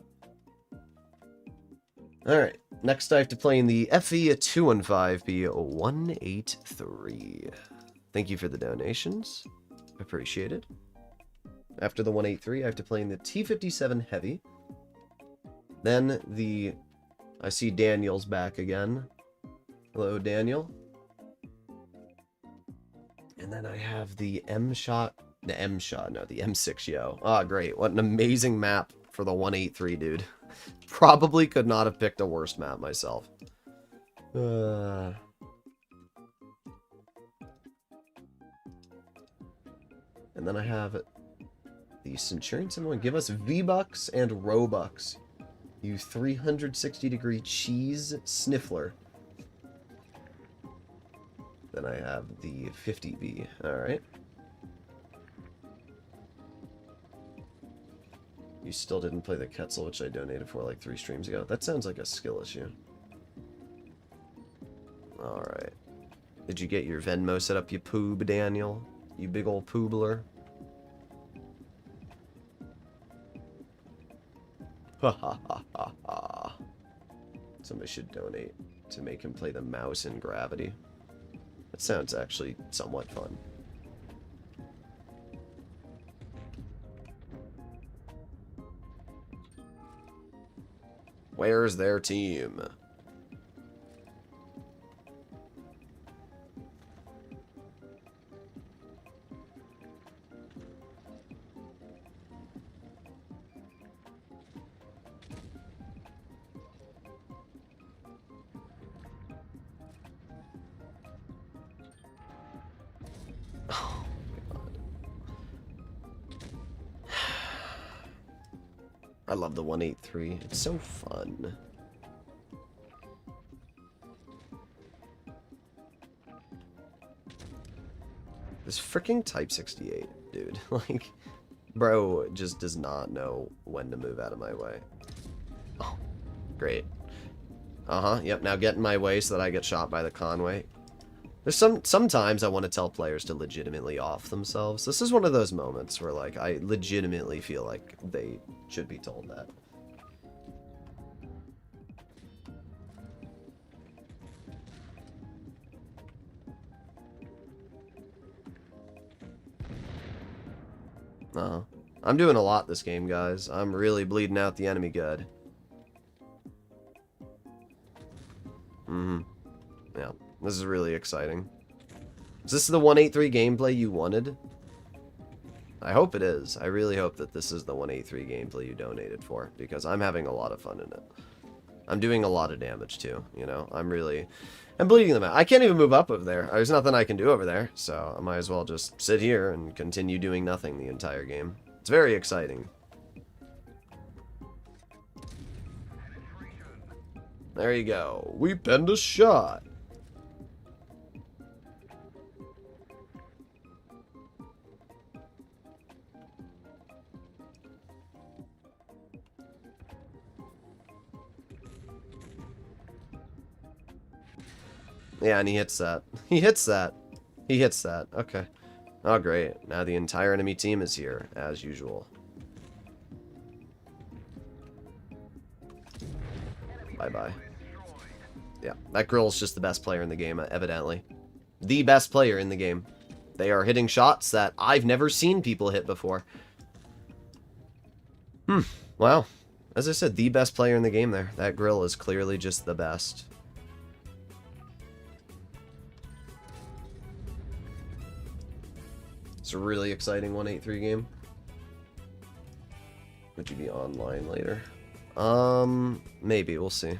Alright. Next I have to play in the FE215B183. Thank you for the donations. Appreciate it. After the 183, I have to play in the T57 Heavy. Then the... I see Daniel's back again. Hello, Daniel. And then I have the M-Shot... The M-Shot, no, the M6 Yo. Ah, great. What an amazing map for the 183, dude. Probably could not have picked a worse map myself. And then I have the Centurion Symbol. Give us V-Bucks and Robux. You 360-degree cheese sniffler. Then I have the 50V. Alright. You still didn't play the Quetzal, which I donated for like 3 streams ago. That sounds like a skill issue. Alright. Did you get your Venmo set up, you poob, Daniel? You big ol' poobler? Ha ha ha ha ha. Somebody should donate to make him play the mouse in Gravity. That sounds actually somewhat fun. Where's their team? Oh, God. I love the 183. It's so fun. This freaking Type 68, dude. Like, bro just does not know when to move out of my way. Oh, great. Yep, now get in my way so that I get shot by the Conway. There's sometimes I want to tell players to legitimately off themselves. This is one of those moments where, like, I legitimately feel like they should be told that. I'm doing a lot this game, guys. I'm really bleeding out the enemy good. Yeah, this is really exciting. Is this the 183 gameplay you wanted? I hope it is. I really hope that this is the 183 gameplay you donated for, because I'm having a lot of fun in it. I'm doing a lot of damage too, you know? I'm bleeding them out. I can't even move up over there. There's nothing I can do over there, so I might as well just sit here and continue doing nothing the entire game. It's very exciting. There you go. We penned a shot. Yeah, and he hits that. He hits that. He hits that. Okay. Oh, great. Now the entire enemy team is here, as usual. Bye-bye. Yeah, that girl's just the best player in the game, evidently. The best player in the game. They are hitting shots that I've never seen people hit before. Wow. As I said, the best player in the game there. That grill is clearly just the best. It's a really exciting 183 game. Would you be online later? Maybe. We'll see.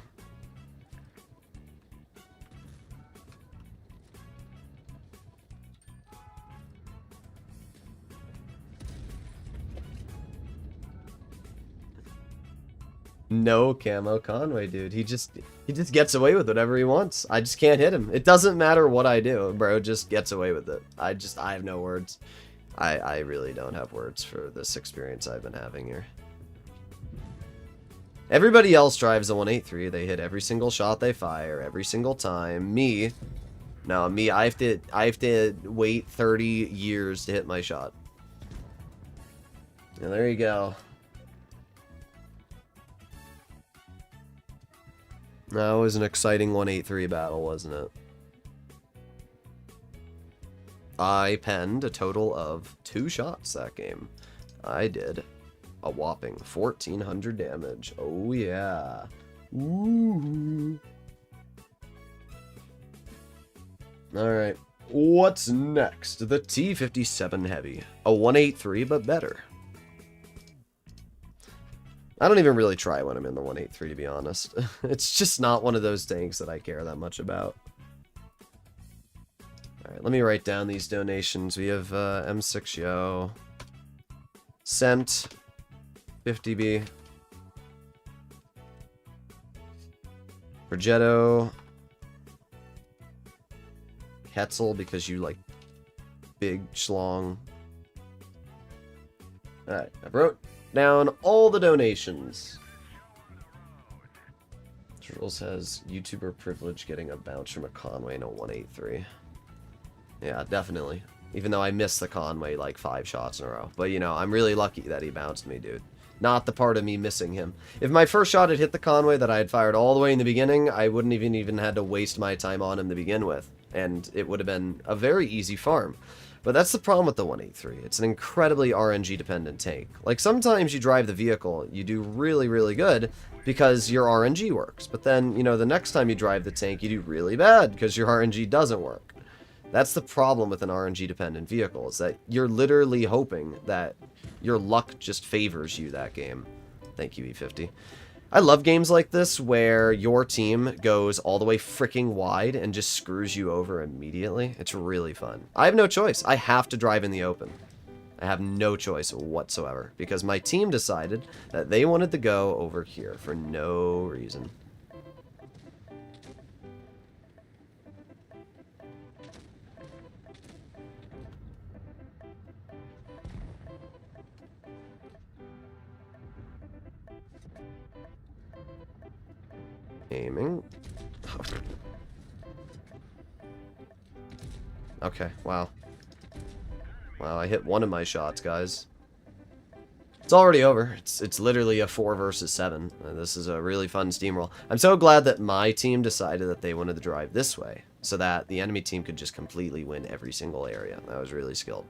No camo Conway, dude. He just gets away with whatever he wants. I just can't hit him. It doesn't matter what I do, bro. Just gets away with it. I have no words. I really don't have words for this experience I've been having here. Everybody else drives a 183. They hit every single shot they fire every single time. Me, no, me. I have to wait 30 years to hit my shot. And there you go. That was an exciting 183 battle, wasn't it? I penned a total of 2 shots that game. I did a whopping 1,400 damage. Oh yeah. Ooh. Alright. What's next? The T57 Heavy. A 183, but better. I don't even really try when I'm in the 183, to be honest. It's just not one of those tanks that I care that much about. Alright, let me write down these donations. We have M6 Yo, Cent, 50B, Progetto, Ketzel, because you like big schlong. Alright, I wrote down all the donations. Droodles has YouTuber privilege getting a bounce from a Conway in a 183. Yeah, definitely. Even though I missed the Conway like 5 shots in a row. But, you know, I'm really lucky that he bounced me, dude. Not the part of me missing him. If my first shot had hit the Conway that I had fired all the way in the beginning, I wouldn't even had to waste my time on him to begin with. And it would have been a very easy farm. But that's the problem with the 183. It's an incredibly RNG dependent tank. Like, sometimes you drive the vehicle, you do really, really good because your RNG works. But then, you know, the next time you drive the tank, you do really bad because your RNG doesn't work. That's the problem with an RNG dependent vehicle, is that you're literally hoping that your luck just favors you that game. Thank you, E50. I love games like this where your team goes all the way freaking wide and just screws you over immediately. It's really fun. I have no choice. I have to drive in the open. I have no choice whatsoever because my team decided that they wanted to go over here for no reason. Aiming. Okay, wow. Wow, I hit one of my shots, guys. It's already over. It's literally a 4 versus 7. This is a really fun steamroll. I'm so glad that my team decided that they wanted to drive this way, so that the enemy team could just completely win every single area. That was really skilled.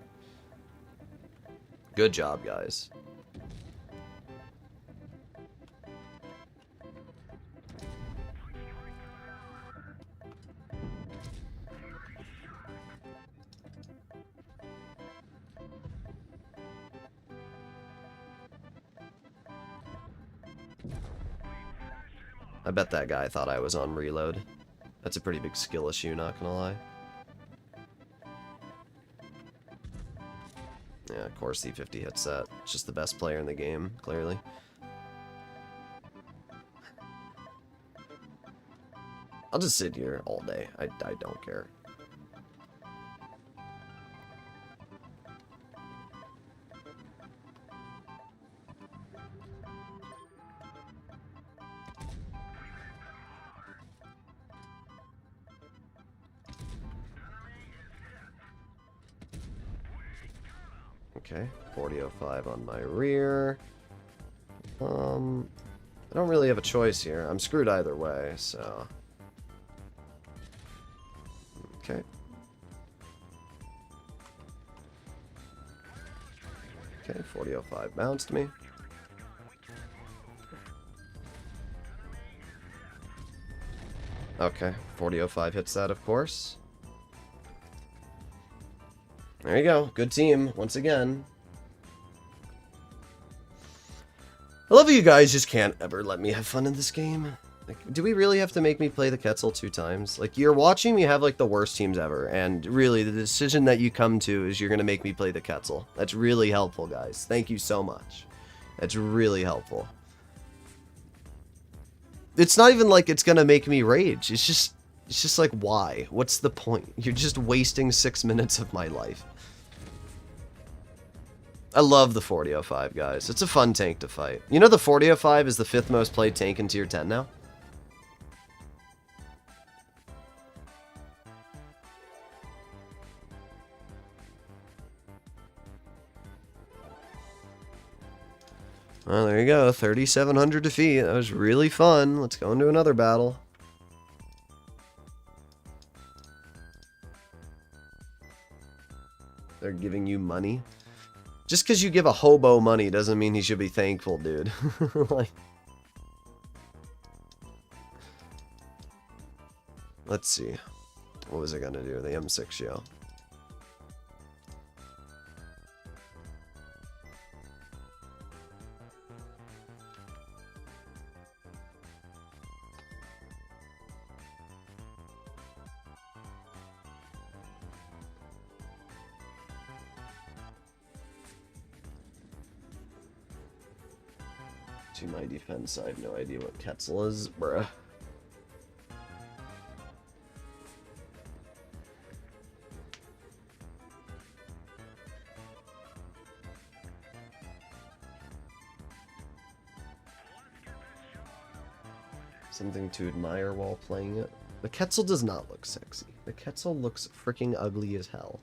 Good job, guys. I bet that guy thought I was on reload. That's a pretty big skill issue, not gonna lie. Yeah, of course C50 hits that. It's just the best player in the game, clearly. I'll just sit here all day. I don't care. Okay, 4005 on my rear. I don't really have a choice here. I'm screwed either way, so... Okay. Okay, 4005 bounced me. Okay, 4005 hits that, of course. There you go. Good team, once again. I love how you guys just can't ever let me have fun in this game. Like, do we really have to make me play the Ketzel 2 times? Like, you're watching me have, like, the worst teams ever, and really, the decision that you come to is you're gonna make me play the Ketzel. That's really helpful, guys. Thank you so much. That's really helpful. It's not even like it's gonna make me rage. It's just like, why? What's the point? You're just wasting 6 minutes of my life. I love the 4005, guys. It's a fun tank to fight. You know the 4005 is the 5th most played tank in Tier 10 now? Well, there you go. 3,700 defeat. That was really fun. Let's go into another battle. They're giving you money. Just because you give a hobo money doesn't mean he should be thankful, dude. Like, let's see. What was I gonna do? The M6 show. To my defense, I have no idea what Quetzal is, bruh. Something to admire while playing it. The Quetzal does not look sexy. The Quetzal looks freaking ugly as hell.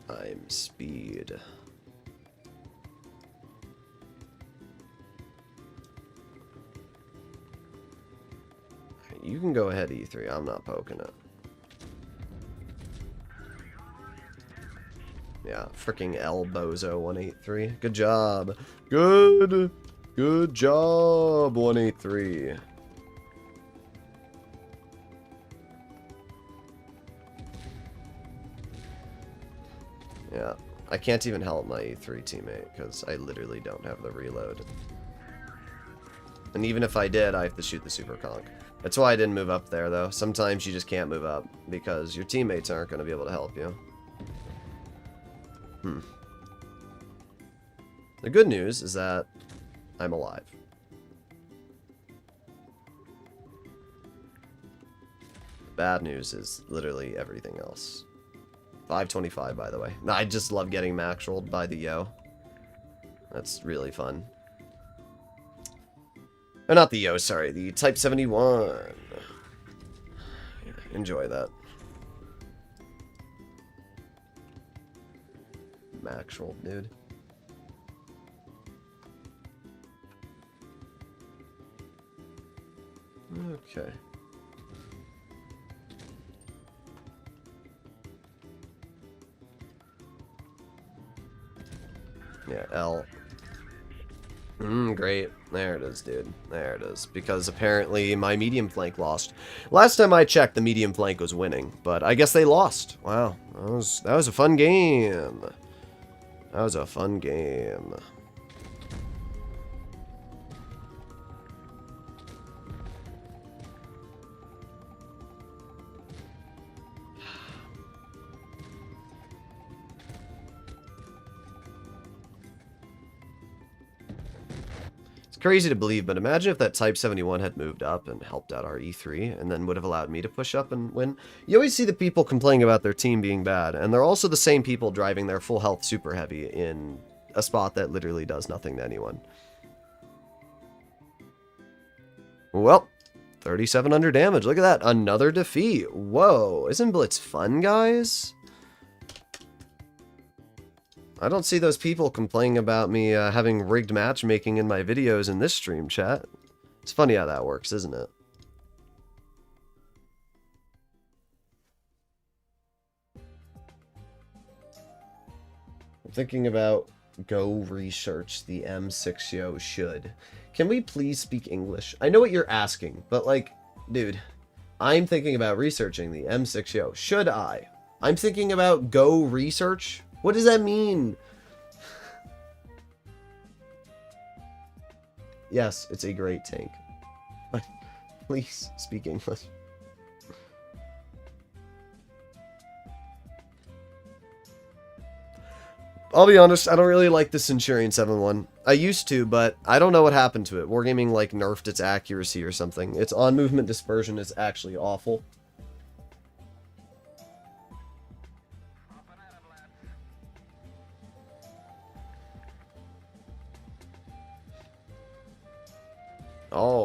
I'm speed. You can go ahead E3. I'm not poking it. Yeah, freaking L Bozo 183. Good job. Good job 183. Yeah, I can't even help my E3 teammate because I literally don't have the reload. And even if I did, I have to shoot the super conch. That's why I didn't move up there, though. Sometimes you just can't move up because your teammates aren't going to be able to help you. The good news is that I'm alive. The bad news is literally everything else. 525, by the way. I just love getting max rolled by the Yo. That's really fun. Oh, not the Yo, sorry. The Type 71. Enjoy that. Max rolled, dude. Okay. Yeah, L. Great. There it is, dude. There it is. Because apparently my medium flank lost. Last time I checked, the medium flank was winning, but I guess they lost. Wow. That was a fun game. That was a fun game. Crazy to believe, but imagine if that Type 71 had moved up and helped out our E3 and then would have allowed me to push up and win. You always see the people complaining about their team being bad, and they're also the same people driving their full health super heavy in a spot that literally does nothing to anyone. Well, 3,700 damage. Look at that. Another defeat. Whoa. Isn't Blitz fun, guys? I don't see those people complaining about me having rigged matchmaking in my videos in this stream chat. It's funny how that works, isn't it? I'm thinking about go research the M6Yo should. Can we please speak English? I know what you're asking, but like, dude, I'm thinking about researching the M6Yo. Should I? I'm thinking about go research? What does that mean? Yes, it's a great tank. But please speak English. I'll be honest, I don't really like the Centurion 7-1. I used to, but I don't know what happened to it. Wargaming like nerfed its accuracy or something. Its on-movement dispersion is actually awful.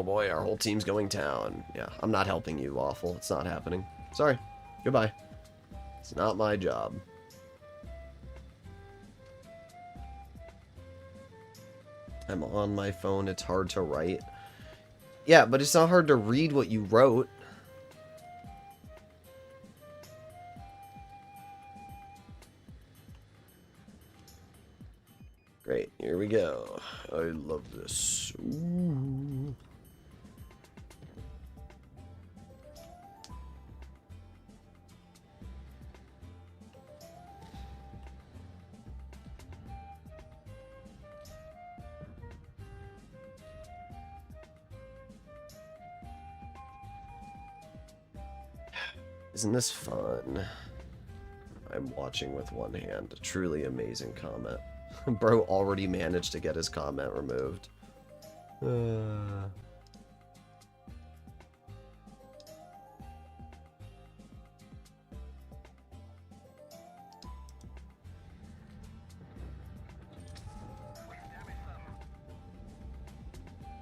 Oh boy, our whole team's going down. Yeah, I'm not helping you, Waffle. It's not happening. Sorry. Goodbye. It's not my job. I'm on my phone. It's hard to write. Yeah, but it's not hard to read what you wrote. Great, here we go. I love this. Ooh. Isn't this fun? I'm watching with one hand. A truly amazing comment. Bro already managed to get his comment removed.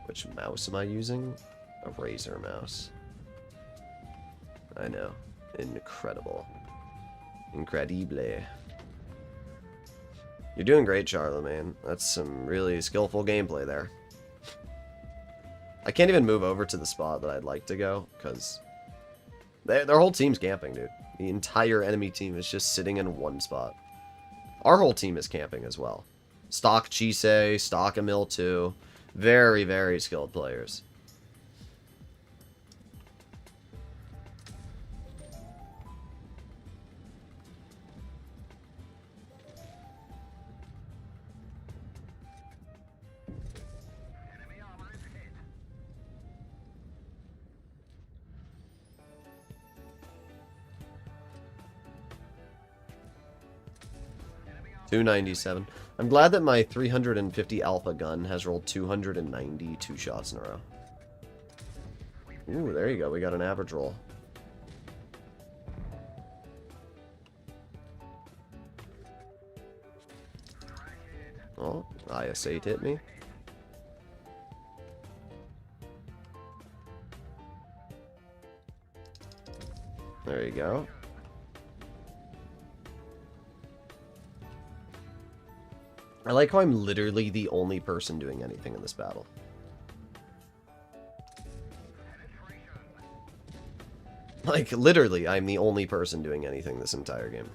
Which mouse am I using? A Razer mouse. I know. Incredible. Incredible. You're doing great, Charlemagne. That's some really skillful gameplay there. I can't even move over to the spot that I'd like to go, because their whole team's camping, dude. The entire enemy team is just sitting in one spot. Our whole team is camping as well. Stock Chisei, stock Emil too. Very, very skilled players. $297. I'm glad that my 350 alpha gun has rolled 292 shots in a row. Ooh, there you go. We got an average roll. Oh, IS-8 hit me. There you go. I like how I'm literally the only person doing anything in this battle. Like, literally, I'm the only person doing anything this entire game.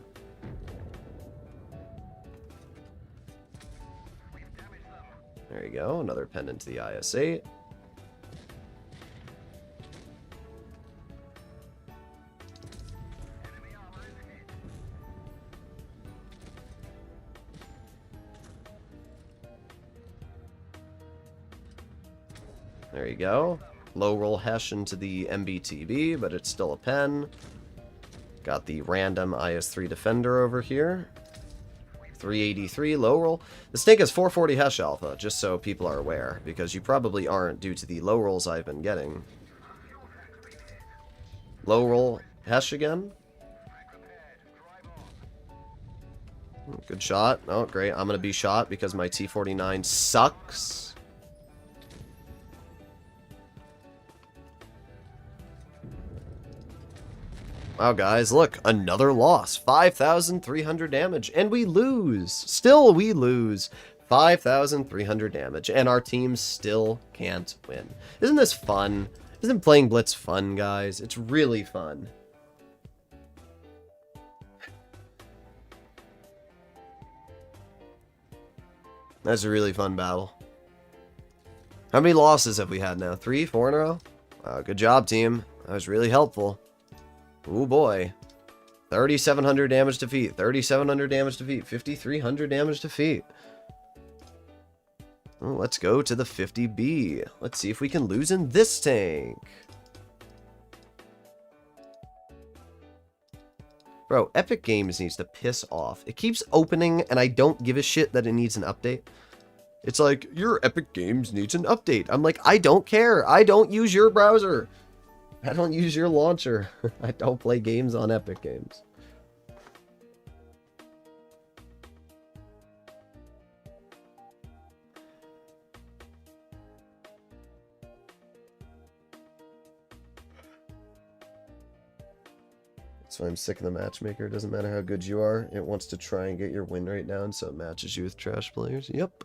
There you go, another pendant to the IS-8. There you go. Low roll Hesh into the MBTB, but it's still a pen. Got the random IS-3 Defender over here. 383 low roll. The snake has 440 Hesh alpha, just so people are aware, because you probably aren't due to the low rolls I've been getting. Low roll Hesh again. Good shot. Oh, great. I'm going to be shot because my T49 sucks. Wow, guys, look, another loss. 5,300 damage, and we lose. Still, we lose. 5,300 damage, and our team still can't win. Isn't this fun? Isn't playing Blitz fun, guys? It's really fun. That's a really fun battle. How many losses have we had now? 3, 4 in a row? Wow, good job, team. That was really helpful. Ooh, boy. 3,700 damage to feet. 3,700 damage to feet. 5,300 damage to feet. Well, let's go to the 50B. Let's see if we can lose in this tank. Bro, Epic Games needs to piss off. It keeps opening, and I don't give a shit that it needs an update. It's like, your Epic Games needs an update. I'm like, I don't care. I don't use your browser. I don't use your launcher. I don't play games on Epic Games. That's why I'm sick of the matchmaker. It doesn't matter how good you are. It wants to try and get your win rate down so it matches you with trash players. Yep.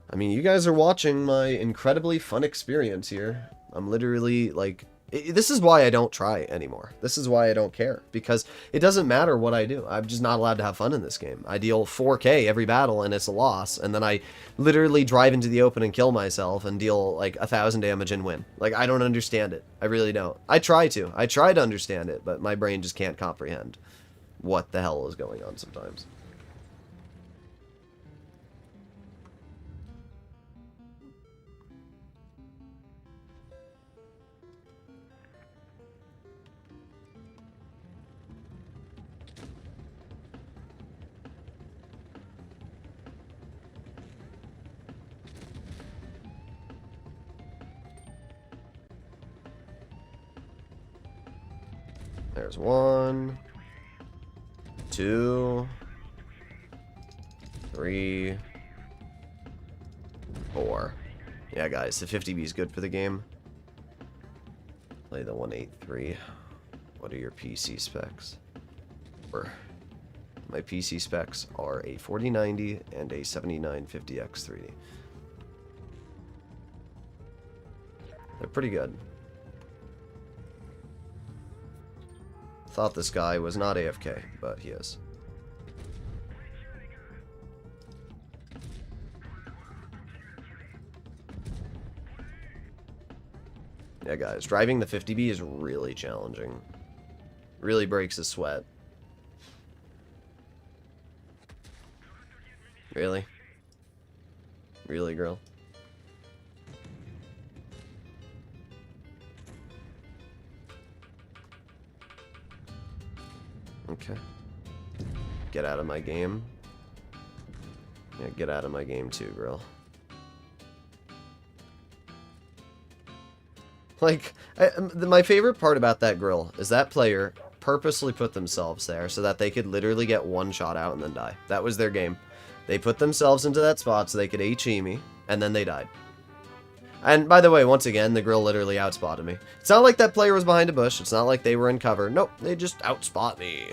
I mean, you guys are watching my incredibly fun experience here. I'm literally, like... This is why I don't try anymore. This is why I don't care. Because it doesn't matter what I do. I'm just not allowed to have fun in this game. I deal 4k every battle and it's a loss. And then I literally drive into the open and kill myself and deal like 1,000 damage and win. Like, I don't understand it. I really don't. I try to. I try to understand it, but my brain just can't comprehend what the hell is going on sometimes. There's 1, 2, 3, 4. Yeah, guys, the 50B is good for the game. Play the 183. What are your PC specs? My PC specs are a 4090 and a 7950X 3D. They're pretty good. Thought this guy was not AFK, but he is. Yeah, guys, driving the 50B is really challenging. Really breaks a sweat. Really? Really, girl? Okay. Get out of my game. Yeah, get out of my game too, girl. Like, my favorite part about that grill is that player purposely put themselves there so that they could literally get one shot out and then die. That was their game. They put themselves into that spot so they could HE me, and then they died. And by the way, once again, the grill literally outspotted me. It's not like that player was behind a bush. It's not like they were in cover. Nope, they just outspot me.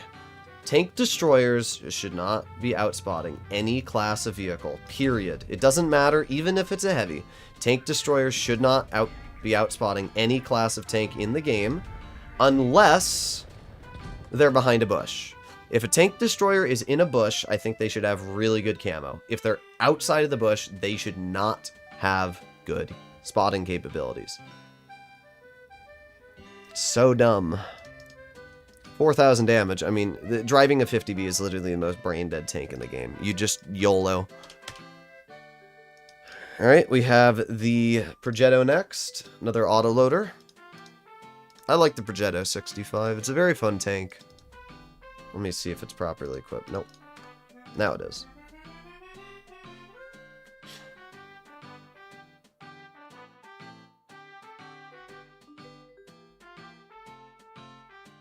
Tank destroyers should not be outspotting any class of vehicle, period. It doesn't matter, even if it's a heavy. Tank destroyers should not be outspotting any class of tank in the game, unless they're behind a bush. If a tank destroyer is in a bush, I think they should have really good camo. If they're outside of the bush, they should not have good spotting capabilities. So dumb. 4,000 damage. I mean, driving a 50B is literally the most brain-dead tank in the game. You just YOLO. Alright, we have the Progetto next. Another autoloader. I like the Progetto 65. It's a very fun tank. Let me see if it's properly equipped. Nope. Now it is.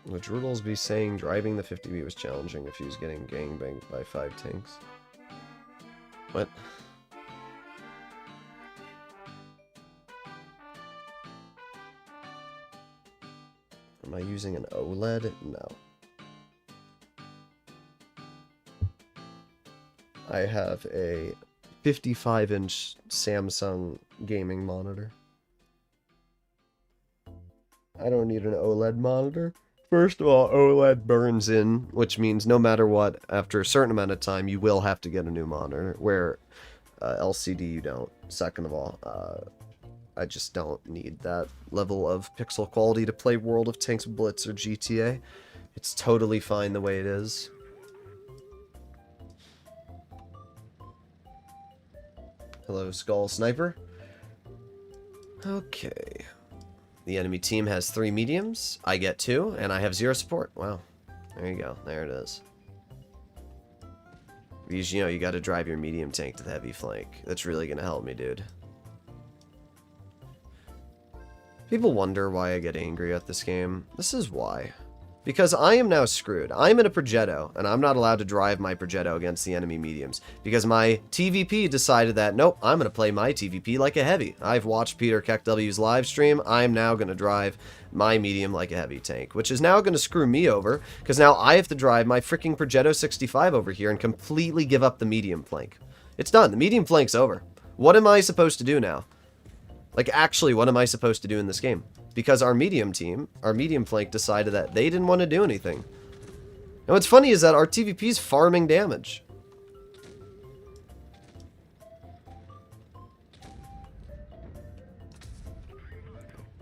Would Droodles be saying driving the 50B was challenging if he was getting gangbanged by 5 tanks? What? Am I using an OLED? No. I have a 55-inch Samsung gaming monitor. I don't need an OLED monitor. First of all, OLED burns in, which means no matter what, after a certain amount of time, you will have to get a new monitor, where LCD you don't. Second of all, I just don't need that level of pixel quality to play World of Tanks Blitz or GTA. It's totally fine the way it is. Hello, Skull Sniper. Okay. The enemy team has 3 mediums, I get 2, and I have 0 support. Wow. There you go. There it is. Because, you know, you gotta drive your medium tank to the heavy flank. That's really gonna help me, dude. People wonder why I get angry at this game. This is why. Because I am now screwed. I'm in a Progetto, and I'm not allowed to drive my Progetto against the enemy mediums. Because my TVP decided that, nope, I'm going to play my TVP like a heavy. I've watched Peter KeckW's live stream. I'm now going to drive my medium like a heavy tank. Which is now going to screw me over, because now I have to drive my freaking Progetto 65 over here and completely give up the medium flank. It's done. The medium flank's over. What am I supposed to do now? Like, actually, what am I supposed to do in this game? Because our medium team, our medium flank, decided that they didn't want to do anything. And what's funny is that our TVP's farming damage.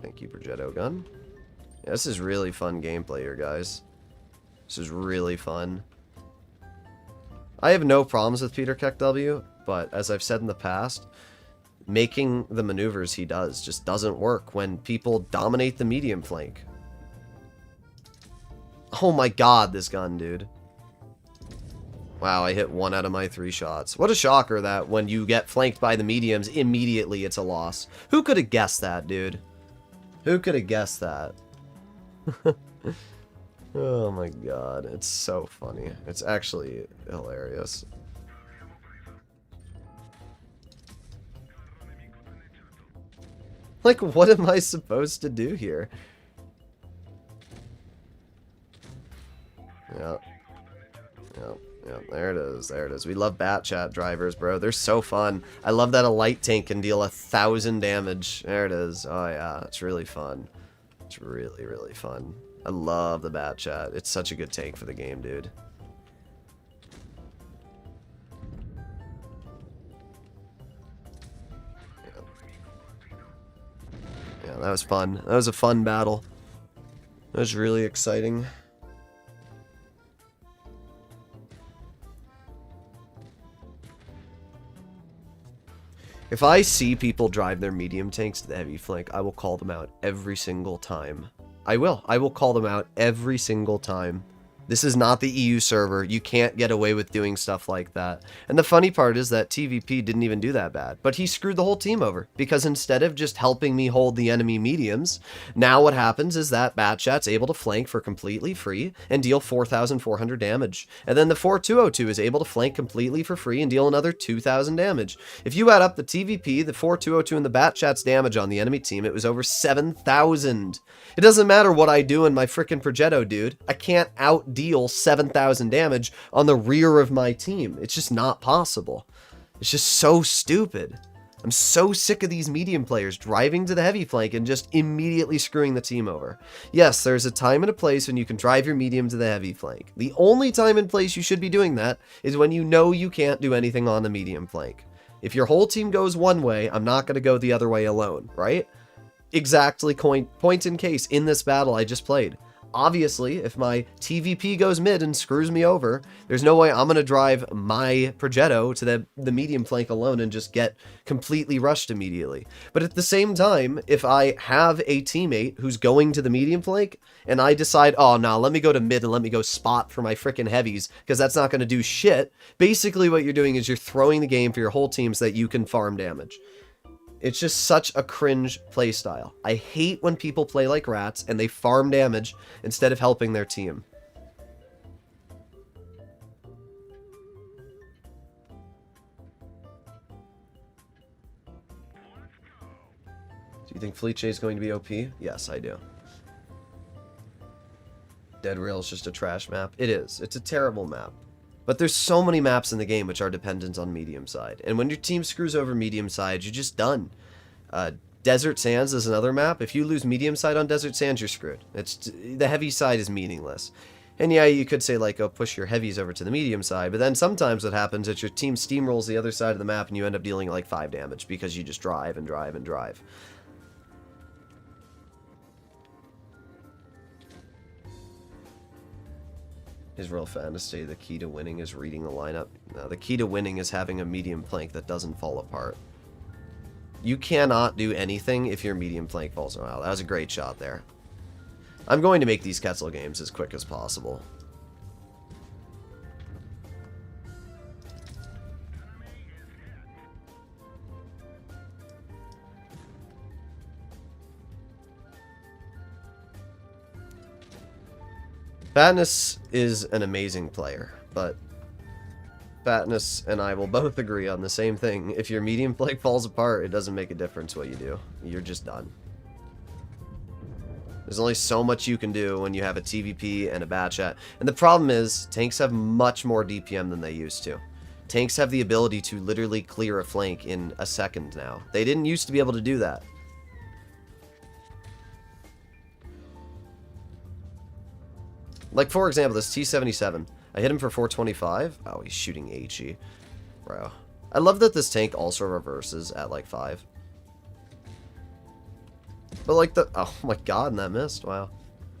Thank you, Progetto gun. Yeah, this is really fun gameplay here, guys. This is really fun. I have no problems with Peter KeckW, but as I've said in the past, making the maneuvers he does just doesn't work when people dominate the medium flank. Oh my god, this gun, dude. Wow, I hit 1 out of my 3 shots. What a shocker that when you get flanked by the mediums, immediately it's a loss. Who could have guessed that, dude? Who could have guessed that? Oh my god, it's so funny. It's actually hilarious. Like, what am I supposed to do here? Yep. Yep. Yep. There it is. There it is. We love bat chat drivers, bro. They're so fun. I love that a light tank can deal 1,000 damage. There it is. Oh, yeah. It's really fun. It's really, really fun. I love the bat chat. It's such a good tank for the game, dude. Yeah, that was fun. That was a fun battle. That was really exciting. If I see people drive their medium tanks to the heavy flank, I will call them out every single time. I will. I will call them out every single time. This is not the EU server. You can't get away with doing stuff like that. And the funny part is that TVP didn't even do that bad, but he screwed the whole team over because instead of just helping me hold the enemy mediums, now what happens is that Batchat's able to flank for completely free and deal 4,400 damage. And then the 4202 is able to flank completely for free and deal another 2,000 damage. If you add up the TVP, the 4202, and the Batchat's damage on the enemy team, it was over 7,000. It doesn't matter what I do in my frickin' Progetto, dude. I can't outdeal 7,000 damage on the rear of my team. It's just not possible. It's just so stupid. I'm so sick of these medium players driving to the heavy flank and just immediately screwing the team over. Yes, there's a time and a place when you can drive your medium to the heavy flank. The only time and place you should be doing that is when you know you can't do anything on the medium flank. If your whole team goes one way, I'm not going to go the other way alone, right? Exactly point in case in this battle I just played. Obviously, if my TVP goes mid and screws me over, there's no way I'm going to drive my Progetto to the medium flank alone and just get completely rushed immediately. But at the same time, if I have a teammate who's going to the medium flank and I decide, oh no, let me go to mid and let me go spot for my frickin' heavies because that's not going to do shit, basically what you're doing is you're throwing the game for your whole team so that you can farm damage. It's just such a cringe playstyle. I hate when people play like rats and they farm damage instead of helping their team. Do you think Fleet is going to be OP? Yes, I do. Dead Rail is just a trash map. It is. It's a terrible map. But there's so many maps in the game which are dependent on medium side. And when your team screws over medium side, you're just done. Desert Sands is another map. If you lose medium side on Desert Sands, you're screwed. The heavy side is meaningless. And yeah, you could say like, oh, push your heavies over to the medium side. But then sometimes what happens is your team steamrolls the other side of the map and you end up dealing like 5 damage because you just drive and drive and drive. His real fantasy, the key to winning is reading the lineup. No, the key to winning is having a medium flank that doesn't fall apart. You cannot do anything if your medium flank falls apart. Wow, that was a great shot there. I'm going to make these Quetzal games as quick as possible. Fatness is an amazing player, but Fatness and I will both agree on the same thing. If your medium flank falls apart, it doesn't make a difference what you do. You're just done. There's only so much you can do when you have a TVP and a bat chat. And the problem is, tanks have much more DPM than they used to. Tanks have the ability to literally clear a flank in a second now. They didn't used to be able to do that. Like, for example, this T-77. I hit him for 425. Oh, he's shooting HE. Bro. I love that this tank also reverses at, like, 5. But, like, the... Oh, my God, and that missed. Wow.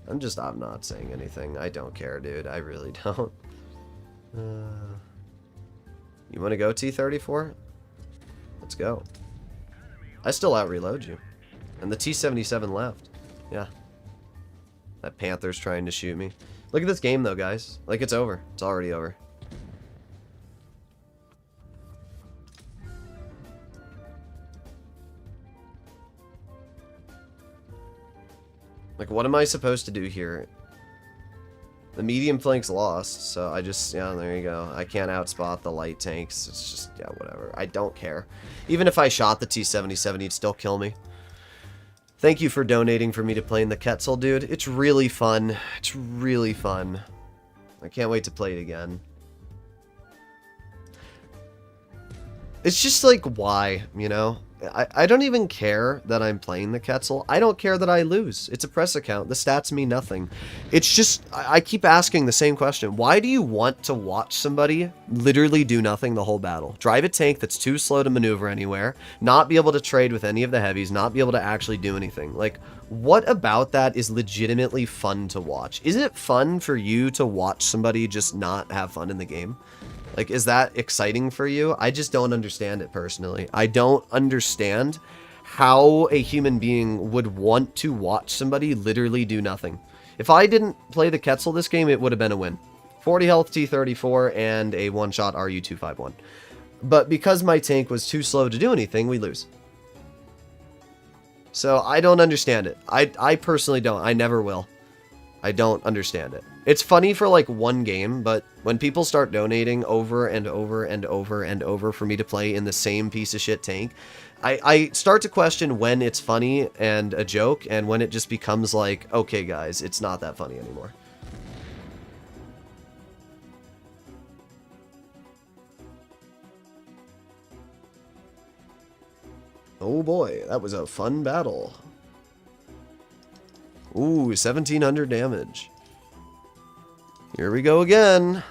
I'm not saying anything. I don't care, dude. I really don't. You want to go, T-34? Let's go. I still out-reload you. And the T-77 left. Yeah. That Panther's trying to shoot me. Look at this game, though, guys. Like, it's over. It's already over. Like, what am I supposed to do here? The medium flank's lost, so I just... Yeah, there you go. I can't outspot the light tanks. It's just... Yeah, whatever. I don't care. Even if I shot the T-77, he'd still kill me. Thank you for donating for me to play in the Quetzal, dude. It's really fun. It's really fun. I can't wait to play it again. It's just like, why, you know? I don't even care that I'm playing the Quetzal. I don't care that I lose. It's a press account. The stats mean nothing. It's just, I keep asking the same question. Why do you want to watch somebody literally do nothing the whole battle? Drive a tank that's too slow to maneuver anywhere, not be able to trade with any of the heavies, not be able to actually do anything. Like, what about that is legitimately fun to watch? Is it fun for you to watch somebody just not have fun in the game? Like, is that exciting for you? I just don't understand it personally. I don't understand how a human being would want to watch somebody literally do nothing. If I didn't play the Quetzal this game, it would have been a win. 40 health T-34 and a one-shot RU-251. But because my tank was too slow to do anything, we lose. So I don't understand it. I personally don't. I never will. I don't understand it. It's funny for like one game, but when people start donating over and over and over and over for me to play in the same piece of shit tank, I start to question when it's funny and a joke and when it just becomes like, okay guys, it's not that funny anymore. Oh boy, that was a fun battle. Ooh, 1700 damage. Here we go again.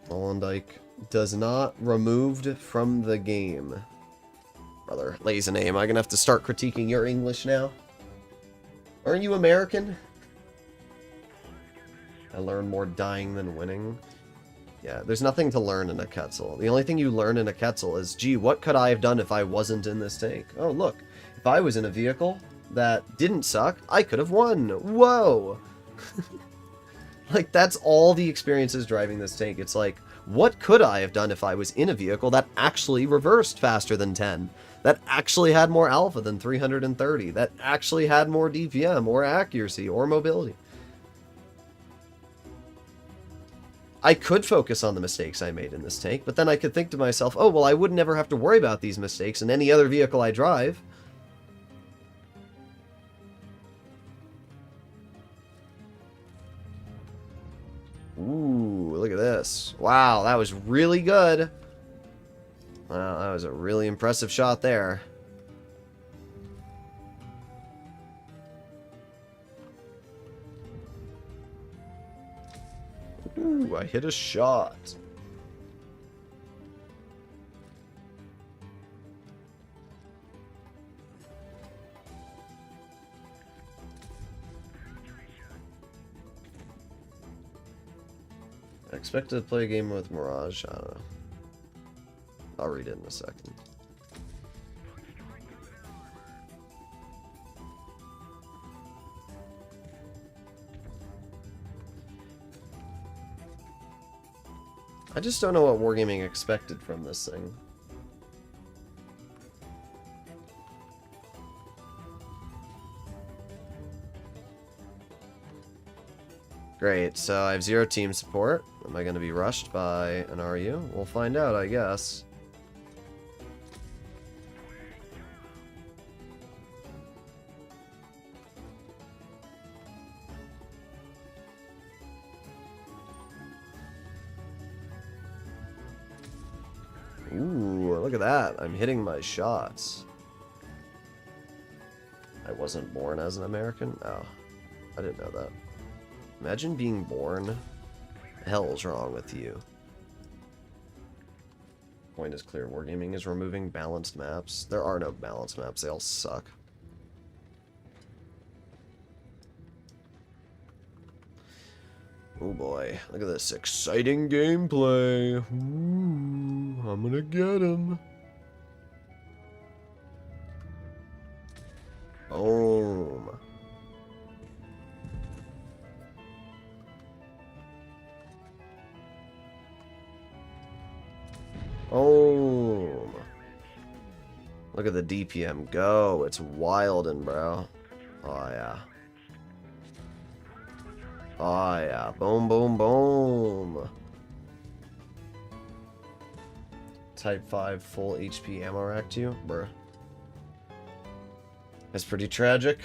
Molendijk does not removed from the game. Brother, lazy name. I'm gonna have to start critiquing your English now. Aren't you American? I learn more dying than winning. Yeah, there's nothing to learn in a Quetzal. The only thing you learn in a Quetzal is, gee, what could I have done if I wasn't in this tank? Oh, look. If I was in a vehicle that didn't suck, I could have won. Whoa! Like, that's all the experiences driving this tank. It's like, what could I have done if I was in a vehicle that actually reversed faster than 10? That actually had more alpha than 330? That actually had more DPM, or accuracy, or mobility? I could focus on the mistakes I made in this tank, but then I could think to myself, oh, well, I would never have to worry about these mistakes in any other vehicle I drive. Ooh, look at this. Wow, that was really good. Wow, that was a really impressive shot there. Ooh, I hit a shot. I expect to play a game with Mirage. I don't know. I'll read it in a second. I just don't know what Wargaming expected from this thing. Great, so I have 0 team support. Am I going to be rushed by an RU? We'll find out, I guess. Ooh, look at that. I'm hitting my shots. I wasn't born as an American? Oh, I didn't know that. Imagine being born. What the hell's wrong with you? Point is clear. Wargaming is removing balanced maps. There are no balanced maps. They all suck. Oh boy. Look at this exciting gameplay. Ooh, I'm gonna get him. Boom. Oh, look at the DPM go. It's wildin', bro. Oh, yeah. Oh, yeah. Boom, boom, boom. Type 5 full HP ammo rack to you? Bruh. That's pretty tragic.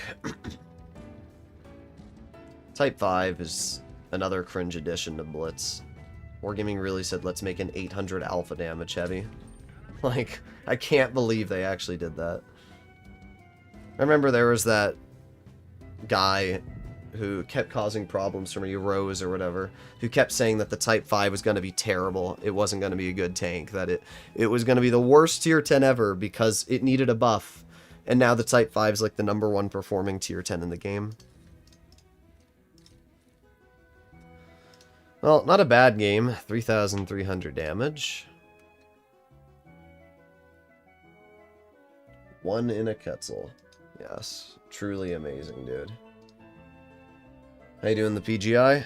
Type 5 is another cringe addition to Blitz. Wargaming really said, let's make an 800 alpha damage heavy. Like, I can't believe they actually did that. I remember there was that guy who kept causing problems for me, Rose or whatever, who kept saying that the Type 5 was going to be terrible. It wasn't going to be a good tank. That it was going to be the worst tier 10 ever because it needed a buff. And now the Type 5 is like the #1 performing tier 10 in the game. Well, not a bad game. 3,300 damage. 1 in a Quetzal. Yes. Truly amazing, dude. How you doing, the PGI?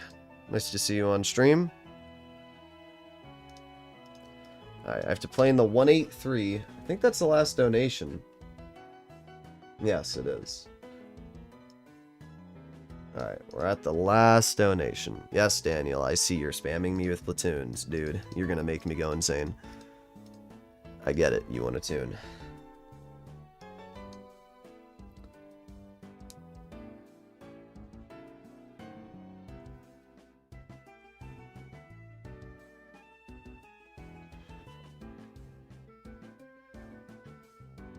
Nice to see you on stream. Alright, I have to play in the 183. I think that's the last donation. Yes, it is. Alright, we're at the last donation. Yes, Daniel, I see you're spamming me with platoons. Dude, you're gonna make me go insane. I get it, you want a tune.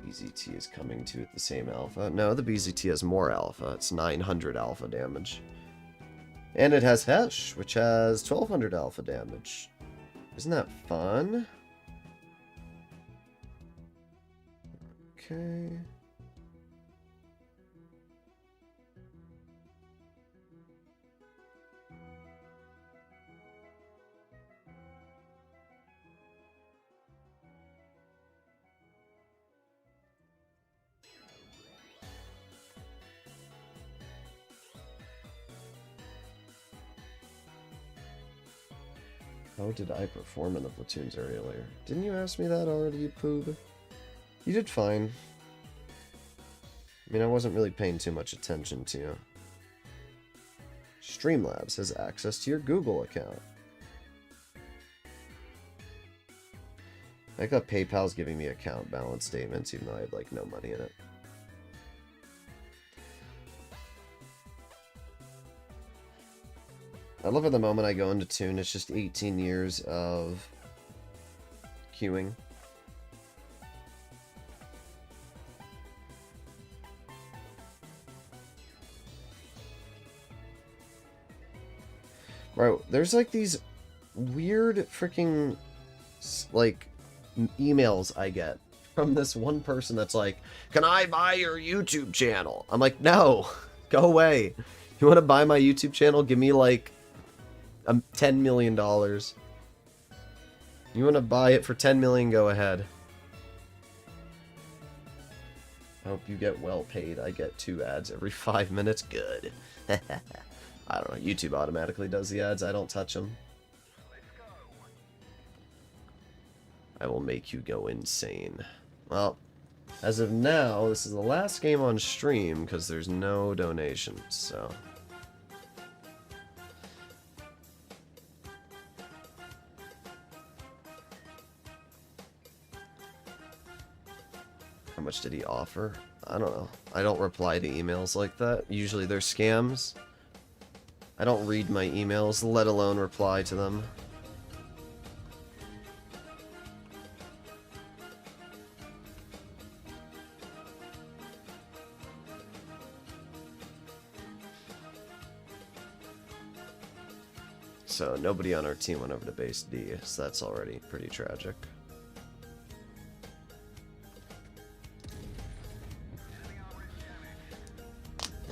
BZT is coming to at the same alpha. No, the BZT has more alpha. It's 900 alpha damage. And it has Hesh, which has 1200 alpha damage. Isn't that fun? Okay. How did I perform in the platoons earlier? Didn't you ask me that already, you poob? You did fine. I mean, I wasn't really paying too much attention to you. Streamlabs has access to your Google account. I got PayPal's giving me account balance statements, even though I had, like, no money in it. I love at the moment I go into Tune, it's just 18 years of queuing. Bro, there's like these weird freaking like emails I get from this one person that's like, can I buy your YouTube channel? I'm like, no, go away. You want to buy my YouTube channel? Give me like $10 million. You want to buy it for 10 million? Go ahead. I hope you get well paid. I get 2 ads every 5 minutes. Good. I don't know. YouTube automatically does the ads. I don't touch them. I will make you go insane. Well, as of now, this is the last game on stream because there's no donations, so... How much did he offer? I don't know. I don't reply to emails like that. Usually they're scams. I don't read my emails, let alone reply to them. So nobody on our team went over to base D, so that's already pretty tragic.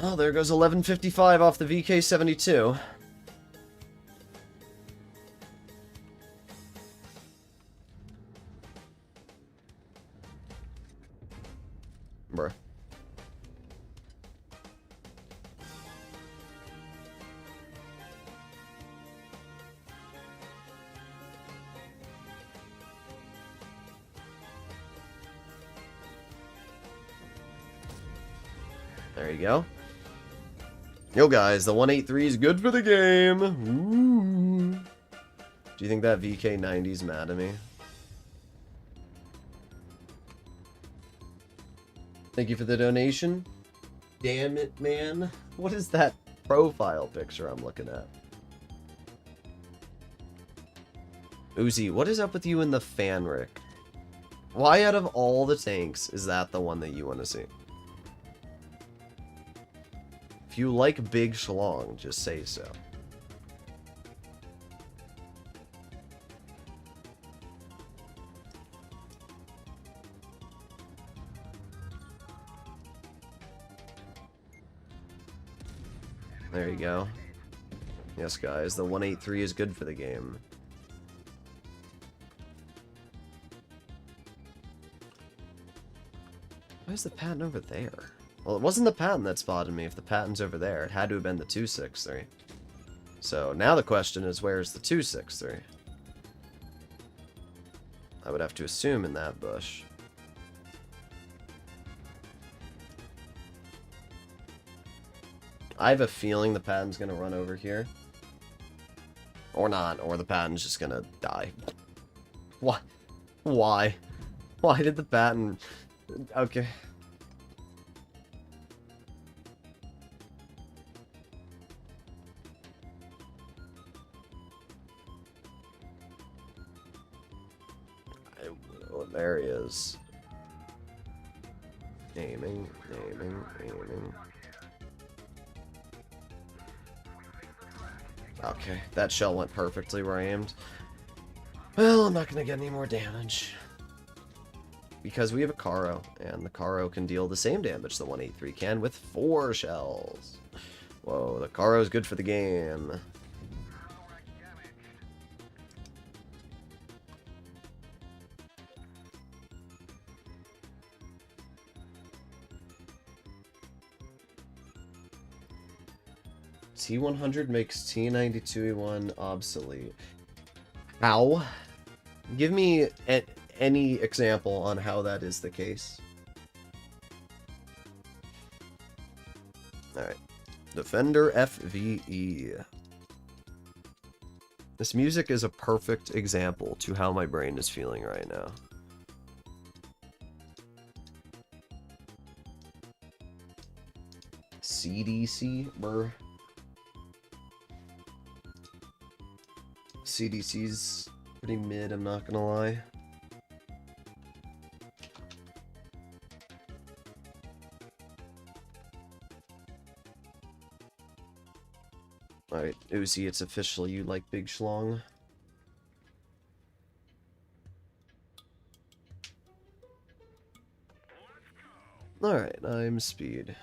Oh, there goes 1155 off the VK-72. Bruh. There you go. Yo guys, the 183 is good for the game. Ooh. Do you think that VK90's mad at me? Thank you for the donation. Damn it, man. What is that profile picture I'm looking at? Uzi, what is up with you in the Fanric? Why out of all the tanks is that the one that you want to see? If you like Big Schlong, just say so. There you go. Yes, guys, the 183 is good for the game. Why is the patent over there? Well, it wasn't the patent that spotted me. If the patent's over there, it had to have been the 263. So now the question is, where's the 263? I would have to assume in that bush. I have a feeling the patent's gonna run over here. Or not, or the patent's just gonna die. What? Why? Why did the patent... Okay. Oh, there he is. Aiming, aiming, aiming. Okay, that shell went perfectly where I aimed. Well, I'm not gonna get any more damage. Because we have a Karo, and the Karo can deal the same damage the 183 can with 4 shells. Whoa, the Karo is good for the game. T100 makes T92E1 obsolete. How? Give me any example on how that is the case. Alright. Defender FVE. This music is a perfect example to how my brain is feeling right now. CDC, brr. CDC's pretty mid, I'm not gonna lie. Alright, Uzi, it's official, you like Big Schlong. Alright, I'm speed.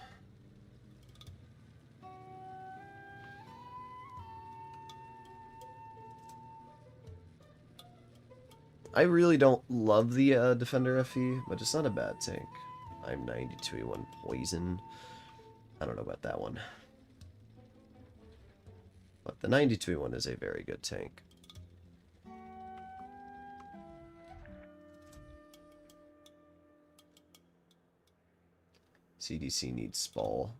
I really don't love the Defender FE, but it's not a bad tank. I'm 92E1 Poison. I don't know about that one. But the 92E1 is a very good tank. CDC needs Spall.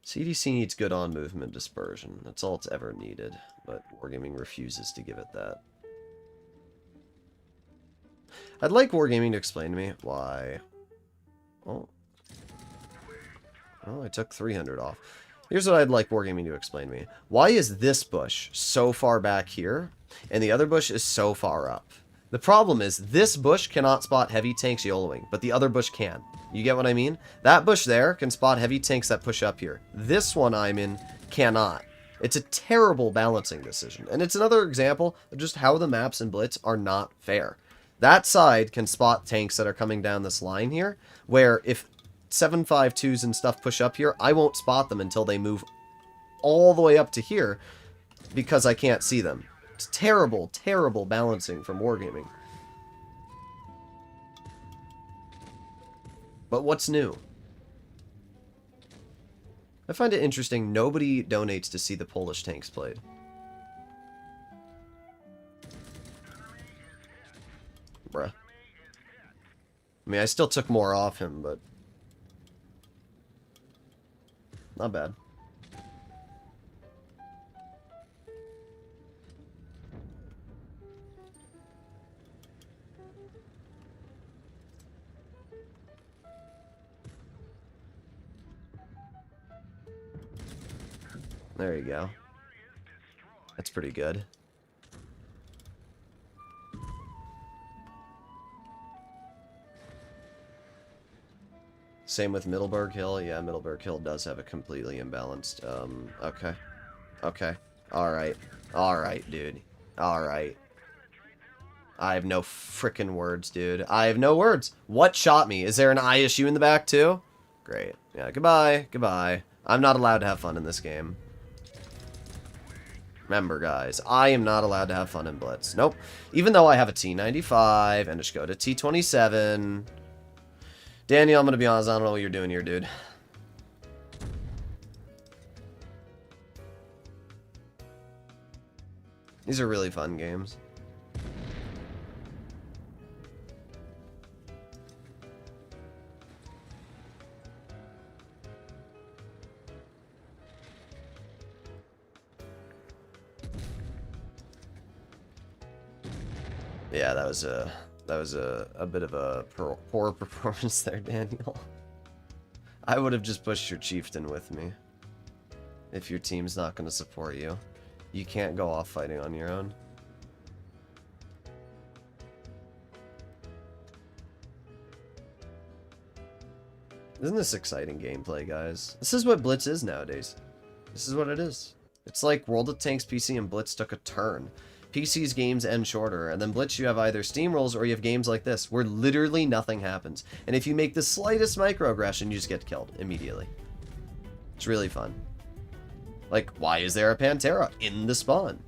CDC needs good on-movement dispersion. That's all it's ever needed, but Wargaming refuses to give it that. I'd like Wargaming to explain to me why... Oh, I took 300 off. Here's what I'd like Wargaming to explain to me. Why is this bush so far back here, and the other bush is so far up? The problem is, this bush cannot spot heavy tanks YOLOing, but the other bush can. You get what I mean? That bush there can spot heavy tanks that push up here. This one I'm in cannot. It's a terrible balancing decision. And it's another example of just how the maps in Blitz are not fair. That side can spot tanks that are coming down this line here, where if 7.52s and stuff push up here, I won't spot them until they move all the way up to here, because I can't see them. It's terrible, terrible balancing from Wargaming. But what's new? I find it interesting nobody donates to see the Polish tanks played. Bruh. I mean, I still took more off him, but... not bad. There you go. That's pretty good. Same with Middleburg Hill. Yeah, Middleburg Hill does have a completely imbalanced, okay. Okay. Alright. Alright, dude. Alright. I have no frickin' words, dude. I have no words. What shot me? Is there an ISU in the back, too? Great. Yeah, goodbye. Goodbye. I'm not allowed to have fun in this game. Remember, guys, I am not allowed to have fun in Blitz. Nope. Even though I have a T95 and a Skoda T27... Daniel, I'm gonna be honest, I don't know what you're doing here, dude. These are really fun games. Yeah, that was a bit of a poor performance there, Daniel. I would have just pushed your chieftain with me. If your team's not going to support you. You can't go off fighting on your own. Isn't this exciting gameplay, guys? This is what Blitz is nowadays. This is what it is. It's like World of Tanks PC and Blitz took a turn. PC's games end shorter, and then Blitz you have either steamrolls or you have games like this, where literally nothing happens. And if you make the slightest microaggression, you just get killed immediately. It's really fun. Like, why is there a Pantera in the spawn?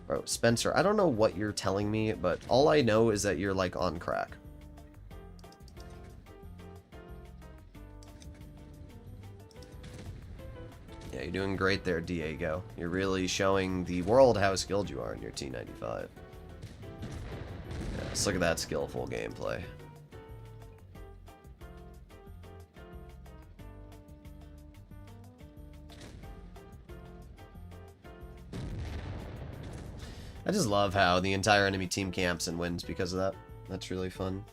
Bro, Spencer, I don't know what you're telling me, but all I know is that you're, like, on crack. Yeah, you're doing great there, Diego. You're really showing the world how skilled you are in your T95. Yeah, let's look at that skillful gameplay. I just love how the entire enemy team camps and wins because of that. That's really fun.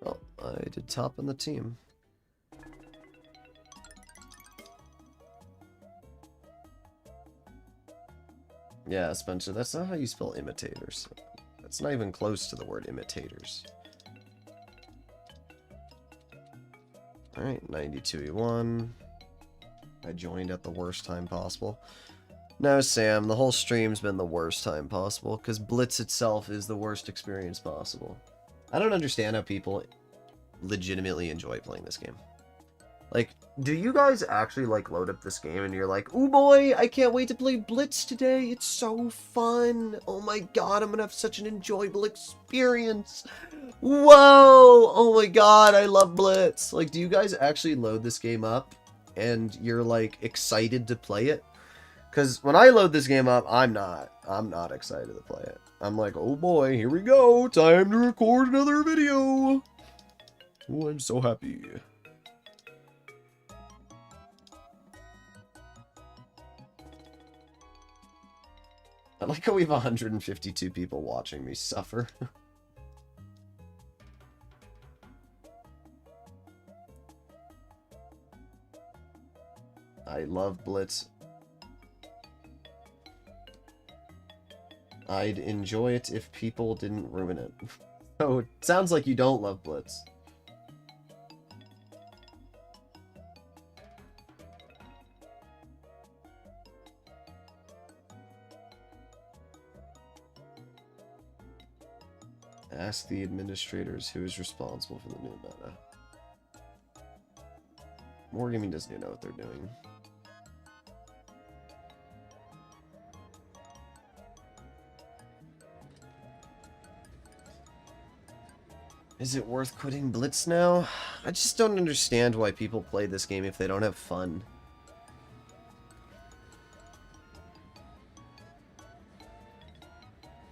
Well, I did top on the team. Yeah, Spencer, that's not how you spell imitators. That's not even close to the word imitators. Alright, 92E1. I joined at the worst time possible. No, Sam, the whole stream's been the worst time possible, because Blitz itself is the worst experience possible. I don't understand how people legitimately enjoy playing this game. Like, Do you guys actually, like, load up this game and you're like, oh boy, I can't wait to play Blitz today. It's so fun. Oh my god, I'm gonna have such an enjoyable experience. Whoa! Oh my god, I love Blitz. Like, do you guys actually load this game up and you're, like, excited to play it? Because when I load this game up, I'm not excited to play it. I'm like, oh boy, here we go. Time to record another video. Oh, I'm so happy. I like how we have 152 people watching me suffer. I love Blitz. I'd enjoy it if people didn't ruin it. Oh, it sounds like you don't love Blitz. Ask the administrators who is responsible for the new meta. Wargaming doesn't even know what they're doing. Is it worth quitting Blitz now? I just don't understand why people play this game if they don't have fun.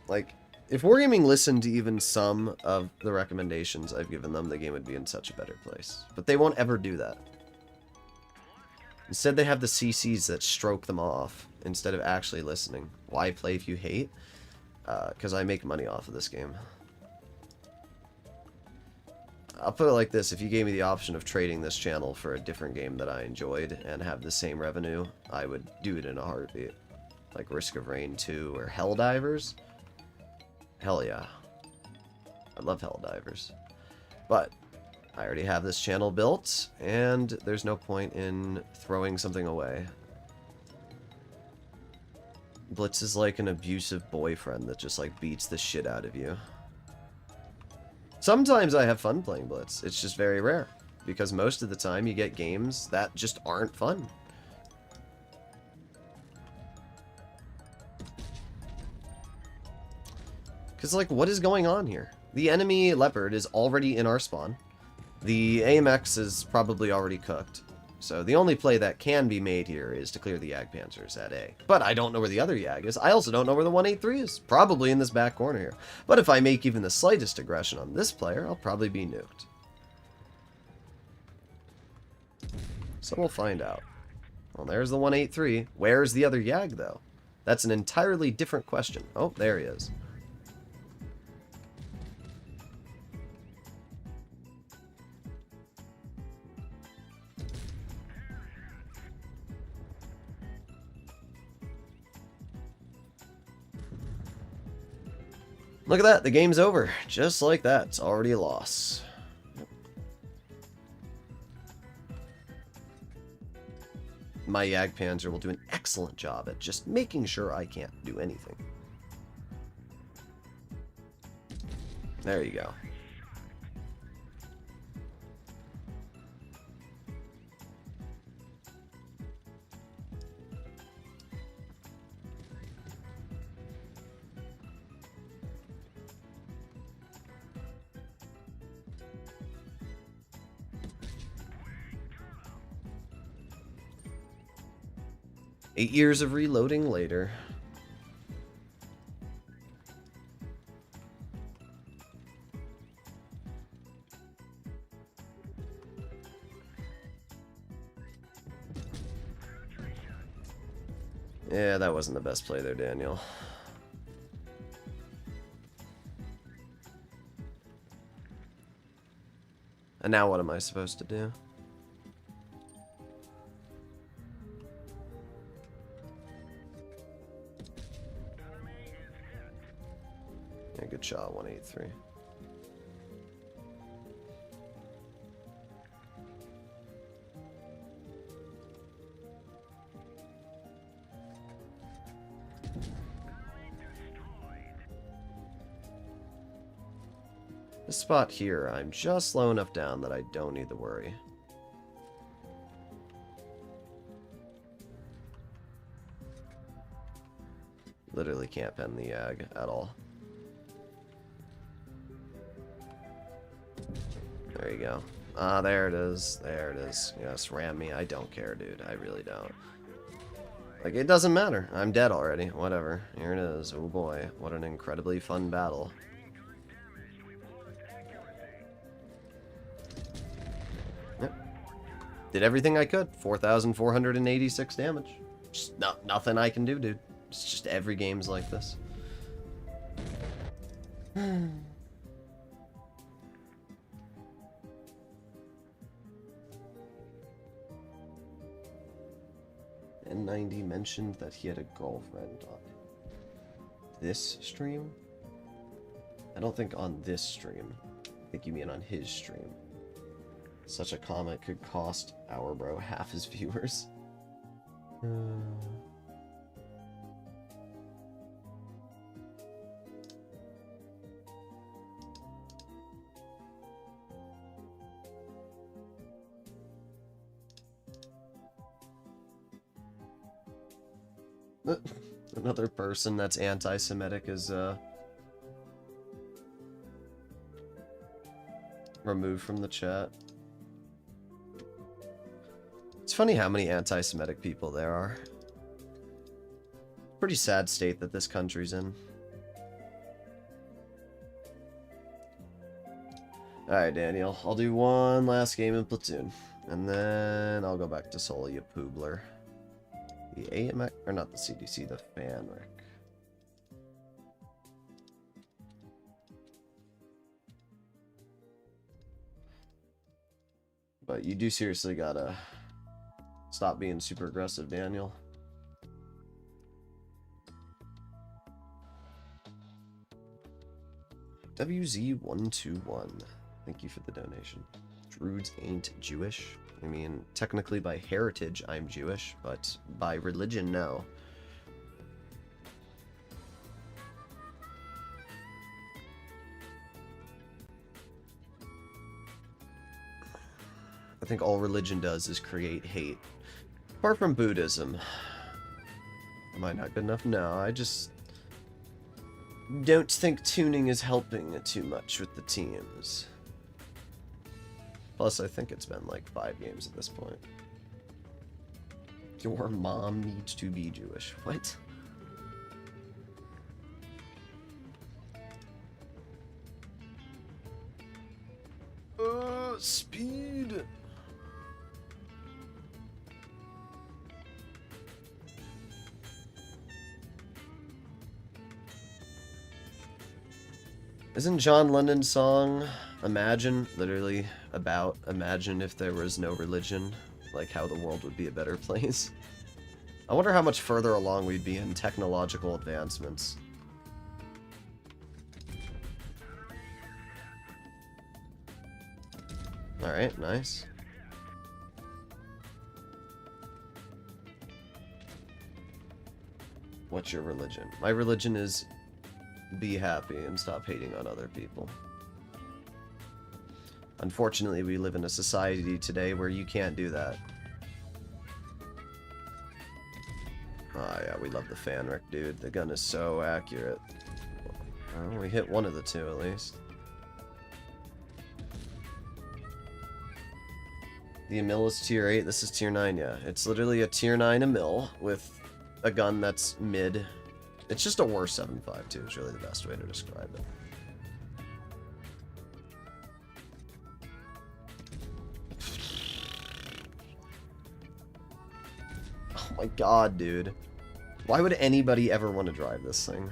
Like, if Wargaming listened to even some of the recommendations I've given them, the game would be in such a better place. But they won't ever do that. Instead, they have the CCs that stroke them off instead of actually listening. Why play if you hate? Because I make money off of this game. I'll put it like this, if you gave me the option of trading this channel for a different game that I enjoyed and have the same revenue, I would do it in a heartbeat. Like Risk of Rain 2 or Helldivers. Hell yeah. I love Helldivers. But I already have this channel built, and there's no point in throwing something away. Blitz is like an abusive boyfriend that just like beats the shit out of you. Sometimes I have fun playing Blitz. It's just very rare. Because most of the time you get games that just aren't fun. Because, like, what is going on here? The enemy Leopard is already in our spawn. The AMX is probably already cooked. So the only play that can be made here is to clear the Jagdpanzers at A. But I don't know where the other Jag is. I also don't know where the 183 is. Probably in this back corner here. But if I make even the slightest aggression on this player, I'll probably be nuked. So we'll find out. Well, there's the 183. Where's the other Jag, though? That's an entirely different question. Oh, there he is. Look at that, the game's over. Just like that, it's already a loss. My Jagdpanzer will do an excellent job at just making sure I can't do anything. There you go. Eight years of reloading later. Yeah, that wasn't the best play there, Daniel. And now what am I supposed to do? Yeah, good shot, 183. This spot here, I'm just low enough down that I don't need to worry. Literally can't pen the ag at all. There you go. Ah, there it is. There it is. Yes, ram me. I don't care, dude. I really don't. Like, it doesn't matter. I'm dead already. Whatever. Here it is. Oh boy. What an incredibly fun battle. Yep. Did everything I could. 4,486 damage. Just nothing I can do, dude. It's just every game's like this. N90 mentioned that he had a girlfriend on this stream? I don't think on this stream. I think you mean on his stream. Such a comment could cost our bro half his viewers. Another person that's anti-Semitic is removed from the chat. It's funny how many anti-Semitic people there are. Pretty sad state that this country's in. Alright, Daniel. I'll do one last game in Platoon. And then I'll go back to solo, you poobler. The AMX, or not the CDC, the Fanric. But you do seriously gotta stop being super aggressive, Daniel. WZ121. Thank you for the donation. Druids ain't Jewish. I mean, technically by heritage I'm Jewish, but by religion, no. I think all religion does is create hate. Apart from Buddhism. Am I not good enough? No, I just don't think tuning is helping too much with the teams. Plus, I think it's been like 5 games at this point. Your mom needs to be Jewish. What? Speed! Isn't John Lennon's song Imagine literally about imagine if there was no religion, like how the world would be a better place? I wonder how much further along we'd be in technological advancements. Alright, nice. What's your religion? My religion is be happy and stop hating on other people. Unfortunately, we live in a society today where you can't do that. Oh yeah, we love the Fanric, dude. The gun is so accurate. Well, we hit one of the two at least. The Emil is tier 8, this is tier 9, yeah. It's literally a tier 9 Emil with a gun that's mid. It's just a worse 7.5 too, is really the best way to describe it. Oh my god, dude. Why would anybody ever want to drive this thing?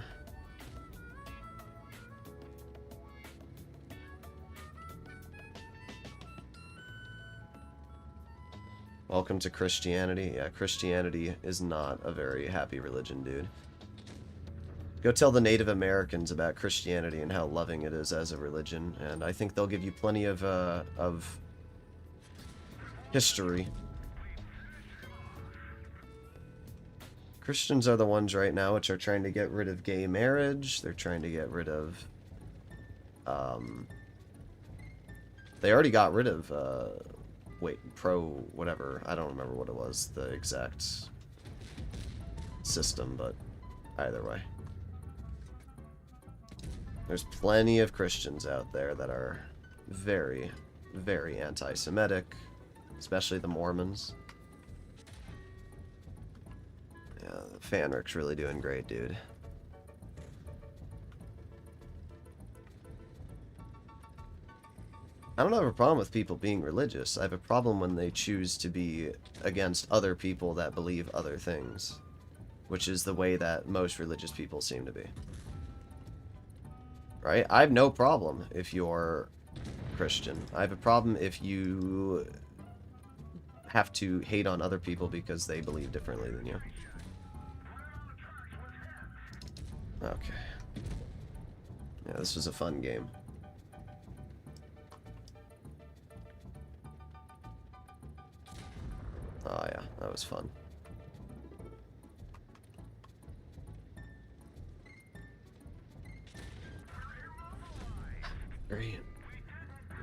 Welcome to Christianity. Yeah, Christianity is not a very happy religion, dude. Go tell the Native Americans about Christianity and how loving it is as a religion, and I think they'll give you plenty of history. Christians are the ones right now which are trying to get rid of gay marriage. They're trying to get rid of... they already got rid of... wait, whatever. I don't remember what it was, the exact system, but either way. There's plenty of Christians out there that are very, very anti-Semitic, especially the Mormons. Yeah, Fanric's really doing great, dude. I don't have a problem with people being religious. I have a problem when they choose to be against other people that believe other things, which is the way that most religious people seem to be. Right? I have no problem if you're Christian. I have a problem if you have to hate on other people because they believe differently than you. Okay. Yeah, this was a fun game. Oh yeah, that was fun. Great.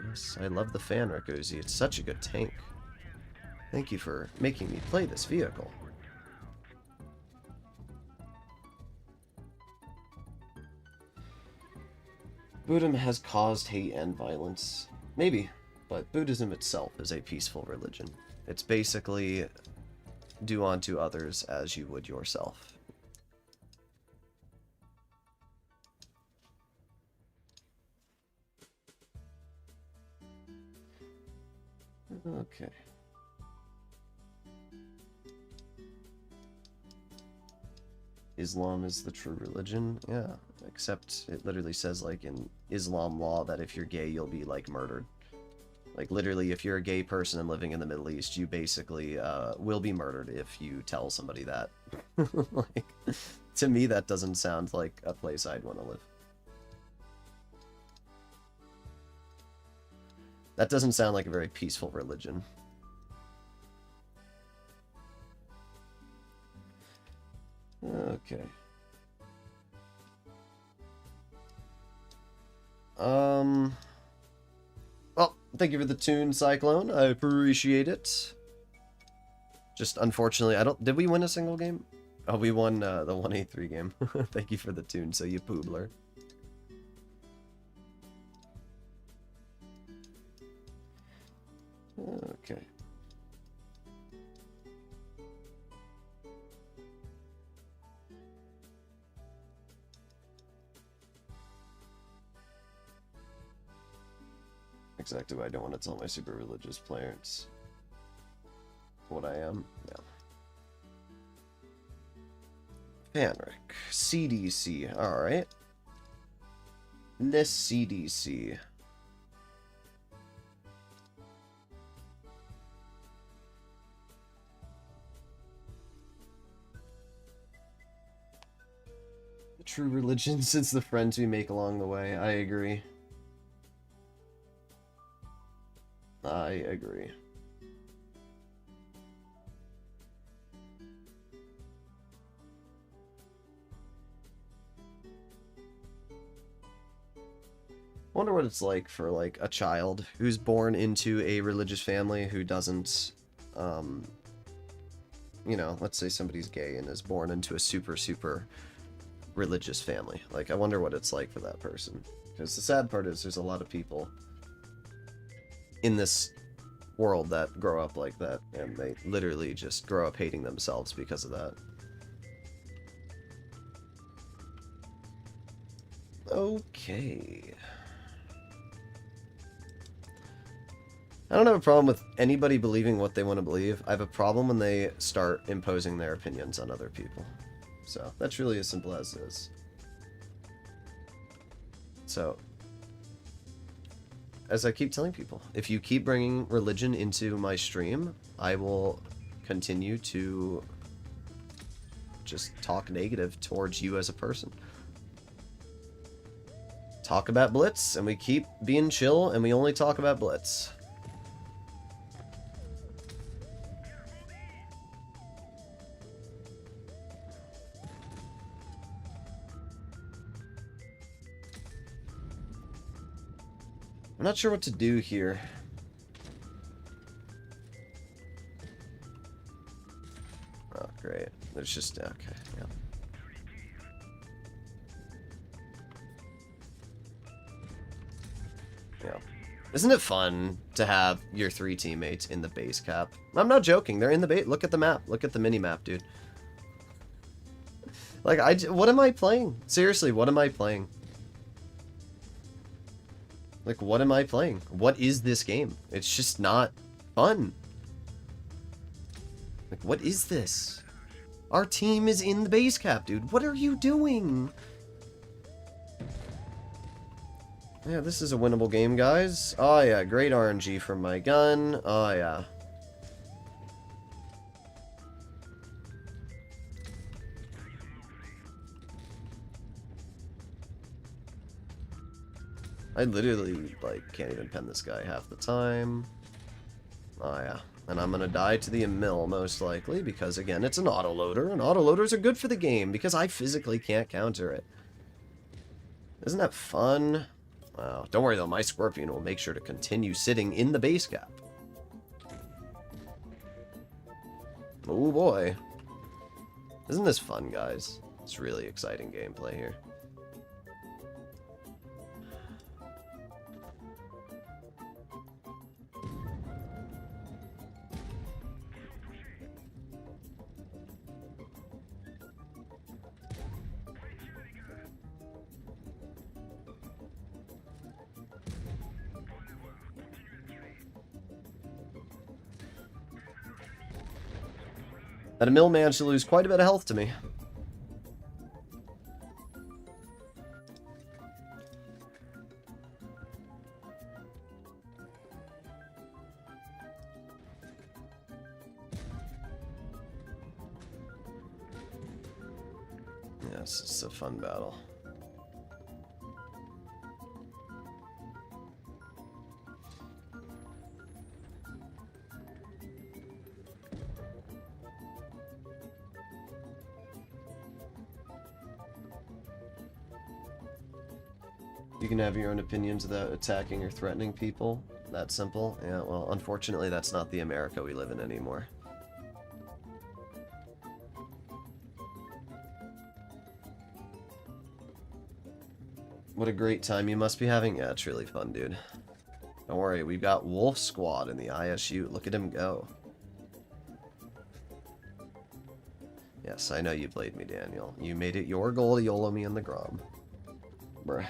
Yes, I love the Fanric Uzi. It's such a good tank. Thank you for making me play this vehicle. Buddhism has caused hate and violence. Maybe, but Buddhism itself is a peaceful religion. It's basically do unto others as you would yourself. Okay. Islam is the true religion? Yeah, except it literally says, like, in Islam law that if you're gay, you'll be, like, murdered. Like, literally, if you're a gay person and living in the Middle East, you basically will be murdered if you tell somebody that. Like, to me, that doesn't sound like a place I'd want to live. That doesn't sound like a very peaceful religion. Okay. Well, thank you for the tune, Cyclone. I appreciate it. Just unfortunately, did we win a single game? Oh, we won the 183 game. Thank you for the tune, so you poobler. Okay. Exactly what I don't want to tell my super religious players. What I am. Yeah. Fanric. CDC. Alright. This CDC. The true religion since the friends we make along the way. I agree. I agree. Wonder what it's like for, like, a child who's born into a religious family who doesn't, you know, let's say somebody's gay and is born into a super religious family. Like, I wonder what it's like for that person. Because the sad part is there's a lot of people in this world that grow up like that, and they literally just grow up hating themselves because of that. Okay. I don't have a problem with anybody believing what they want to believe. I have a problem when they start imposing their opinions on other people. So, that's really as simple as it is. So, as I keep telling people, if you keep bringing religion into my stream, I will continue to just talk negative towards you as a person. Talk about Blitz, and we keep being chill, and we only talk about Blitz. I'm not sure what to do here. Oh, great. There's just... Okay, yeah. Yeah. Isn't it fun to have your 3 teammates in the base cap? I'm not joking. They're in the base. Look at the map. Look at the mini map, dude. Like, what am I playing? Seriously, what am I playing? Like, what am I playing? What is this game? It's just not fun. Like, what is this? Our team is in the base cap, dude. What are you doing? Yeah, this is a winnable game, guys. Oh, yeah. Great RNG from my gun. Oh, yeah. I literally, like, can't even pen this guy half the time. Oh, yeah. And I'm gonna die to the mill, most likely, because, again, it's an autoloader, and autoloaders are good for the game, because I physically can't counter it. Isn't that fun? Wow. Don't worry, though. My Scorpion will make sure to continue sitting in the base cap. Oh, boy. Isn't this fun, guys? It's really exciting gameplay here. That mill managed to lose quite a bit of health to me. Yes, it's a fun battle. You can have your own opinions without attacking or threatening people. That simple. Yeah, well, unfortunately, that's not the America we live in anymore. What a great time you must be having. Yeah, it's really fun, dude. Don't worry, we've got Wolf Squad in the ISU. Look at him go. Yes, I know you played me, Daniel. You made it your goal to YOLO me in the Grom. Bruh.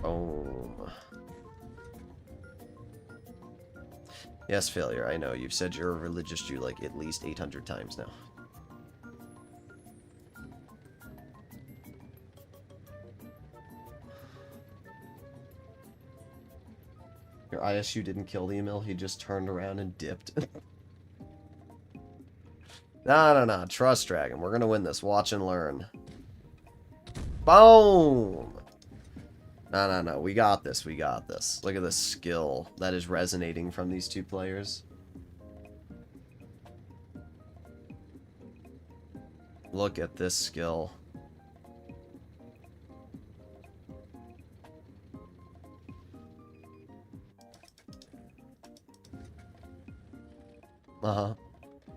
Boom. Yes, failure. I know. You've said you're a religious Jew like at least 800 times now. Your ISU didn't kill the email. He just turned around and dipped. No. Trust Dragon. We're going to win this. Watch and learn. Boom! No. We got this. We got this. Look at the skill that is resonating from these two players. Look at this skill. Uh-huh.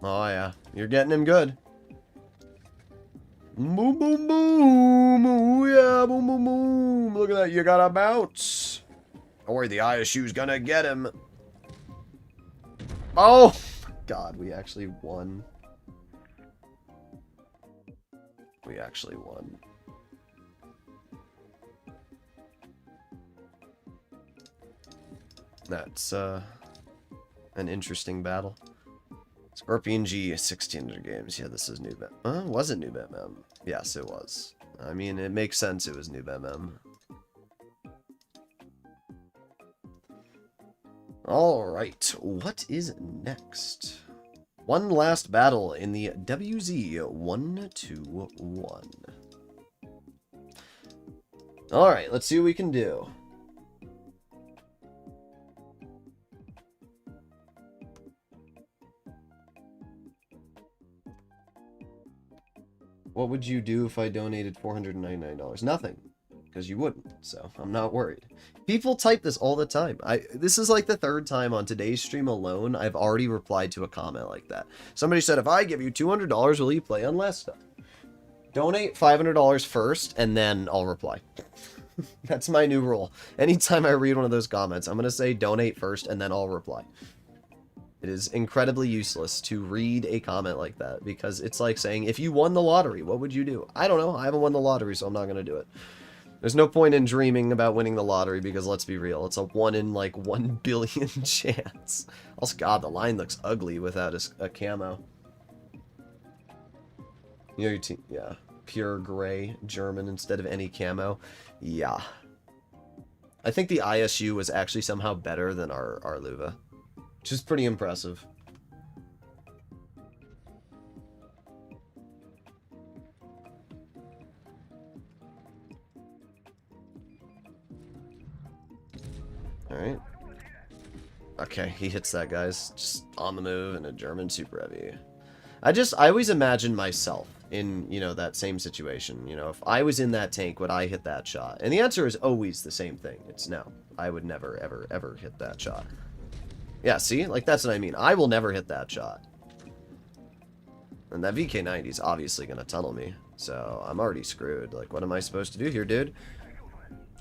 Oh, yeah. You're getting him good. Boom, boom, boom. Ooh, yeah, boom, boom, boom. Look at that. You got a bounce. Don't worry, the ISU's gonna get him. Oh, God, we actually won. We actually won. That's, an interesting battle. Scorpion G, 1600 games. Yeah, this is Noob MM. Was it Noob MM? Yes, it was. I mean, it makes sense it was Noob MM. Alright, what is next? One last battle in the WZ121. Alright, let's see what we can do. What would you do if I donated $499? Nothing. because you wouldn't, so I'm not worried. People type this all the time. This is like the third time on today's stream alone I've already replied to a comment like that. Somebody said, if I give you $200, will you play on less stuff? Donate $500 first, and then I'll reply. That's my new rule. Anytime I read one of those comments, I'm going to say donate first, and then I'll reply. It is incredibly useless to read a comment like that, because it's like saying, if you won the lottery, what would you do? I don't know. I haven't won the lottery, so I'm not going to do it. There's no point in dreaming about winning the lottery, because let's be real, it's a 1 in like 1 billion chance. Also, God, the line looks ugly without a camo. You know your team, yeah. Pure gray, German instead of any camo. Yeah. I think the ISU was actually somehow better than our Luva. Which is pretty impressive. Alright. Okay, he hits that, guys. Just on the move in a German super heavy. I always imagine myself in, you know, that same situation. You know, if I was in that tank, would I hit that shot? And the answer is always the same thing. It's no. I would never, ever, ever hit that shot. Yeah, see? Like, that's what I mean. I will never hit that shot. And that VK90 is obviously going to tunnel me. So, I'm already screwed. Like, what am I supposed to do here, dude?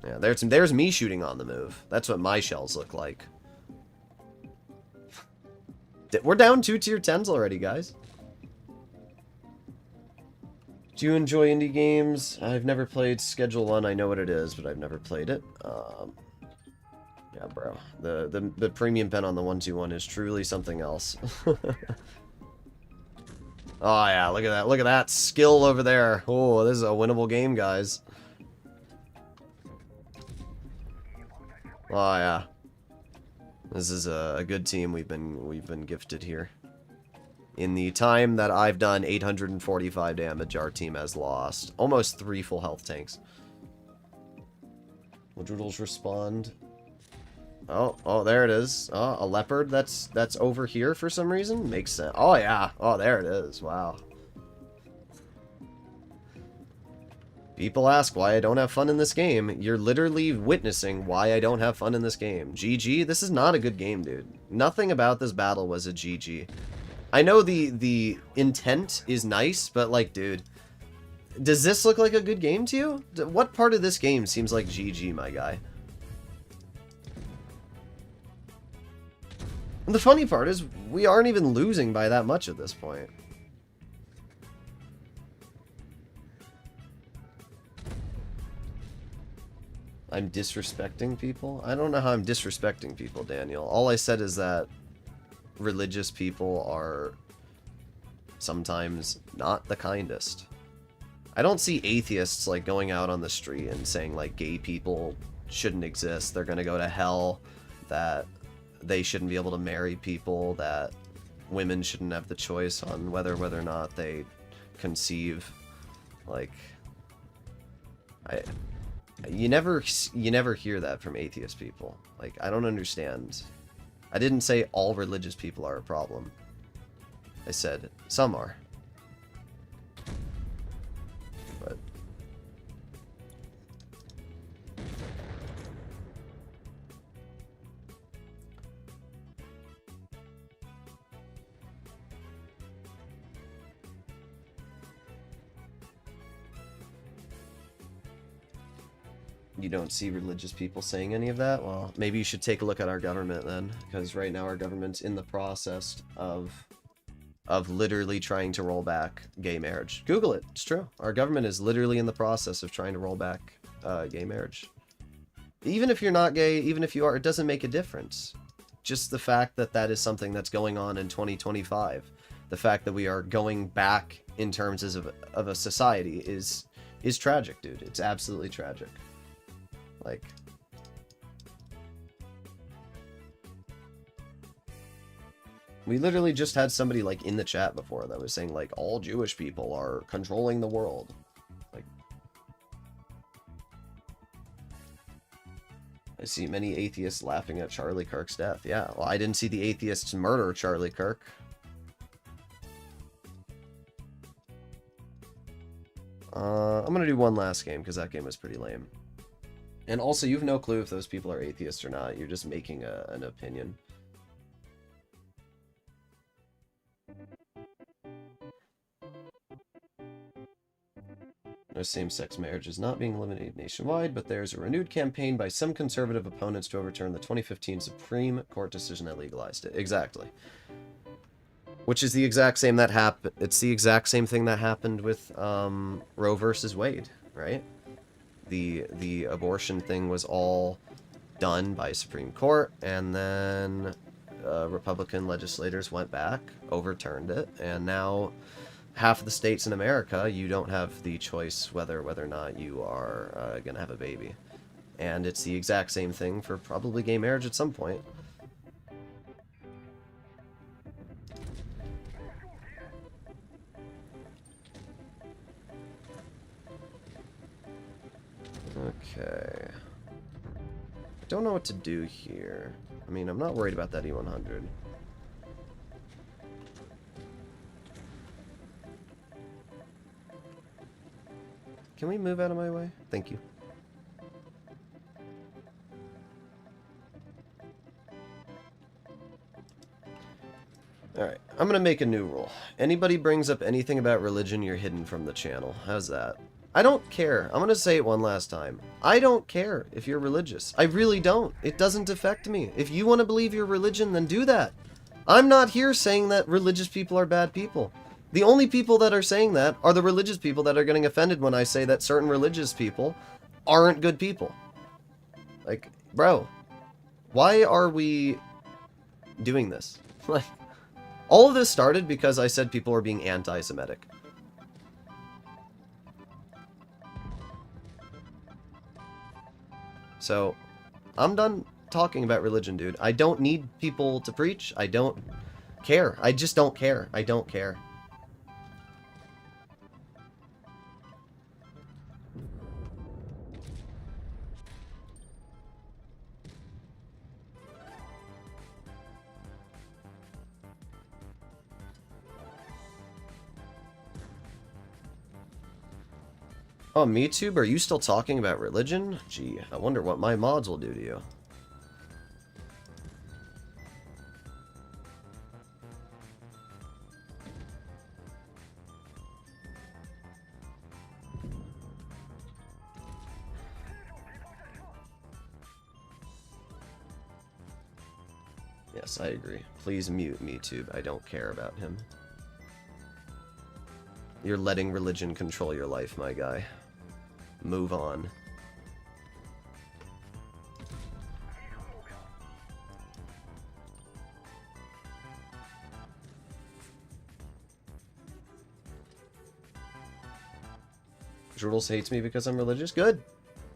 Yeah, there's me shooting on the move. That's what my shells look like. We're down 2 tier 10s already, guys. Do you enjoy indie games? I've never played Schedule 1. I know what it is, but I've never played it. Yeah, bro. The premium pen on the 121 is truly something else. Oh, yeah. Look at that. Look at that skill over there. Oh, this is a winnable game, guys. Oh, yeah. This is a good team we've been gifted here. In the time that I've done 845 damage, our team has lost almost 3 full health tanks. Will Droodles respond? Oh, there it is. Oh, a Leopard that's over here for some reason? Makes sense. Oh, yeah. Oh, there it is. Wow. People ask why I don't have fun in this game. You're literally witnessing why I don't have fun in this game. GG? This is not a good game, dude. Nothing about this battle was a GG. I know the intent is nice, but like, dude, does this look like a good game to you? What part of this game seems like GG, my guy? And the funny part is, we aren't even losing by that much at this point. I'm disrespecting people? I don't know how I'm disrespecting people, Daniel. All I said is that religious people are sometimes not the kindest. I don't see atheists like going out on the street and saying like gay people shouldn't exist, they're gonna go to hell, that they shouldn't be able to marry people, that women shouldn't have the choice on whether or not they conceive. Like, you never hear that from atheist people. Like, I don't understand. I didn't say all religious people are a problem. I said some are. But you don't see religious people saying any of that? Well, maybe you should take a look at our government then, because right now our government's in the process of literally trying to roll back gay marriage. Google it. It's true. Our government is literally in the process of trying to roll back gay marriage. Even if you're not gay, even if you are, it doesn't make a difference. Just the fact that that is something that's going on in 2025. The fact that we are going back in terms of a society is tragic, dude. It's absolutely tragic. Like, we literally just had somebody like in the chat before that was saying like all Jewish people are controlling the world. Like, I see many atheists laughing at Charlie Kirk's death. Yeah, well, I didn't see the atheists murder Charlie Kirk. I'm gonna do one last game because that game was pretty lame. And also, you have no clue if those people are atheists or not. You're just making an opinion. Same-sex marriage is not being eliminated nationwide, but there's a renewed campaign by some conservative opponents to overturn the 2015 Supreme Court decision that legalized it. Exactly. Which is the exact same that happened. It's the exact same thing that happened with Roe versus Wade, right? The abortion thing was all done by Supreme Court, and then Republican legislators went back, overturned it, and now half of the states in America, you don't have the choice whether or not you are going to have a baby. And it's the exact same thing for probably gay marriage at some point. Okay. I don't know what to do here. I mean, I'm not worried about that E100. Can we move out of my way? Thank you. Alright, I'm gonna make a new rule. Anybody brings up anything about religion, you're hidden from the channel. How's that? I don't care. I'm gonna say it one last time. I don't care if you're religious. I really don't. It doesn't affect me. If you want to believe your religion, then do that. I'm not here saying that religious people are bad people. The only people that are saying that are the religious people that are getting offended when I say that certain religious people aren't good people. Like, bro, why are we doing this? Like, all of this started because I said people were being anti-Semitic. So, I'm done talking about religion, dude. I don't need people to preach. I don't care. I just don't care. I don't care. Oh, MeTube, are you still talking about religion? Gee, I wonder what my mods will do to you. Yes, I agree. Please mute MeTube. I don't care about him. You're letting religion control your life, my guy. Move on. Droodles hates me because I'm religious? Good.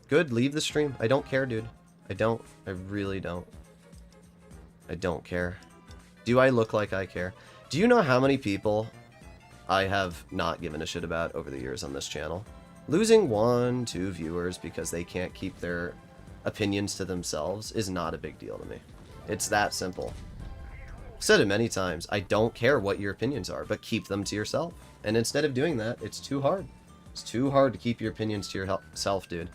Good, leave the stream. I don't care, dude. I don't. I really don't. I don't care. Do I look like I care? Do you know how many people I have not given a shit about over the years on this channel? Losing 1, 2 viewers because they can't keep their opinions to themselves is not a big deal to me. It's that simple. I've said it many times. I don't care what your opinions are, but keep them to yourself. And instead of doing that, it's too hard. It's too hard to keep your opinions to yourself, dude.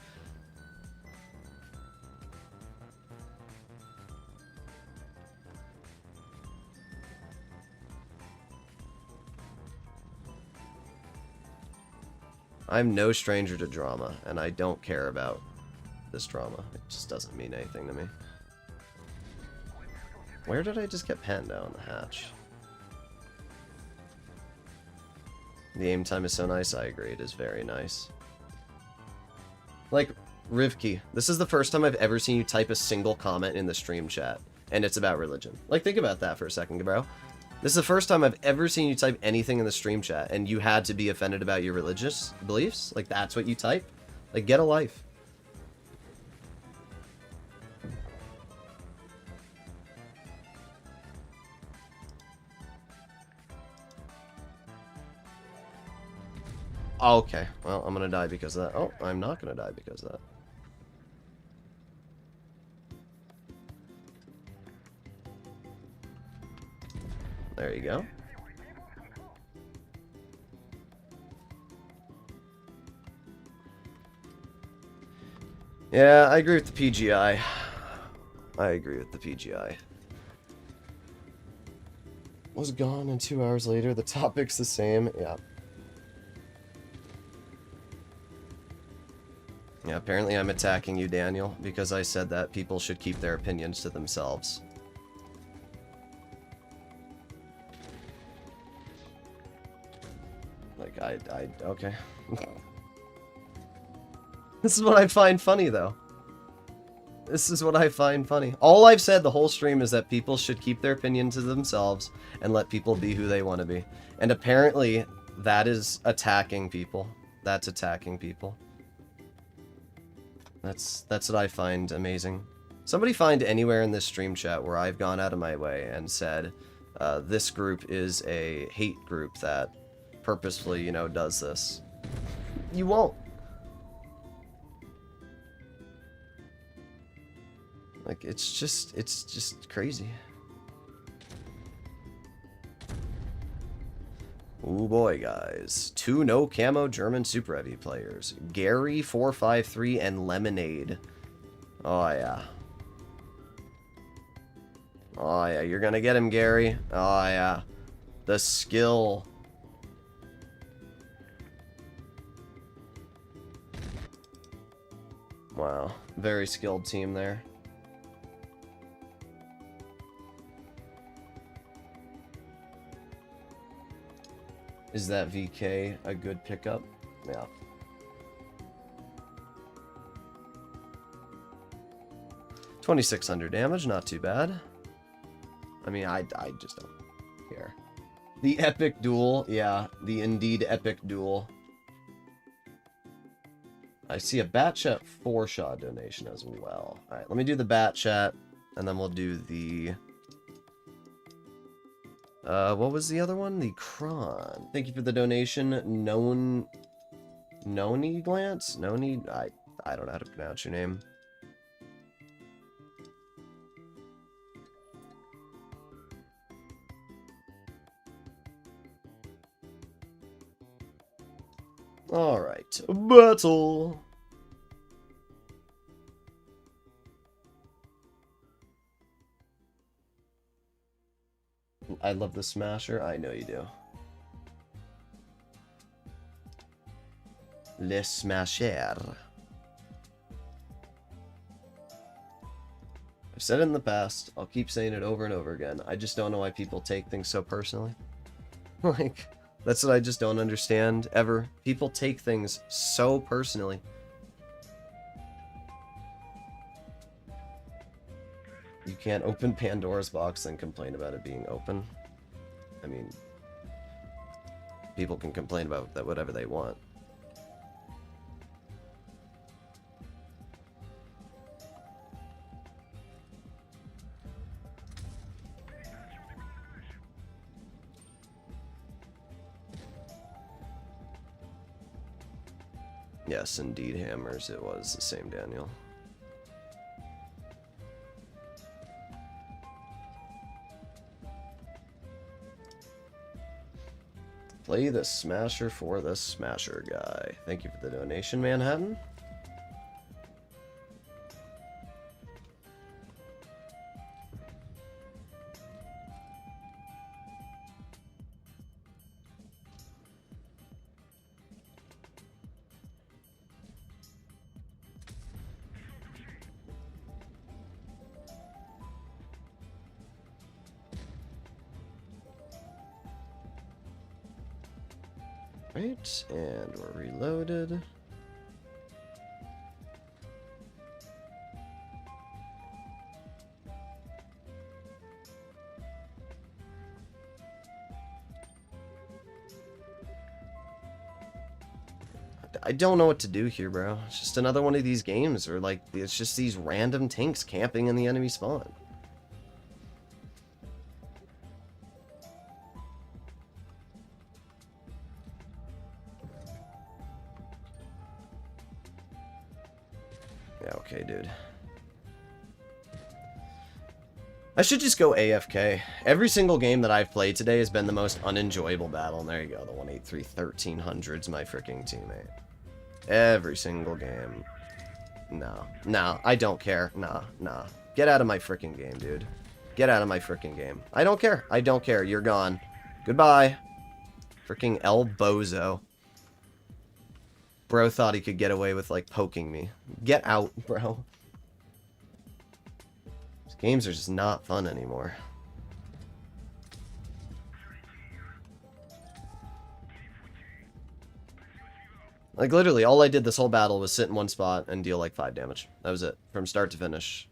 I'm no stranger to drama, and I don't care about this drama. It just doesn't mean anything to me. Where did I just get penned down the hatch? The aim time is so nice, I agree, it is very nice. Like, Rivki, this is the first time I've ever seen you type a single comment in the stream chat, and it's about religion. Like, think about that for a second, bro. This is the first time I've ever seen you type anything in the stream chat, and you had to be offended about your religious beliefs? Like, that's what you type? Like, get a life. Okay, well, I'm gonna die because of that. Oh, I'm not gonna die because of that. There you go. Yeah, I agree with the PGI. I agree with the PGI. Was gone, and 2 hours later, the topic's the same. Yeah. Yeah, apparently I'm attacking you, Daniel, because I said that people should keep their opinions to themselves. Like, okay. This is what I find funny, though. This is what I find funny. All I've said the whole stream is that people should keep their opinion to themselves and let people be who they want to be. And apparently, that is attacking people. That's attacking people. That's what I find amazing. Somebody find anywhere in this stream chat where I've gone out of my way and said, this group is a hate group that purposefully, you know, does this. You won't. Like, it's just crazy. Ooh boy, guys. 2 no camo German Super Heavy players. Gary 453 and Lemonade. Oh yeah. Oh yeah, you're gonna get him, Gary. Oh yeah. The skill. Wow. Very skilled team there. Is that VK a good pickup? Yeah. $2,600 damage, not too bad. I mean, I just don't care. The epic duel, yeah, the indeed epic duel. I see a bat chat 4-shot donation as well. Alright, let me do the bat chat, and then we'll do the... what was the other one? The Kron. Thank you for the donation. Noni Glance? Noni? I don't know how to pronounce your name. Alright. Battle! I love the Smasher. I know you do. Le Smasher. I've said it in the past. I'll keep saying it over and over again. I just don't know why people take things so personally. Like, that's what I just don't understand, ever. People take things so personally. You can't open Pandora's box and complain about it being open. I mean, people can complain about that whatever they want. Yes, indeed, hammers. It was the same, Daniel. Play the Smasher for the Smasher guy. Thank you for the donation, Manhattan. Right, and we're reloaded. I don't know what to do here, bro. It's just another one of these games where, like, it's just these random tanks camping in the enemy spawn. Yeah, okay, dude. I should just go AFK. Every single game that I've played today has been the most unenjoyable battle. And there you go, the 183 1300's my freaking teammate. Every single game. No. No, I don't care. Nah, nah. Get out of my freaking game, dude. Get out of my freaking game. I don't care. I don't care. You're gone. Goodbye. Freaking El Bozo. Bro thought he could get away with, like, poking me. Get out, bro. These games are just not fun anymore. Like, literally, all I did this whole battle was sit in one spot and deal, like, 5 damage. That was it. From start to finish.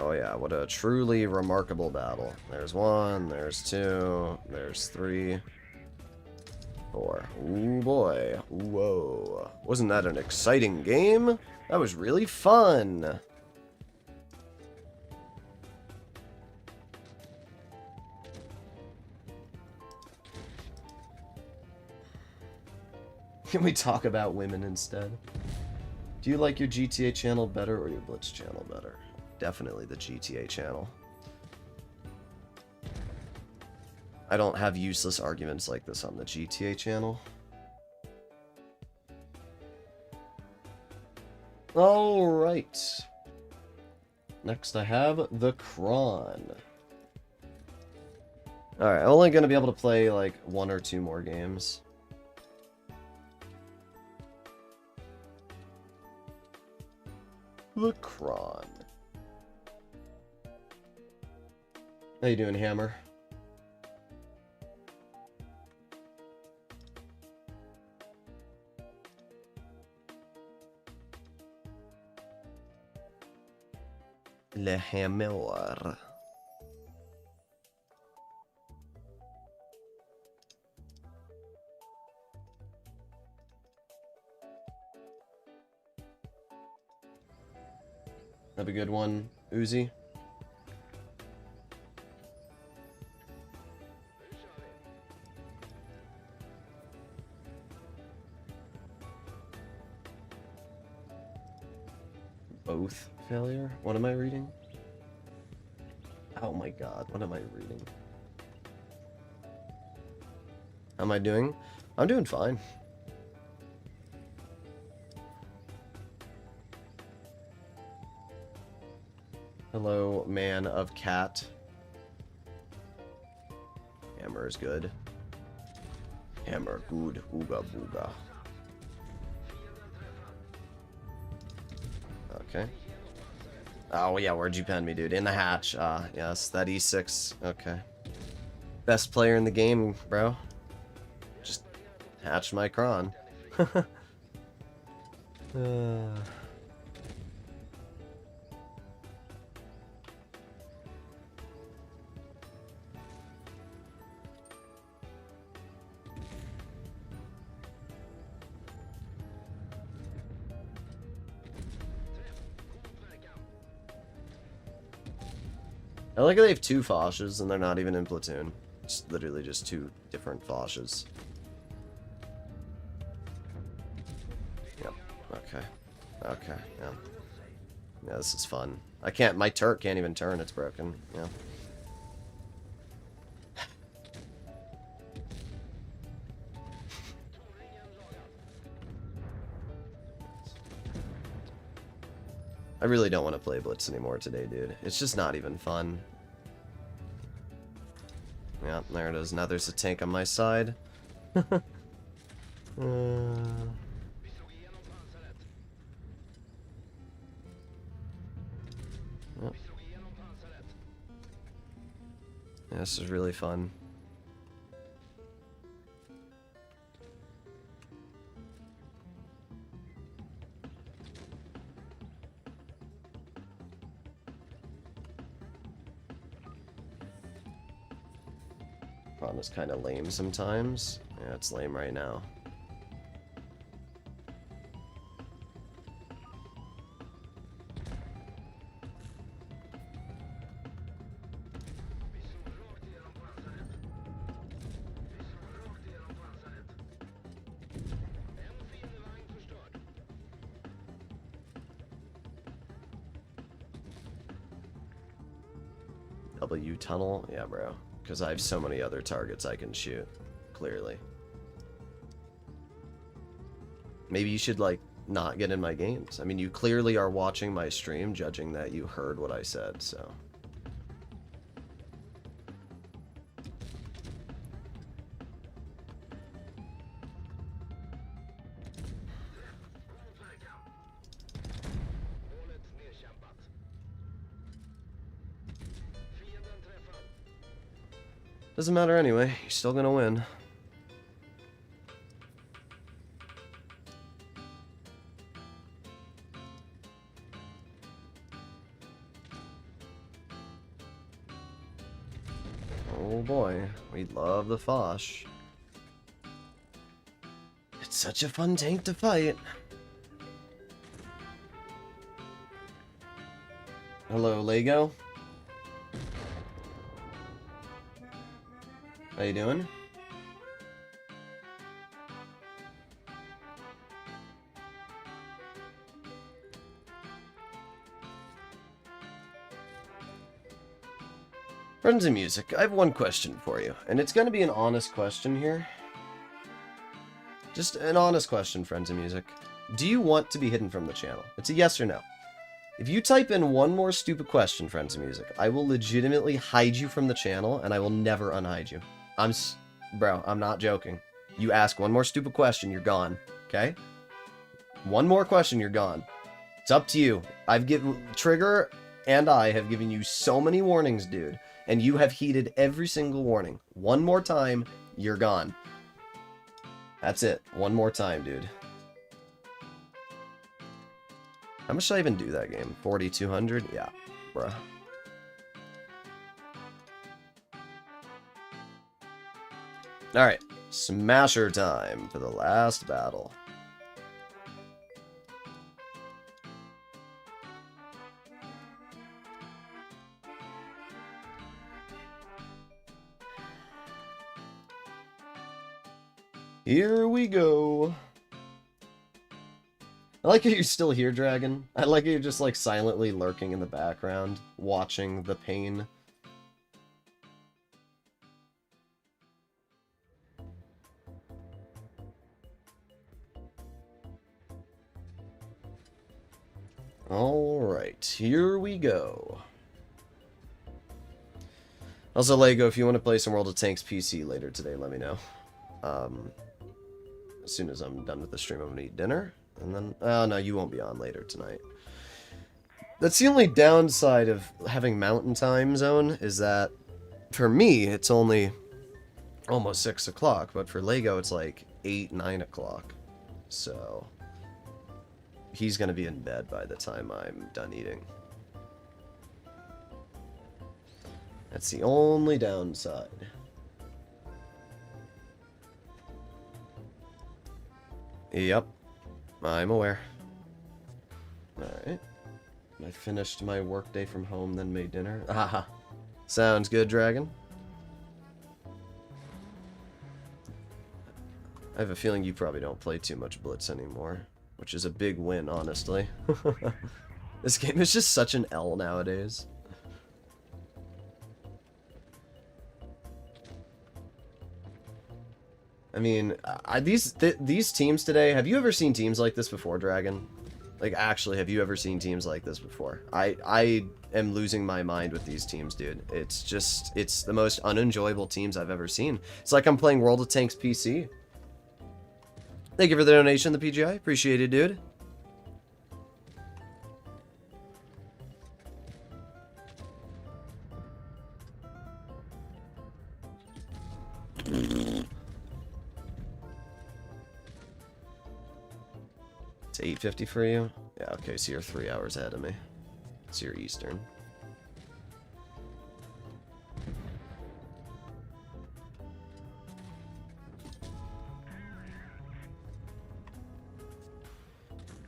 Oh yeah, what a truly remarkable battle. There's 1, there's 2, there's 3, 4. Ooh boy. Whoa. Wasn't that an exciting game? That was really fun. Can we talk about women instead? Do you like your GTA channel better or your Blitz channel better? Definitely the GTA channel. I don't have useless arguments like this on the GTA channel. Alright. Next I have the Cron. Alright, I'm only going to be able to play like 1 or 2 more games. The Cron. How you doing, Hammer? Le Hammer. Have a good one, Uzi. Both failure? What am I reading? Oh my god, what am I reading? How am I doing? I'm doing fine. Hello, man of cat. Hammer is good. Hammer good. Ooga booga. Okay. Oh, yeah, where'd you pen me, dude? In the hatch. Ah, yes, that E6. Okay. Best player in the game, bro. Just hatched my cron. I like how they have 2 Foshes and they're not even in platoon. It's literally just 2 different Foshes. Yep. Okay. Okay. Yeah. Yeah, this is fun. I can't. My turret can't even turn. It's broken. Yeah. I really don't want to play Blitz anymore today, dude. It's just not even fun. Yeah, there it is. Now there's a tank on my side. Yep. Yeah, this is really fun. Ron is kind of lame sometimes. Yeah, it's lame right now. W tunnel? Yeah, bro. Because I have so many other targets I can shoot, clearly. Maybe you should, like, not get in my games. I mean, you clearly are watching my stream, judging that you heard what I said, so... Doesn't matter anyway, you're still gonna win. Oh boy, we love the Foch. It's such a fun tank to fight. Hello, Lego. How you doing? Friends of Music, I have one question for you, and it's going to be an honest question here. Just an honest question, Friends of Music. Do you want to be hidden from the channel? It's a yes or no. If you type in one more stupid question, Friends of Music, I will legitimately hide you from the channel, and I will never unhide you. Bro, I'm not joking. You ask one more stupid question, you're gone. Okay? One more question, you're gone. It's up to you. Trigger and I have given you so many warnings, dude. And you have heeded every single warning. One more time, you're gone. That's it. One more time, dude. How much should I even do that game? 4,200? Yeah, bruh. Alright, Smasher time for the last battle. Here we go. I like how you're still here, Dragon. I like how you're just like silently lurking in the background, watching the pain. Alright, here we go. Also, Lego, if you want to play some World of Tanks PC later today, let me know. As soon as I'm done with the stream, I'm gonna eat dinner. And then, oh no, you won't be on later tonight. That's the only downside of having Mountain Time Zone, is that, for me, it's only almost 6 o'clock, but for Lego, it's like 8, 9 o'clock. So... he's gonna be in bed by the time I'm done eating. That's the only downside. Yep, I'm aware. Alright. I finished my workday from home, then made dinner. Haha. Sounds good, Dragon. I have a feeling you probably don't play too much Blitz anymore. Which is a big win, honestly. This game is just such an L nowadays. I mean, these teams today, have you ever seen teams like this before, Dragon? Like, actually, have you ever seen teams like this before? I am losing my mind with these teams, dude. It's just, it's the most unenjoyable teams I've ever seen. It's like I'm playing World of Tanks PC. Thank you for the donation, the PGI. Appreciate it, dude. It's 8:50 for you? Yeah, okay, so you're 3 hours ahead of me. So you're Eastern.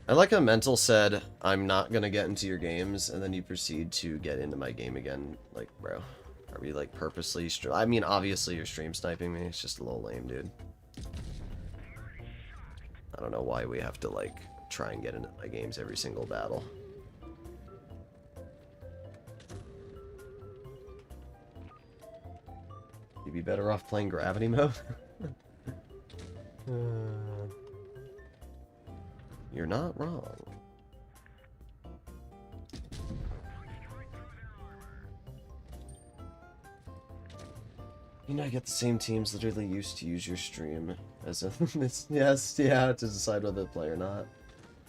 I like how Mental said, I'm not gonna get into your games, and then you proceed to get into my game again. Like, bro, are we like purposely I mean, obviously you're stream sniping me, it's just a little lame, dude. I don't know why we have to like try and get into my games every single battle. be better off playing gravity mode? You're not wrong. You know, I get the same teams literally used to use your stream as a yes, yeah, to decide whether to play or not.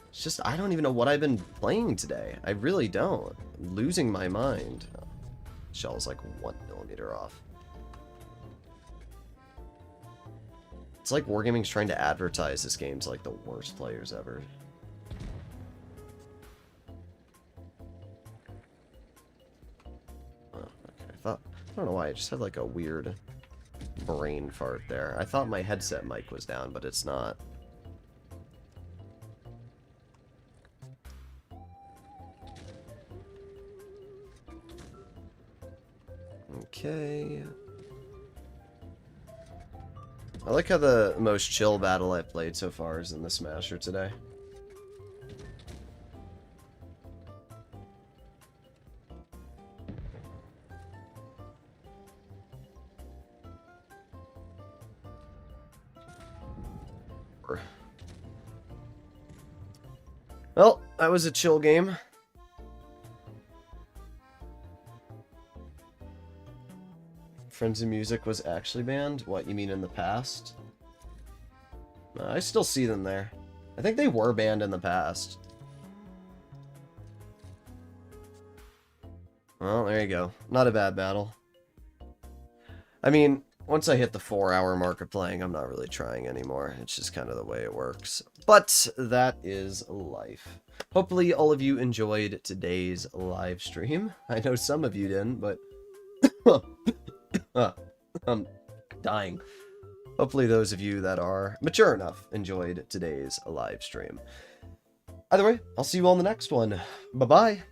It's just, I don't even know what I've been playing today. I really don't. I'm losing my mind. Oh, shell's like 1 millimeter off. It's like Wargaming's trying to advertise this game's like the worst players ever. Oh, okay. I don't know why, I just had like a weird brain fart there. I thought my headset mic was down, but it's not. Okay. I like how the most chill battle I've played so far is in the Smasher today. Well, that was a chill game. Friends of Music was actually banned? What, you mean in the past? I still see them there. I think they were banned in the past. Well, there you go. Not a bad battle. I mean, once I hit the 4-hour mark of playing, I'm not really trying anymore. It's just kind of the way it works. But that is life. Hopefully all of you enjoyed today's live stream. I know some of you didn't, but... I'm dying. Hopefully those of you that are mature enough enjoyed today's live stream. Either way, I'll see you all in the next one. Bye-bye.